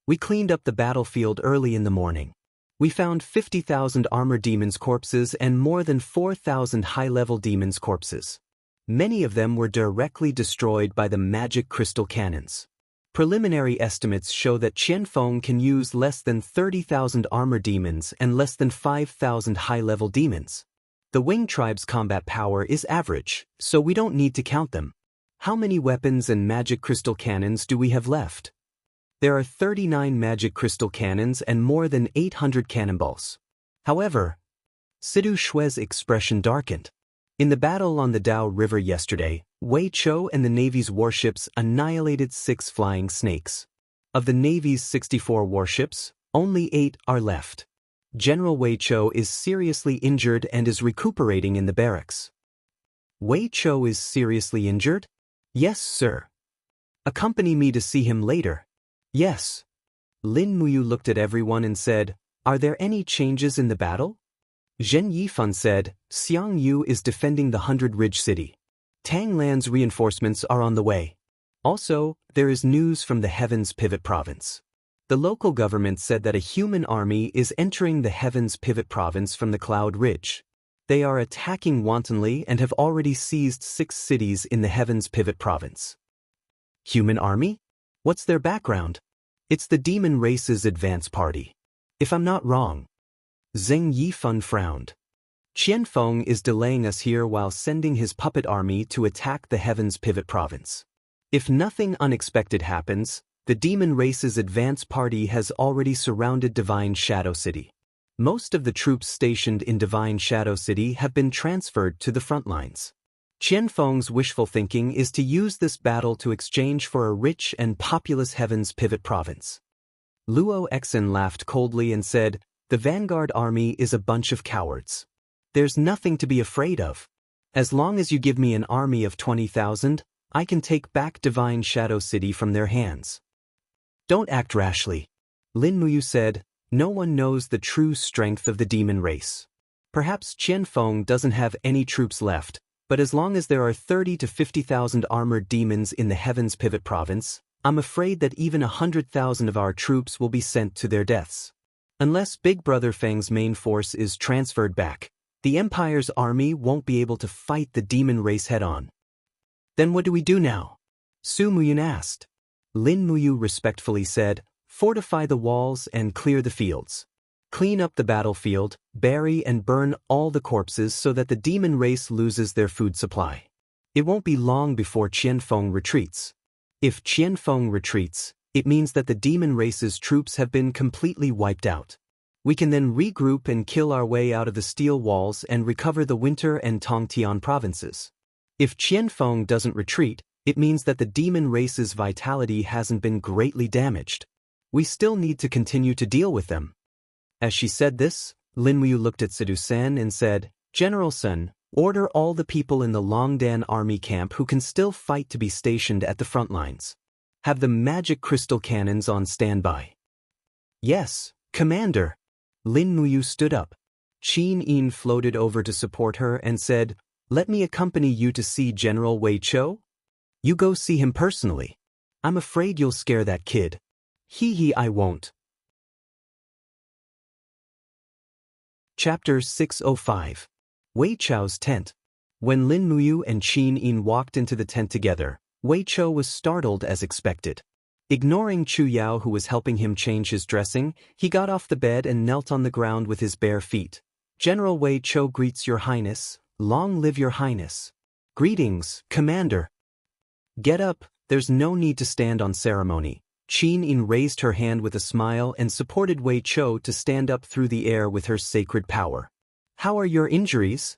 "We cleaned up the battlefield early in the morning. We found 50,000 armor demons' corpses and more than 4,000 high-level demons' corpses. Many of them were directly destroyed by the magic crystal cannons. Preliminary estimates show that Qianfeng can use less than 30,000 armor demons and less than 5,000 high-level demons. The Wing Tribe's combat power is average, so we don't need to count them. How many weapons and magic crystal cannons do we have left?" "There are 39 magic crystal cannons and more than 800 cannonballs. However," Sidu Shui's expression darkened. "In the battle on the Dao River yesterday, Wei Chou and the Navy's warships annihilated 6 flying snakes. Of the Navy's 64 warships, only 8 are left. General Wei Chou is seriously injured and is recuperating in the barracks." "Wei Chou is seriously injured?" "Yes, sir." "Accompany me to see him later." "Yes." Lin Muyu looked at everyone and said, "Are there any changes in the battle?" Zhen Yifan said, "Xianxia is defending the 100 Ridge City. Tang Lan's reinforcements are on the way. Also, there is news from the Heavens Pivot Province. The local government said that a human army is entering the Heavens Pivot Province from the Cloud Ridge. They are attacking wantonly and have already seized 6 cities in the Heavens Pivot Province." "Human army? What's their background?" "It's the demon race's advance party. If I'm not wrong." Zheng Yifan frowned. "Qianfeng is delaying us here while sending his puppet army to attack the Heavens Pivot Province. If nothing unexpected happens, the demon race's advance party has already surrounded Divine Shadow City. Most of the troops stationed in Divine Shadow City have been transferred to the front lines. Qianfeng's wishful thinking is to use this battle to exchange for a rich and populous Heavens Pivot Province." Luo Exen laughed coldly and said, "The Vanguard Army is a bunch of cowards. There's nothing to be afraid of. As long as you give me an army of 20,000, I can take back Divine Shadow City from their hands." "Don't act rashly," Lin Muyu said. "No one knows the true strength of the demon race. Perhaps Qianfeng doesn't have any troops left, but as long as there are 30 to 50,000 armored demons in the Heavens Pivot Province, I'm afraid that even 100,000 of our troops will be sent to their deaths. Unless Big Brother Feng's main force is transferred back, the Empire's army won't be able to fight the demon race head-on." "Then what do we do now?" Su Muyun asked. Lin Muyu respectfully said, "Fortify the walls and clear the fields. Clean up the battlefield, bury and burn all the corpses so that the demon race loses their food supply. It won't be long before Qianfeng retreats. If Qianfeng retreats, it means that the demon race's troops have been completely wiped out. We can then regroup and kill our way out of the steel walls and recover the Winter and Tongtian provinces. If Qianfeng doesn't retreat, it means that the demon race's vitality hasn't been greatly damaged. We still need to continue to deal with them. As she said this, Lin Muyu looked at Sidu Sen and said, General Sun, order all the people in the Longdan army camp who can still fight to be stationed at the front lines. Have the magic crystal cannons on standby. Yes, Commander. Lin Muyu stood up. Qin Yin floated over to support her and said, Let me accompany you to see General Wei Chou? You go see him personally. I'm afraid you'll scare that kid. Hee, I won't. Chapter 605. Wei Chou's tent. When Lin Muyu and Qin Yin walked into the tent together, Wei Chou was startled as expected. Ignoring Chu Yao, who was helping him change his dressing, he got off the bed and knelt on the ground with his bare feet. General Wei Chou greets Your Highness. Long live Your Highness. Greetings, Commander. Get up, there's no need to stand on ceremony. Qin Yin raised her hand with a smile and supported Wei Chou to stand up through the air with her sacred power. How are your injuries?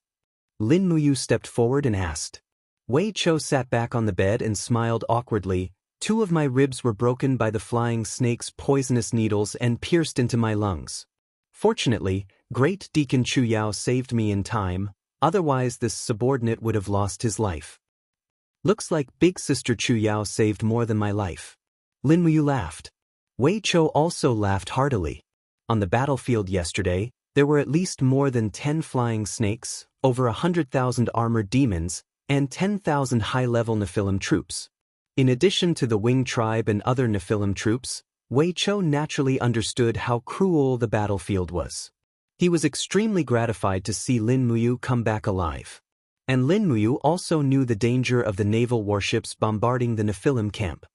Lin Muyu stepped forward and asked. Wei Chou sat back on the bed and smiled awkwardly. 2 of my ribs were broken by the flying snake's poisonous needles and pierced into my lungs. Fortunately, Great Deacon Chu Yao saved me in time, otherwise this subordinate would have lost his life. Looks like Big Sister Chu Yao saved more than my life. Lin Muyu laughed. Wei Chou also laughed heartily. On the battlefield yesterday, there were at least more than 10 flying snakes, over 100,000 armored demons, and 10,000 high-level Nephilim troops. In addition to the Wing tribe and other Nephilim troops, Wei Chou naturally understood how cruel the battlefield was. He was extremely gratified to see Lin Muyu come back alive. And Lin Muyu also knew the danger of the naval warships bombarding the Nephilim camp.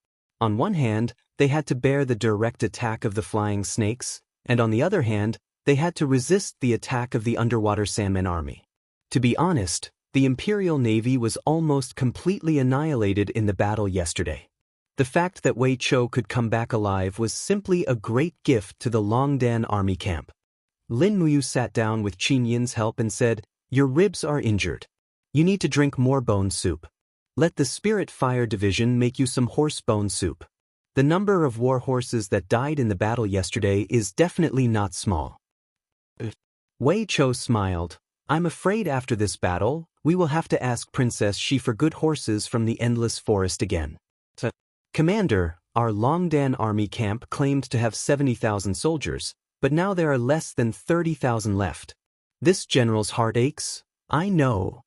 On one hand, they had to bear the direct attack of the flying snakes, and on the other hand, they had to resist the attack of the underwater Sandman army. To be honest, the Imperial Navy was almost completely annihilated in the battle yesterday. The fact that Wei Chou could come back alive was simply a great gift to the Longdan army camp. Lin Muyu sat down with Qin Yin's help and said, Your ribs are injured. You need to drink more bone soup. Let the Spirit Fire Division make you some horse bone soup. The number of war horses that died in the battle yesterday is definitely not small. Wei Chou smiled. I'm afraid after this battle, we will have to ask Princess Shi for good horses from the Endless Forest again. Commander, our Longdan army camp claimed to have 70,000 soldiers, but now there are less than 30,000 left. This general's heart aches. I know.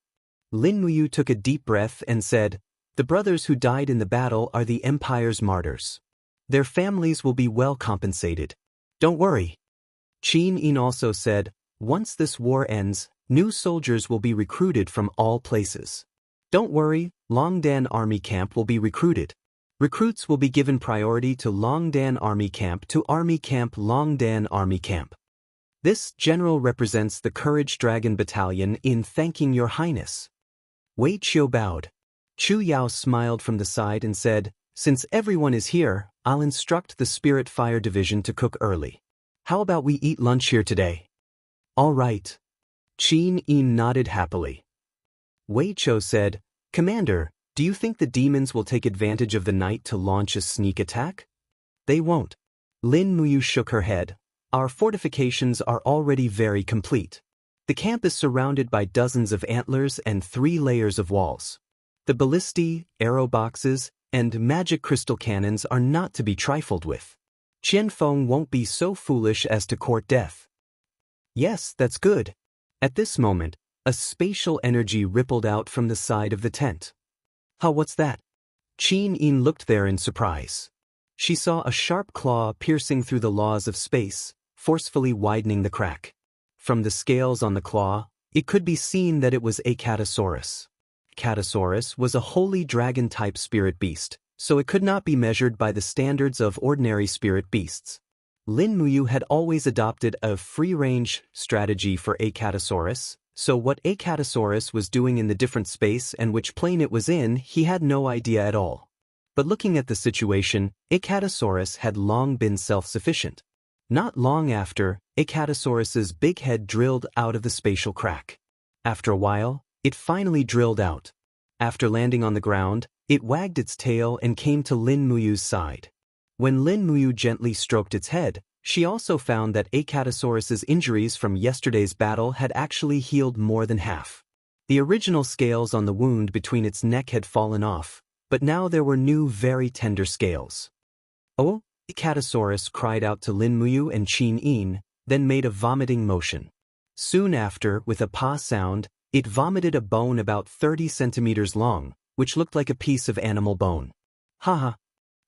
Lin Muyu took a deep breath and said, The brothers who died in the battle are the Empire's martyrs. Their families will be well compensated. Don't worry. Qin Yin also said, Once this war ends, new soldiers will be recruited from all places. Don't worry, Longdan Army Camp will be recruited. Recruits will be given priority to Longdan Army Camp to Army Camp Longdan Army Camp. This general represents the Courage Dragon Battalion in thanking Your Highness. Wei Chou bowed. Chu Yao smiled from the side and said, Since everyone is here, I'll instruct the Spirit Fire Division to cook early. How about we eat lunch here today? All right. Qin Yin nodded happily. Wei Chou said, Commander, do you think the demons will take advantage of the night to launch a sneak attack? They won't. Lin Muyu shook her head. Our fortifications are already very complete. The camp is surrounded by dozens of antlers and 3 layers of walls. The ballistae, arrow boxes, and magic crystal cannons are not to be trifled with. Qianfeng won't be so foolish as to court death. Yes, that's good. At this moment, a spatial energy rippled out from the side of the tent. What's that? Qin Yin looked there in surprise. She saw a sharp claw piercing through the laws of space, forcefully widening the crack. From the scales on the claw, it could be seen that it was a Catasaurus. Catasaurus was a holy dragon-type spirit beast, so it could not be measured by the standards of ordinary spirit beasts. Lin Muyu had always adopted a free-range strategy for Acatosaurus, so what Acatosaurus was doing in the different space and which plane it was in, he had no idea at all. But looking at the situation, Acatosaurus had long been self-sufficient. Not long after, Acatosaurus's big head drilled out of the spatial crack. After a while, it finally drilled out. After landing on the ground, it wagged its tail and came to Lin Muyu's side. When Lin Muyu gently stroked its head, she also found that Acatosaurus's injuries from yesterday's battle had actually healed more than half. The original scales on the wound between its neck had fallen off, but now there were new very tender scales. "Oh!" Acatosaurus cried out to Lin Muyu and Qin Yin, then made a vomiting motion. Soon after, with a pa sound, it vomited a bone about 30 centimeters long, which looked like a piece of animal bone. Haha!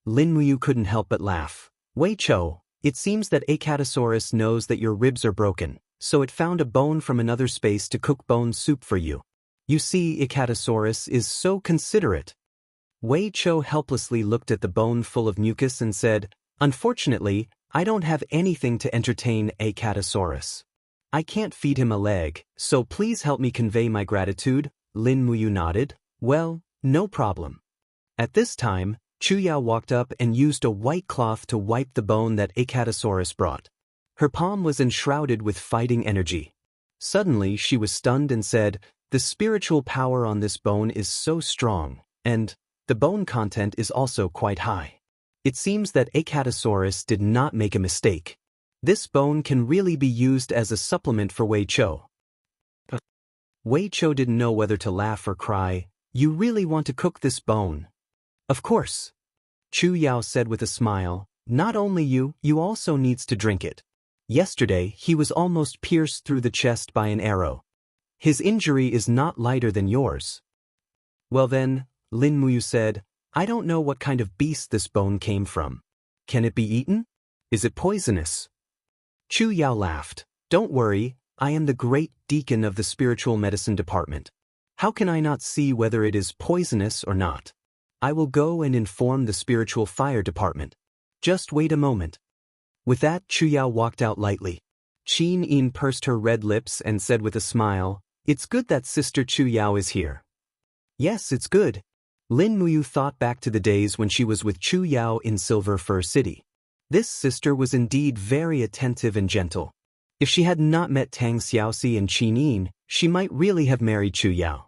Lin Muyu couldn't help but laugh. "Wei Chou, it seems that Acatosaurus knows that your ribs are broken, so it found a bone from another space to cook bone soup for you. You see, Acatosaurus is so considerate." Wei Chou helplessly looked at the bone full of mucus and said, "Unfortunately, I don't have anything to entertain Acatosaurus. I can't feed him a leg, so please help me convey my gratitude." Lin Muyu nodded. "Well, no problem." At this time, Chu Yao walked up and used a white cloth to wipe the bone that Acatosaurus brought. Her palm was enshrouded with fighting energy. Suddenly she was stunned and said, "The spiritual power on this bone is so strong, and the bone content is also quite high. It seems that Acatosaurus did not make a mistake. This bone can really be used as a supplement for Wei Chou." Wei Chou didn't know whether to laugh or cry. "You really want to cook this bone?" "Of course," Chu Yao said with a smile. "Not only you also needs to drink it. Yesterday he was almost pierced through the chest by an arrow. His injury is not lighter than yours." "Well then," Lin Muyu said, "I don't know what kind of beast this bone came from. Can it be eaten? Is it poisonous?" Chu Yao laughed. "Don't worry, I am the great deacon of the spiritual medicine department. How can I not see whether it is poisonous or not? I will go and inform the spiritual fire department. Just wait a moment." With that, Chu Yao walked out lightly. Qin Yin pursed her red lips and said with a smile, "It's good that Sister Chu Yao is here." "Yes, it's good." Lin Muyu thought back to the days when she was with Chu Yao in Silver Fir City. This sister was indeed very attentive and gentle. If she had not met Tang Xiaoxi and Qin Yin, she might really have married Chu Yao.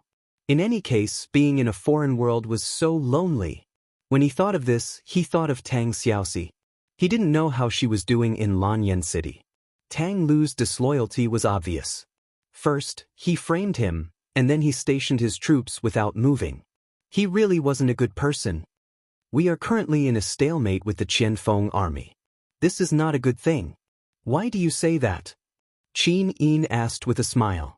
In any case, being in a foreign world was so lonely. When he thought of this, he thought of Tang Xiaoxi. He didn't know how she was doing in Lanyan City. Tang Lu's disloyalty was obvious. First, he framed him, and then he stationed his troops without moving. He really wasn't a good person. "We are currently in a stalemate with the Qianfeng army. This is not a good thing." "Why do you say that?" Qin Yin asked with a smile.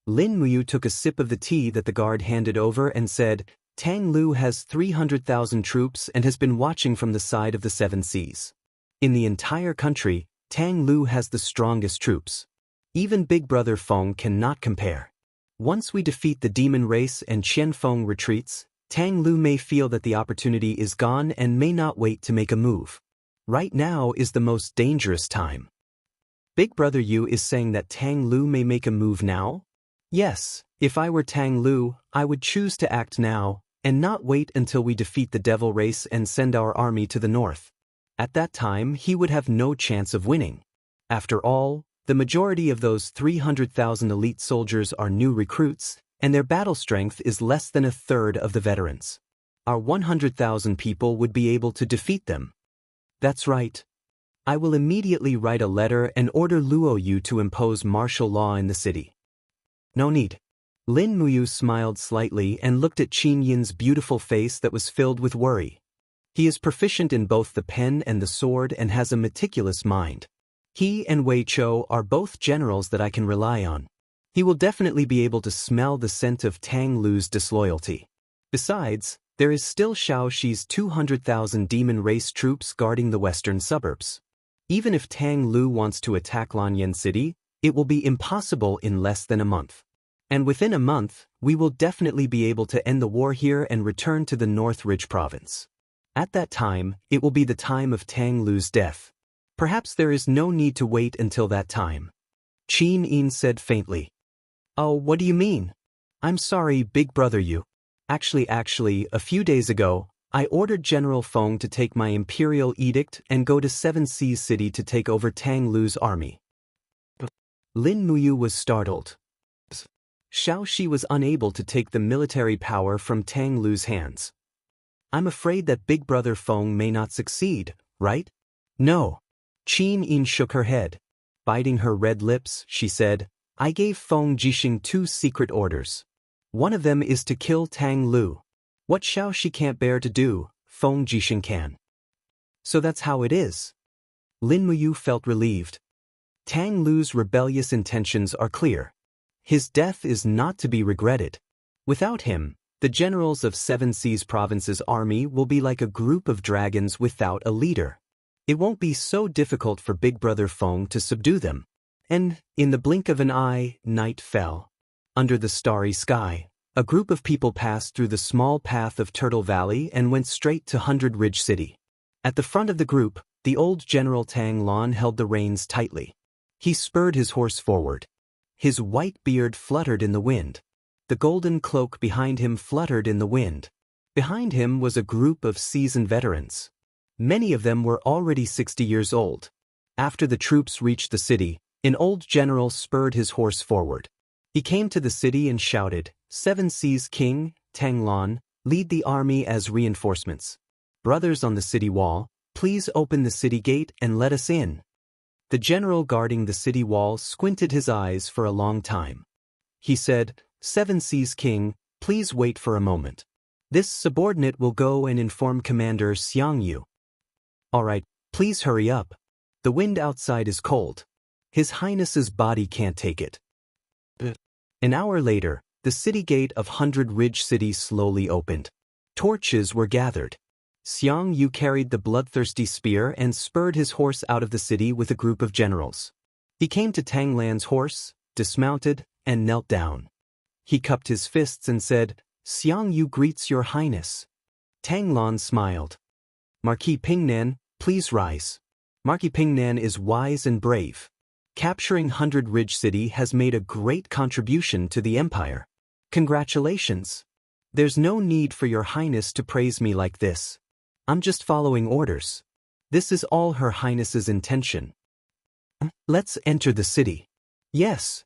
Lin Muyu took a sip of the tea that the guard handed over and said, "Tang Lu has 300,000 troops and has been watching from the side of the Seven Seas. In the entire country, Tang Lu has the strongest troops. Even Big Brother Feng cannot compare. Once we defeat the demon race and Qianfeng retreats, Tang Lu may feel that the opportunity is gone and may not wait to make a move. Right now is the most dangerous time." "Big Brother Yu is saying that Tang Lu may make a move now?" "Yes, if I were Tang Lu, I would choose to act now, and not wait until we defeat the devil race and send our army to the north. At that time he would have no chance of winning. After all, the majority of those 300,000 elite soldiers are new recruits, and their battle strength is less than a third of the veterans. Our 100,000 people would be able to defeat them." "That's right. I will immediately write a letter and order Luo Yu to impose martial law in the city." "No need." Lin Muyu smiled slightly and looked at Qin Yin's beautiful face that was filled with worry. He is proficient in both the pen and the sword and has a meticulous mind. He and Wei Chou are both generals that I can rely on. He will definitely be able to smell the scent of Tang Lu's disloyalty. Besides, there is still Xiaoxi's 200,000 demon race troops guarding the western suburbs. Even if Tang Lu wants to attack Lanyan City, it will be impossible in less than a month. And within a month, we will definitely be able to end the war here and return to the North Ridge province. At that time, it will be the time of Tang Lu's death. Perhaps there is no need to wait until that time. Qin Yin said faintly. Oh, what do you mean? I'm sorry, big brother you. Actually, a few days ago, I ordered General Feng to take my imperial edict and go to Seven Seas City to take over Tang Lu's army. Lin Muyu was startled. Xiao Shi was unable to take the military power from Tang Lu's hands. I'm afraid that big brother Feng may not succeed, right? No. Qin Yin shook her head. Biting her red lips, she said, I gave Feng Jixing 2 secret orders. One of them is to kill Tang Lu. What Xiao Shi can't bear to do, Feng Jixing can. So that's how it is. Lin Muyu felt relieved. Tang Lu's rebellious intentions are clear. His death is not to be regretted. Without him, the generals of Seven Seas Province's army will be like a group of dragons without a leader. It won't be so difficult for Big Brother Feng to subdue them. And, in the blink of an eye, night fell. Under the starry sky, a group of people passed through the small path of Turtle Valley and went straight to 100 Ridge City. At the front of the group, the old General Tang Lan held the reins tightly. He spurred his horse forward. His white beard fluttered in the wind. The golden cloak behind him fluttered in the wind. Behind him was a group of seasoned veterans. Many of them were already 60 years old. After the troops reached the city, an old general spurred his horse forward. He came to the city and shouted, Seven Seas King, Tang Lan, lead the army as reinforcements. Brothers on the city wall, please open the city gate and let us in. The general guarding the city wall squinted his eyes for a long time. He said, Seven Seas King, please wait for a moment. This subordinate will go and inform Commander Xianxia. All right, please hurry up. The wind outside is cold. His Highness's body can't take it. An hour later, the city gate of 100 Ridge City slowly opened. Torches were gathered. Xianxia carried the bloodthirsty spear and spurred his horse out of the city with a group of generals. He came to Tang Lan's horse, dismounted, and knelt down. He cupped his fists and said, Xianxia greets your highness. Tang Lan smiled. Marquis Pingnan, please rise. Marquis Pingnan is wise and brave. Capturing 100 Ridge City has made a great contribution to the empire. Congratulations. There's no need for your highness to praise me like this. I'm just following orders. This is all her highness's intention. Let's enter the city. Yes.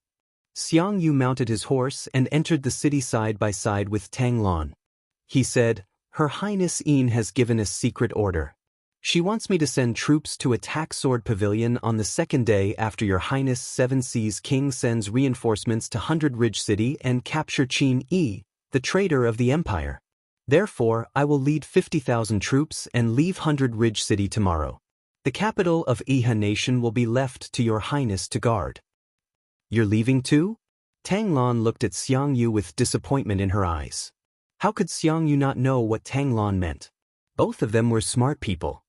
Xianxia mounted his horse and entered the city side by side with Tang Lan. He said, Her Highness Yin has given a secret order. She wants me to send troops to attack Sword Pavilion on the second day after your Highness Seven Seas King sends reinforcements to 100 Ridge City and capture Qin Yi, the traitor of the empire. Therefore, I will lead 50,000 troops and leave 100 Ridge City tomorrow. The capital of Iha Nation will be left to your Highness to guard. You're leaving too? Tang Lan looked at Xianxia with disappointment in her eyes. How could Xianxia not know what Tang Lan meant? Both of them were smart people.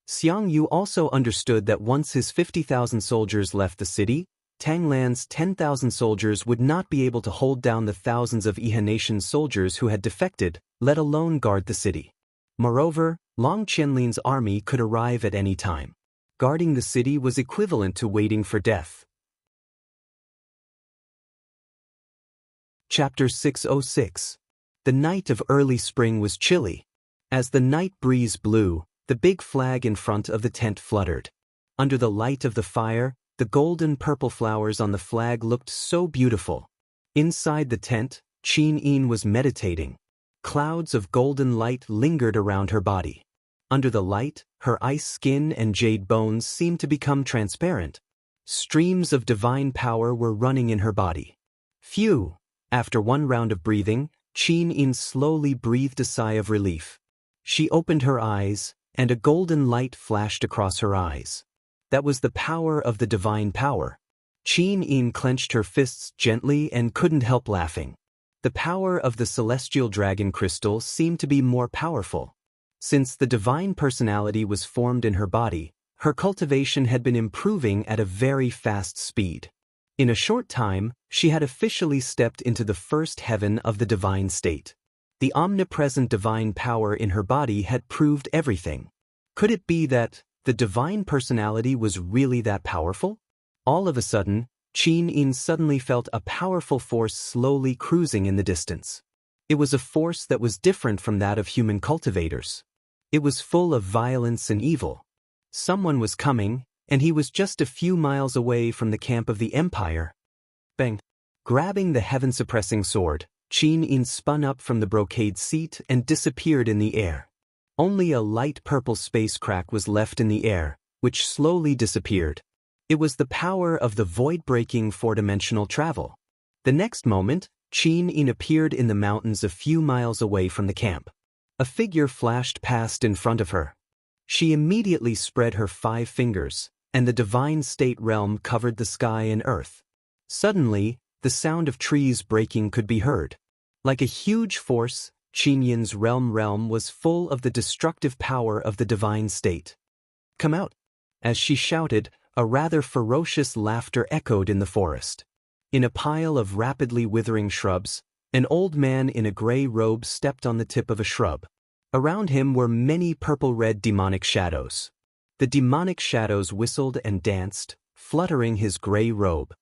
Xianxia also understood that once his 50,000 soldiers left the city, Tang Lan's 10,000 soldiers would not be able to hold down the thousands of Iha Nation soldiers who had defected, let alone guard the city. Moreover, Long Qianlin's army could arrive at any time. Guarding the city was equivalent to waiting for death. Chapter 606. The night of early spring was chilly. As the night breeze blew, the big flag in front of the tent fluttered. Under the light of the fire, the golden purple flowers on the flag looked so beautiful. Inside the tent, Qin Yin was meditating. Clouds of golden light lingered around her body. Under the light, her ice skin and jade bones seemed to become transparent. Streams of divine power were running in her body. Phew! After one round of breathing, Qin Yin slowly breathed a sigh of relief. She opened her eyes, and a golden light flashed across her eyes. That was the power of the divine power. Qin Yin clenched her fists gently and couldn't help laughing. The power of the celestial dragon crystal seemed to be more powerful. Since the divine personality was formed in her body, her cultivation had been improving at a very fast speed. In a short time, she had officially stepped into the first heaven of the divine state. The omnipresent divine power in her body had proved everything. Could it be that, The divine personality was really that powerful? All of a sudden, Qin Yin suddenly felt a powerful force slowly cruising in the distance. It was a force that was different from that of human cultivators. It was full of violence and evil. Someone was coming, and he was just a few miles away from the camp of the Empire. Bang! Grabbing the heaven-suppressing sword, Qin Yin spun up from the brocade seat and disappeared in the air. Only a light purple space crack was left in the air, which slowly disappeared. It was the power of the void-breaking four-dimensional travel. The next moment, Qin Yin appeared in the mountains a few miles away from the camp. A figure flashed past in front of her. She immediately spread her 5 fingers, and the divine state realm covered the sky and earth. Suddenly, the sound of trees breaking could be heard. Like a huge force, Qin Yin's realm was full of the destructive power of the divine state. "Come out!" As she shouted, a rather ferocious laughter echoed in the forest. In a pile of rapidly withering shrubs, an old man in a gray robe stepped on the tip of a shrub. Around him were many purple-red demonic shadows. The demonic shadows whistled and danced, fluttering his gray robe.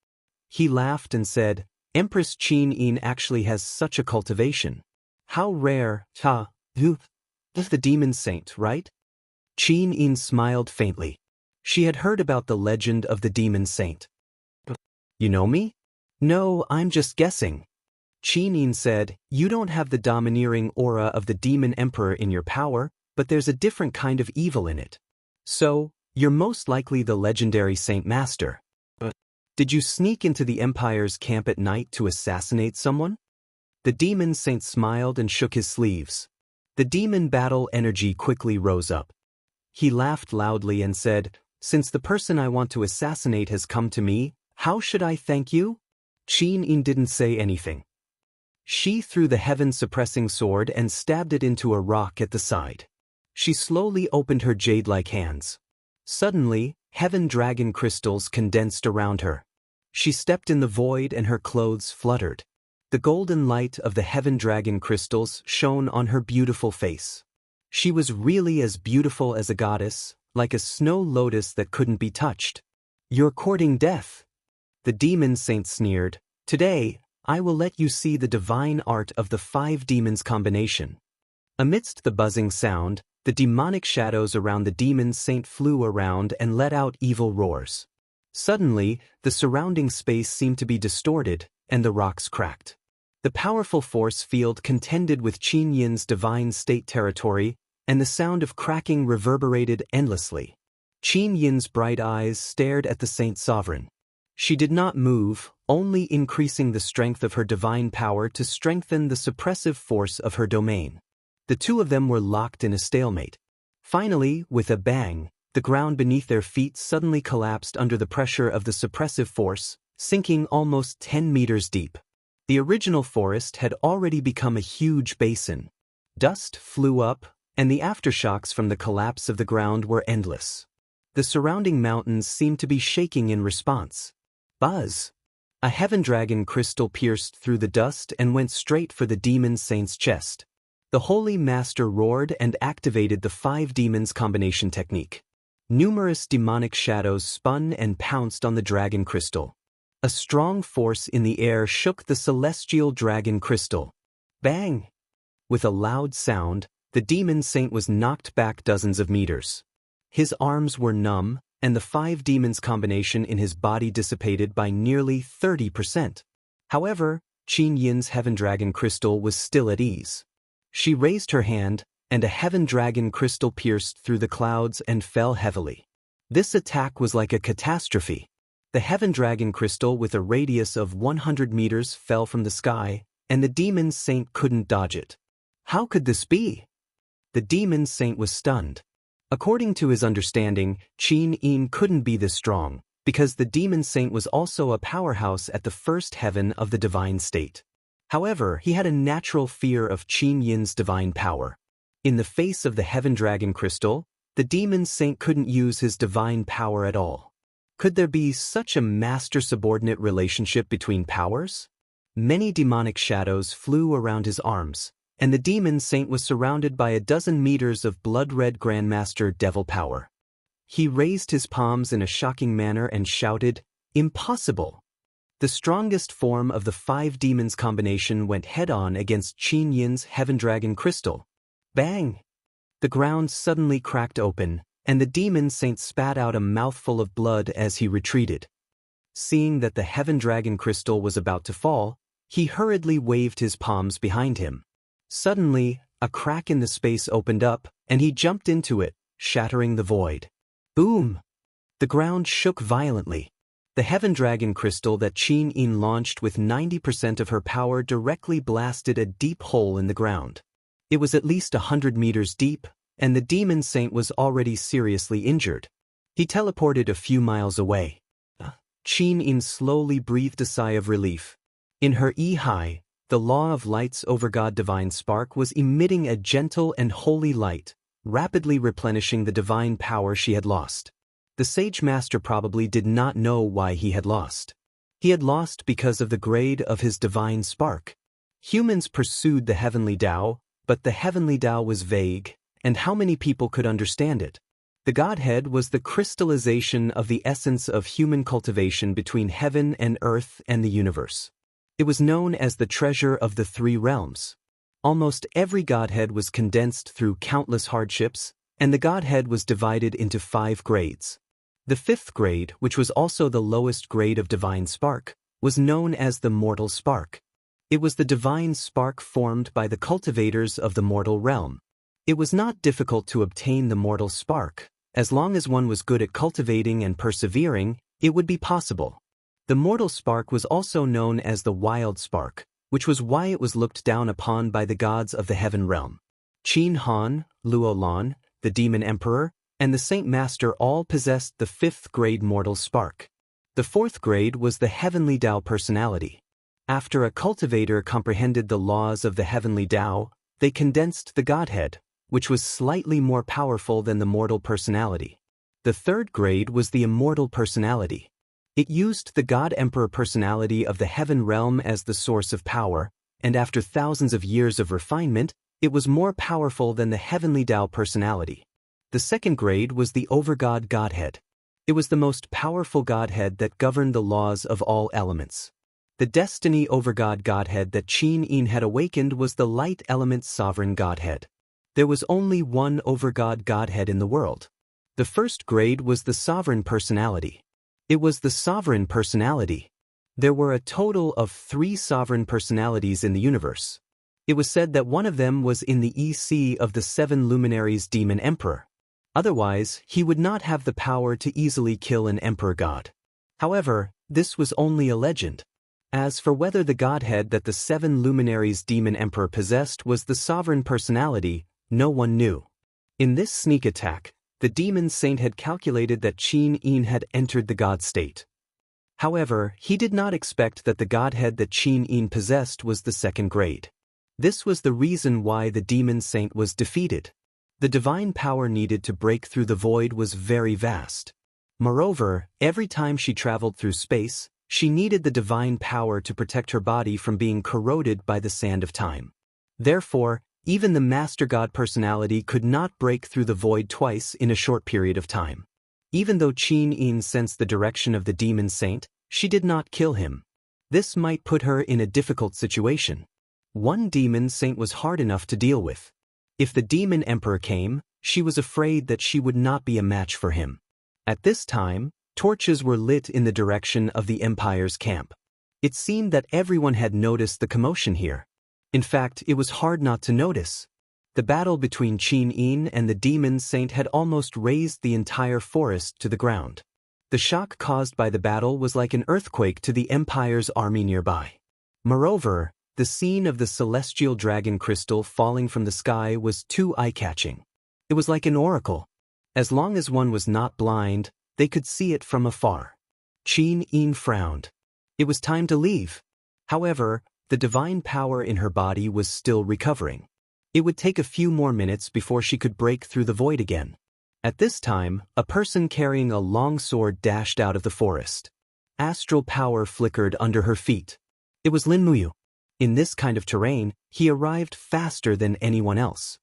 He laughed and said, "Empress Qin Yin actually has such a cultivation. How rare, the demon saint, right?" Qin Yin smiled faintly. She had heard about the legend of the demon saint. "You know me?" "No, I'm just guessing." Qin Yin said, "You don't have the domineering aura of the demon emperor in your power, but there's a different kind of evil in it. So, you're most likely the legendary Saint Master. Did you sneak into the Empire's camp at night to assassinate someone?" The demon saint smiled and shook his sleeves. The demon battle energy quickly rose up. He laughed loudly and said, "Since the person I want to assassinate has come to me, how should I thank you?" Qin Yin didn't say anything. She threw the heaven-suppressing sword and stabbed it into a rock at the side. She slowly opened her jade-like hands. Suddenly, heaven dragon crystals condensed around her. She stepped in the void and her clothes fluttered. The golden light of the heaven dragon crystals shone on her beautiful face. She was really as beautiful as a goddess, like a snow lotus that couldn't be touched. "You're courting death." The demon saint sneered, "Today, I will let you see the divine art of the 5 demons combination." Amidst the buzzing sound, the demonic shadows around the demon saint flew around and let out evil roars. Suddenly, the surrounding space seemed to be distorted, and the rocks cracked. The powerful force field contended with Qin Yin's divine state territory, and the sound of cracking reverberated endlessly. Qin Yin's bright eyes stared at the saint sovereign. She did not move, only increasing the strength of her divine power to strengthen the suppressive force of her domain. The two of them were locked in a stalemate. Finally, with a bang, the ground beneath their feet suddenly collapsed under the pressure of the suppressive force, sinking almost 10 meters deep. The original forest had already become a huge basin. Dust flew up, and the aftershocks from the collapse of the ground were endless. The surrounding mountains seemed to be shaking in response. Buzz! A heaven dragon crystal pierced through the dust and went straight for the demon saint's chest. The Holy Master roared and activated the 5 demons combination technique. Numerous demonic shadows spun and pounced on the dragon crystal. A strong force in the air shook the celestial dragon crystal. Bang! With a loud sound, the demon saint was knocked back dozens of meters. His arms were numb, and the 5 demons combination in his body dissipated by nearly 30%. However, Qin Yin's heaven dragon crystal was still at ease. She raised her hand, and a heaven dragon crystal pierced through the clouds and fell heavily. This attack was like a catastrophe. The heaven dragon crystal with a radius of 100 meters fell from the sky, and the demon saint couldn't dodge it. How could this be? The demon saint was stunned. According to his understanding, Qin Yin couldn't be this strong, because the demon saint was also a powerhouse at the first heaven of the divine state. However, he had a natural fear of Qin Yin's divine power. In the face of the heaven dragon crystal, the demon saint couldn't use his divine power at all. Could there be such a master-subordinate relationship between powers? Many demonic shadows flew around his arms, and the demon saint was surrounded by a dozen meters of blood-red Grandmaster devil power. He raised his palms in a shocking manner and shouted, "Impossible!" The strongest form of the 5 demons combination went head-on against Qin Yin's Heaven Dragon crystal. Bang! The ground suddenly cracked open, and the demon saint spat out a mouthful of blood as he retreated. Seeing that the Heaven Dragon crystal was about to fall, he hurriedly waved his palms behind him. Suddenly, a crack in the space opened up, and he jumped into it, shattering the void. Boom! The ground shook violently. The Heaven Dragon crystal that Qin Yin launched with 90% of her power directly blasted a deep hole in the ground. It was at least 100 meters deep, and the demon saint was already seriously injured. He teleported a few miles away. Qin Yin slowly breathed a sigh of relief. In her Yi-Hai, the law of light's overgod divine spark was emitting a gentle and holy light, rapidly replenishing the divine power she had lost. The sage master probably did not know why he had lost. He had lost because of the grade of his divine spark. Humans pursued the heavenly Tao, but the heavenly Tao was vague, and how many people could understand it? The Godhead was the crystallization of the essence of human cultivation between heaven and earth and the universe. It was known as the treasure of the 3 realms. Almost every Godhead was condensed through countless hardships, and the Godhead was divided into 5 grades. The 5th grade, which was also the lowest grade of divine spark, was known as the mortal spark. It was the divine spark formed by the cultivators of the mortal realm. It was not difficult to obtain the mortal spark. As long as one was good at cultivating and persevering, it would be possible. The mortal spark was also known as the wild spark, which was why it was looked down upon by the gods of the heaven realm. Qin Han, Luo Lan, the demon emperor, and the Saint Master all possessed the 5th grade mortal spark. The 4th grade was the heavenly Tao personality. After a cultivator comprehended the laws of the heavenly Tao, they condensed the Godhead, which was slightly more powerful than the mortal personality. The 3rd grade was the immortal personality. It used the God Emperor personality of the heaven realm as the source of power, and after thousands of years of refinement, it was more powerful than the heavenly Tao personality. The 2nd grade was the overgod Godhead. It was the most powerful Godhead that governed the laws of all elements. The destiny overgod Godhead that Qin Yin had awakened was the light element sovereign Godhead. There was only one overgod Godhead in the world. The 1st grade was the sovereign personality. It was the sovereign personality. There were a total of 3 sovereign personalities in the universe. It was said that one of them was in the EC of the 7 luminaries demon emperor. Otherwise, he would not have the power to easily kill an emperor god. However, this was only a legend. As for whether the Godhead that the 7 luminaries demon emperor possessed was the sovereign personality, no one knew. In this sneak attack, the demon saint had calculated that Qin Yin had entered the god state. However, he did not expect that the Godhead that Qin Yin possessed was the 2nd grade. This was the reason why the demon saint was defeated. The divine power needed to break through the void was very vast. Moreover, every time she traveled through space, she needed the divine power to protect her body from being corroded by the sand of time. Therefore, even the Master God personality could not break through the void twice in a short period of time. Even though Qin Yin sensed the direction of the demon saint, she did not kill him. This might put her in a difficult situation. One demon saint was hard enough to deal with. If the demon emperor came, she was afraid that she would not be a match for him. At this time, torches were lit in the direction of the empire's camp. It seemed that everyone had noticed the commotion here. In fact, it was hard not to notice. The battle between Qin Yin and the demon saint had almost razed the entire forest to the ground. The shock caused by the battle was like an earthquake to the empire's army nearby. Moreover, the scene of the celestial dragon crystal falling from the sky was too eye-catching. It was like an oracle. As long as one was not blind, they could see it from afar. Qin Yin frowned. It was time to leave. However, the divine power in her body was still recovering. It would take a few more minutes before she could break through the void again. At this time, a person carrying a long sword dashed out of the forest. Astral power flickered under her feet. It was Lin Muyu. In this kind of terrain, he arrived faster than anyone else.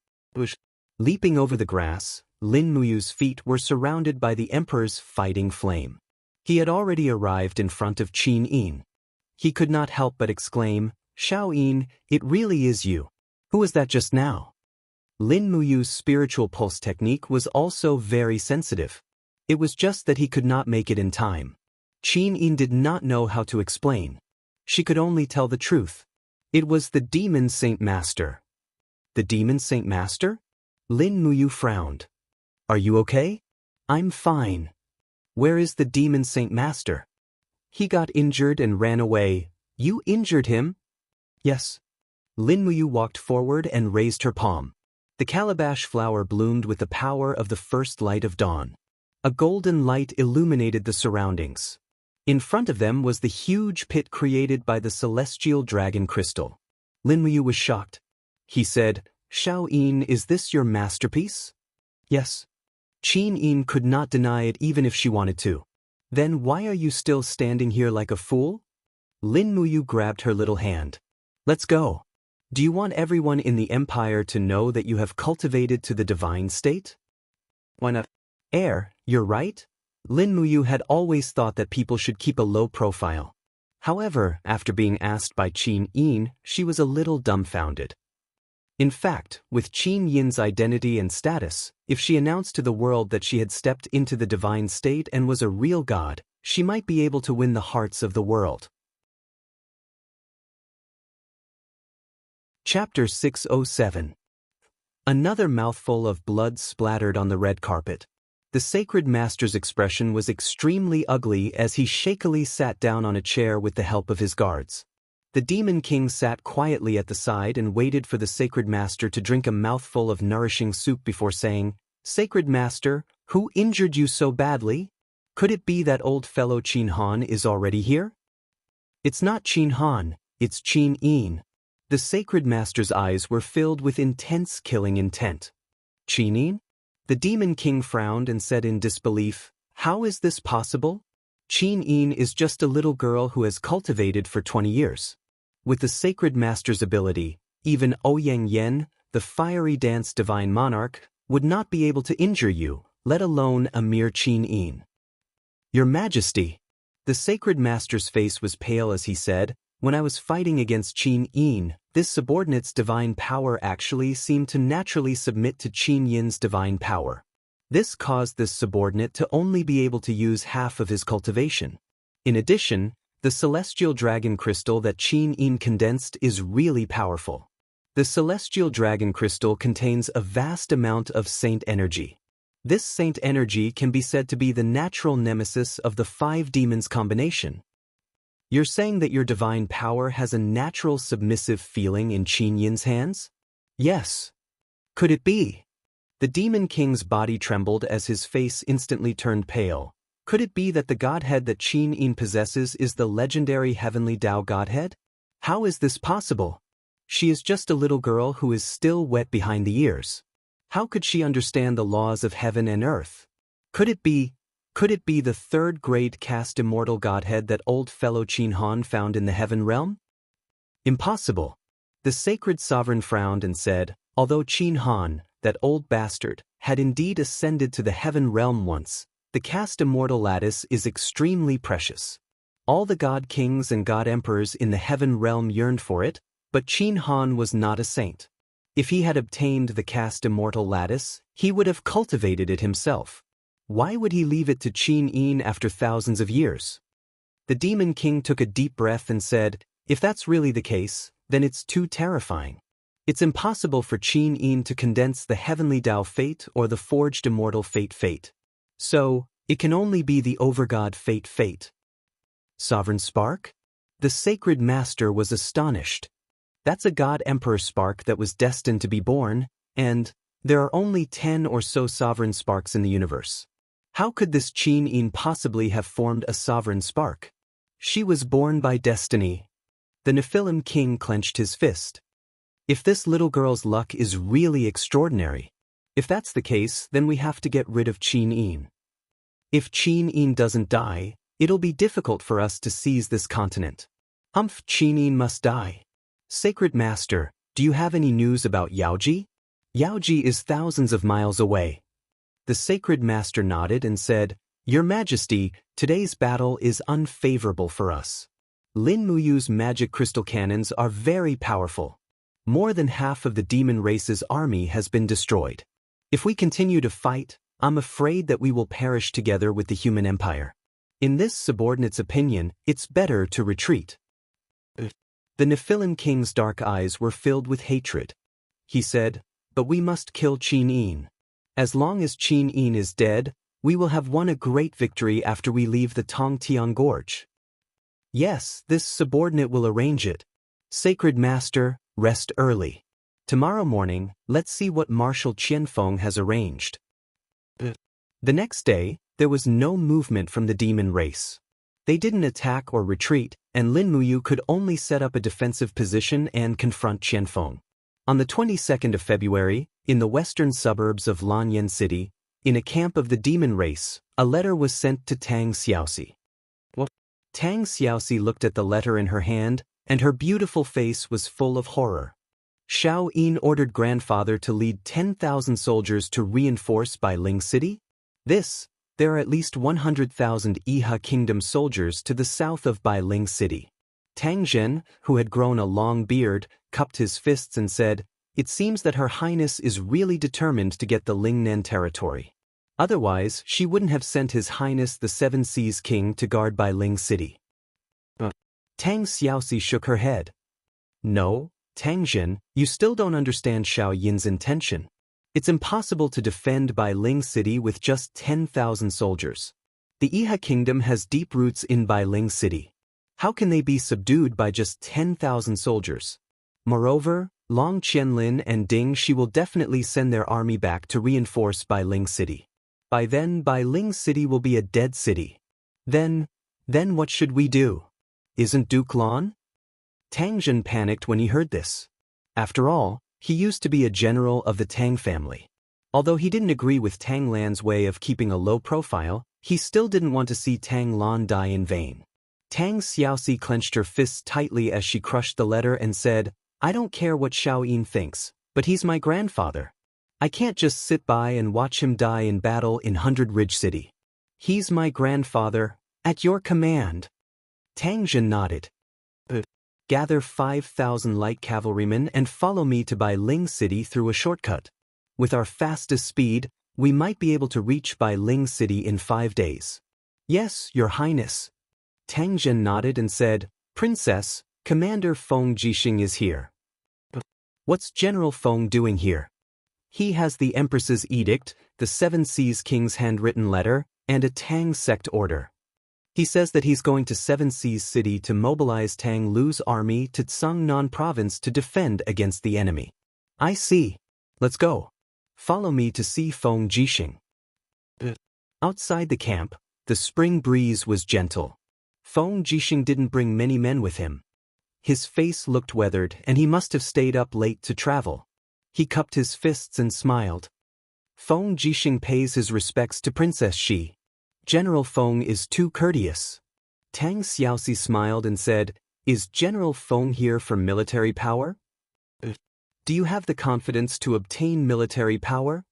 Leaping over the grass, Lin Muyu's feet were surrounded by the emperor's fighting flame. He had already arrived in front of Qin Yin. He could not help but exclaim, "Xiao Yin, it really is you. Who was that just now?" Lin Muyu's spiritual pulse technique was also very sensitive. It was just that he could not make it in time. Qin Yin did not know how to explain. She could only tell the truth. It was the Demon Saint Master. The Demon Saint Master? Lin Muyu frowned. "Are you okay?" "I'm fine." "Where is the Demon Saint Master?" "He got injured and ran away." "You injured him?" "Yes." Lin Muyu walked forward and raised her palm. The calabash flower bloomed with the power of the first light of dawn. A golden light illuminated the surroundings. In front of them was the huge pit created by the celestial dragon crystal. Lin Muyu was shocked. He said, "Xiao Yin, is this your masterpiece?" "Yes." Qin Yin could not deny it even if she wanted to. "Then why are you still standing here like a fool?" Lin Muyu grabbed her little hand. "Let's go. Do you want everyone in the empire to know that you have cultivated to the divine state?" "Why not?" You're right." Lin Muyu had always thought that people should keep a low profile. However, after being asked by Qin Yin, she was a little dumbfounded. In fact, with Qin Yin's identity and status, if she announced to the world that she had stepped into the divine state and was a real god, she might be able to win the hearts of the world. Chapter 607. Another mouthful of blood splattered on the red carpet. The sacred master's expression was extremely ugly as he shakily sat down on a chair with the help of his guards. The demon king sat quietly at the side and waited for the sacred master to drink a mouthful of nourishing soup before saying, "Sacred master, who injured you so badly? Could it be that old fellow Qin Han is already here?" "It's not Qin Han, it's Qin Yin." The sacred master's eyes were filled with intense killing intent. "Qin Yin?" The demon king frowned and said in disbelief, "How is this possible? Qin Yin is just a little girl who has cultivated for 20 years. With the sacred master's ability, even Ouyang Yen, the fiery dance divine monarch, would not be able to injure you, let alone a mere Qin Yin." "Your Majesty." The sacred master's face was pale as he said, "When I was fighting against Qin Yin, this subordinate's divine power actually seemed to naturally submit to Qin Yin's divine power. This caused this subordinate to only be able to use half of his cultivation. In addition, the celestial dragon crystal that Qin Yin condensed is really powerful. The celestial dragon crystal contains a vast amount of saint energy. This saint energy can be said to be the natural nemesis of the 5 demons combination." "You're saying that your divine power has a natural submissive feeling in Qin Yin's hands?" "Yes." "Could it be?" The demon king's body trembled as his face instantly turned pale. "Could it be that the godhead that Qin Yin possesses is the legendary heavenly Tao godhead? How is this possible? She is just a little girl who is still wet behind the ears. How could she understand the laws of heaven and earth? Could it be the 3rd-grade caste immortal godhead that old fellow Qin Han found in the heaven realm?" "Impossible." The sacred sovereign frowned and said, "Although Qin Han, that old bastard, had indeed ascended to the heaven realm once, the caste immortal lattice is extremely precious. All the god kings and god emperors in the heaven realm yearned for it, but Qin Han was not a saint. If he had obtained the caste immortal lattice, he would have cultivated it himself. Why would he leave it to Qin Yin after thousands of years?" The demon king took a deep breath and said, "If that's really the case, then it's too terrifying. It's impossible for Qin Yin to condense the heavenly Tao fate or the forged immortal fate. So, it can only be the overgod fate. Sovereign spark?" The sacred master was astonished. "That's a god emperor spark that was destined to be born, and there are only 10 or so sovereign sparks in the universe. How could this Qin Yin possibly have formed a sovereign spark? She was born by destiny." The Nephilim king clenched his fist. "If this little girl's luck is really extraordinary, if that's the case, then we have to get rid of Qin Yin. If Qin Yin doesn't die, it'll be difficult for us to seize this continent. Qin Yin must die. Sacred Master, do you have any news about Yaoji?" "Yaoji is thousands of miles away." The sacred master nodded and said, "Your Majesty, today's battle is unfavorable for us. Lin Muyu's magic crystal cannons are very powerful. More than half of the demon race's army has been destroyed. If we continue to fight, I'm afraid that we will perish together with the human empire. In this subordinate's opinion, it's better to retreat." The Nephilim king's dark eyes were filled with hatred. He said, "But we must kill Qin. As long as Qin is dead, we will have won a great victory after we leave the Tongtian Gorge." "Yes, this subordinate will arrange it. Sacred Master, rest early. Tomorrow morning, let's see what Marshal Qianfeng has arranged." The next day, there was no movement from the demon race. They didn't attack or retreat, and Lin Muyu could only set up a defensive position and confront Qianfeng. On the 22nd of February, in the western suburbs of Lanyan City, in a camp of the demon race, a letter was sent to Tang Xiaoxi. Tang Xiaoxi looked at the letter in her hand, and her beautiful face was full of horror. Xiao Yin ordered grandfather to lead 10,000 soldiers to reinforce Bailing City. There are at least 100,000 Iha Kingdom soldiers to the south of Bailing City. Tang Zhen, who had grown a long beard, cupped his fists and said, "It seems that Her Highness is really determined to get the Lingnan territory. Otherwise, she wouldn't have sent His Highness the Seven Seas King to guard Bailing City." Tang Xiaoxi shook her head. "No, Tang Zhen, you still don't understand Xiao Yin's intention. It's impossible to defend Bailing City with just 10,000 soldiers. The Iha Kingdom has deep roots in Bailing City. How can they be subdued by just 10,000 soldiers? Moreover, Long Qianlin and Ding Shi will definitely send their army back to reinforce Bailing City. By then, Bailing City will be a dead city. Then what should we do? Isn't Duke Lan?" Tang Zhen panicked when he heard this. After all, he used to be a general of the Tang family. Although he didn't agree with Tang Lan's way of keeping a low profile, he still didn't want to see Tang Lan die in vain. Tang Xiaoxi clenched her fists tightly as she crushed the letter and said, "I don't care what Xiao Yin thinks, but he's my grandfather. I can't just sit by and watch him die in battle in 100 Ridge City. He's my grandfather, at your command." Tang Zhen nodded. "Gather 5,000 light cavalrymen and follow me to Bailing City through a shortcut. With our fastest speed, we might be able to reach Bailing City in 5 days." "Yes, Your Highness." Tang Zhen nodded and said, "Princess, Commander Feng Jixing is here." "What's General Feng doing here?" "He has the Empress's edict, the Seven Seas King's handwritten letter, and a Tang sect order. He says that he's going to Seven Seas City to mobilize Tang Lu's army to Tsangnan Province to defend against the enemy." "I see. Let's go. Follow me to see Feng Jixing." Outside the camp, the spring breeze was gentle. Feng Jixing didn't bring many men with him. His face looked weathered and he must have stayed up late to travel. He cupped his fists and smiled. "Feng Jixing pays his respects to Princess Shi. General Feng is too courteous." Tang Xiaoxi smiled and said, "Is General Feng here for military power? Do you have the confidence to obtain military power?"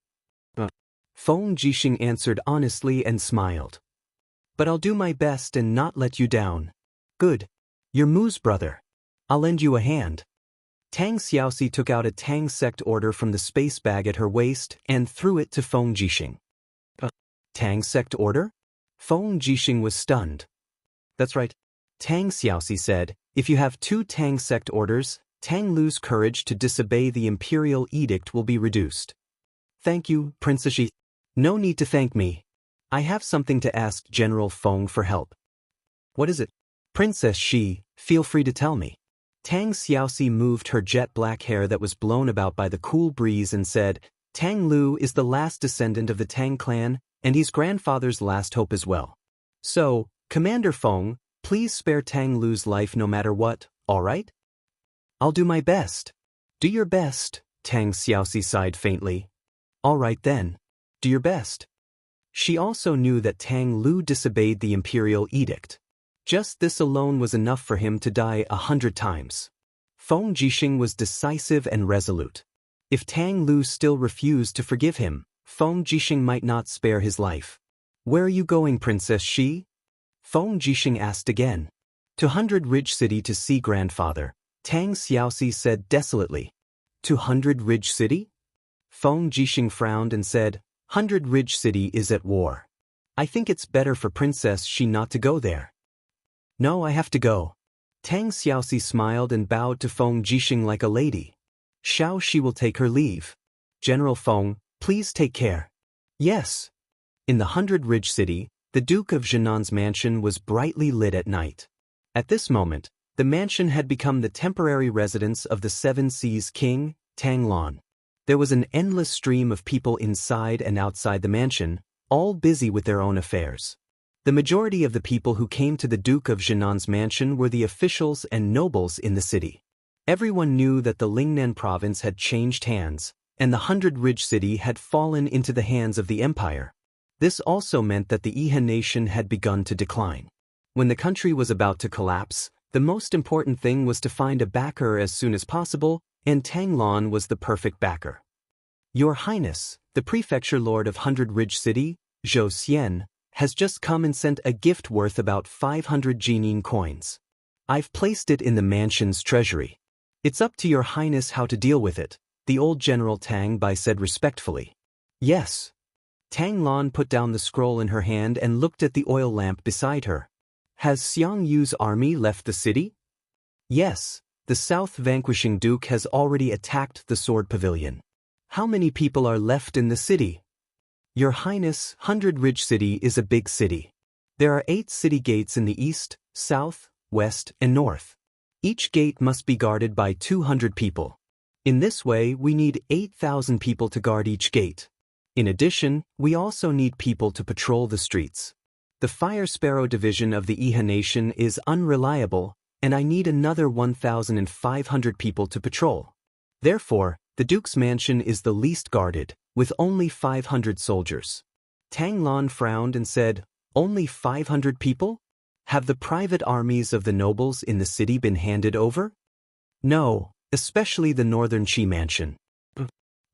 Feng Jixing answered honestly and smiled. "But I'll do my best and not let you down." "Good. You're Mu's brother. I'll lend you a hand." Tang Xiaoxi took out a Tang sect order from the space bag at her waist and threw it to Feng Jixing. "Tang sect order?" Feng Jixing was stunned. "That's right," Tang Xiaoxi said. "If you have 2 Tang sect orders, Tang Lu's courage to disobey the imperial edict will be reduced." "Thank you, Princess Shi." "No need to thank me. I have something to ask General Feng for help." "What is it?" "Princess Shi, feel free to tell me." Tang Xiaoxi moved her jet black hair that was blown about by the cool breeze and said, "Tang Lu is the last descendant of the Tang clan, and he's grandfather's last hope as well. So, Commander Feng, please spare Tang Lu's life no matter what, all right?" "I'll do my best." "Do your best," Tang Xiaoxi sighed faintly. "All right then. Do your best." She also knew that Tang Lu disobeyed the imperial edict. Just this alone was enough for him to die 100 times. Feng Jixing was decisive and resolute. If Tang Lu still refused to forgive him, Feng Jixing might not spare his life. Where are you going, Princess Shi? Feng Jixing asked again. To 100 Ridge City to see grandfather, Tang Xiaoxi said desolately. To 100 Ridge City? Feng Jixing frowned and said, 100 Ridge City is at war. I think it's better for Princess Shi not to go there. No, I have to go. Tang Xiaoxi smiled and bowed to Feng Jixing like a lady. Xiao Shi will take her leave. General Feng, please take care. Yes. In the 100 Ridge City, the Duke of Jianan's mansion was brightly lit at night. At this moment, the mansion had become the temporary residence of the Seven Seas King, Tang Lan. There was an endless stream of people inside and outside the mansion, all busy with their own affairs. The majority of the people who came to the Duke of Jianan's mansion were the officials and nobles in the city. Everyone knew that the Lingnan province had changed hands, and the 100 Ridge City had fallen into the hands of the empire. This also meant that the Yihan nation had begun to decline. When the country was about to collapse, the most important thing was to find a backer as soon as possible, and Tang Lan was the perfect backer. Your Highness, the Prefecture Lord of 100 Ridge City, Zhou Xian, has just come and sent a gift worth about 500 Jining coins. I've placed it in the mansion's treasury. It's up to your Highness how to deal with it, the old General Tang Bai said respectfully. Yes. Tang Lan put down the scroll in her hand and looked at the oil lamp beside her. Has Xiang Yu's army left the city? Yes, the South Vanquishing Duke has already attacked the Sword Pavilion. How many people are left in the city? Your Highness, 100 Ridge City is a big city. There are 8 city gates in the east, south, west, and north. Each gate must be guarded by 200 people. In this way, we need 8,000 people to guard each gate. In addition, we also need people to patrol the streets. The Fire Sparrow division of the Yihan nation is unreliable, and I need another 1,500 people to patrol. Therefore, the Duke's mansion is the least guarded, with only 500 soldiers. Tang Lan frowned and said, Only 500 people? Have the private armies of the nobles in the city been handed over? No, especially the Northern Qi mansion.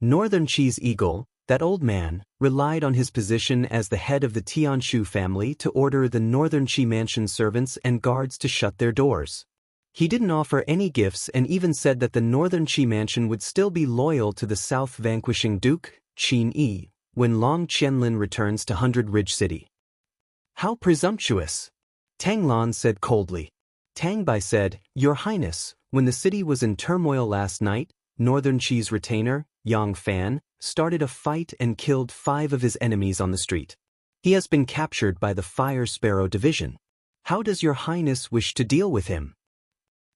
Northern Qi's eagle, that old man, relied on his position as the head of the Tianshu family to order the Northern Qi mansion servants and guards to shut their doors. He didn't offer any gifts and even said that the Northern Qi mansion would still be loyal to the South Vanquishing Duke, Qin Yi, when Long Qianlin returns to 100 Ridge City. How presumptuous! Tang Lan said coldly. Tang Bai said, Your Highness, when the city was in turmoil last night, Northern Qi's retainer, Yang Fan, started a fight and killed 5 of his enemies on the street. He has been captured by the Fire Sparrow division. How does your Highness wish to deal with him?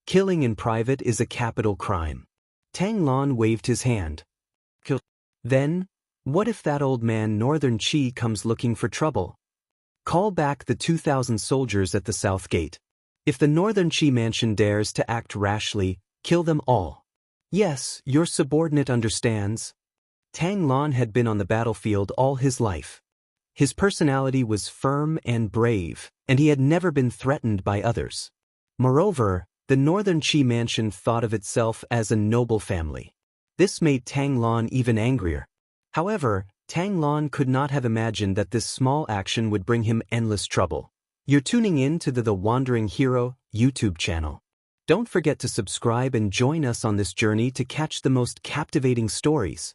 Killing in private is a capital crime. Tang Lan waved his hand. Then, what if that old man Northern Qi comes looking for trouble? Call back the 2,000 soldiers at the south gate. If the Northern Qi mansion dares to act rashly, kill them all. Yes, your subordinate understands. Tang Lan had been on the battlefield all his life. His personality was firm and brave, and he had never been threatened by others. Moreover, the Northern Qi mansion thought of itself as a noble family. This made Tang Lan even angrier. However, Tang Lan could not have imagined that this small action would bring him endless trouble. You're tuning in to the Wandering Hero YouTube channel. Don't forget to subscribe and join us on this journey to catch the most captivating stories.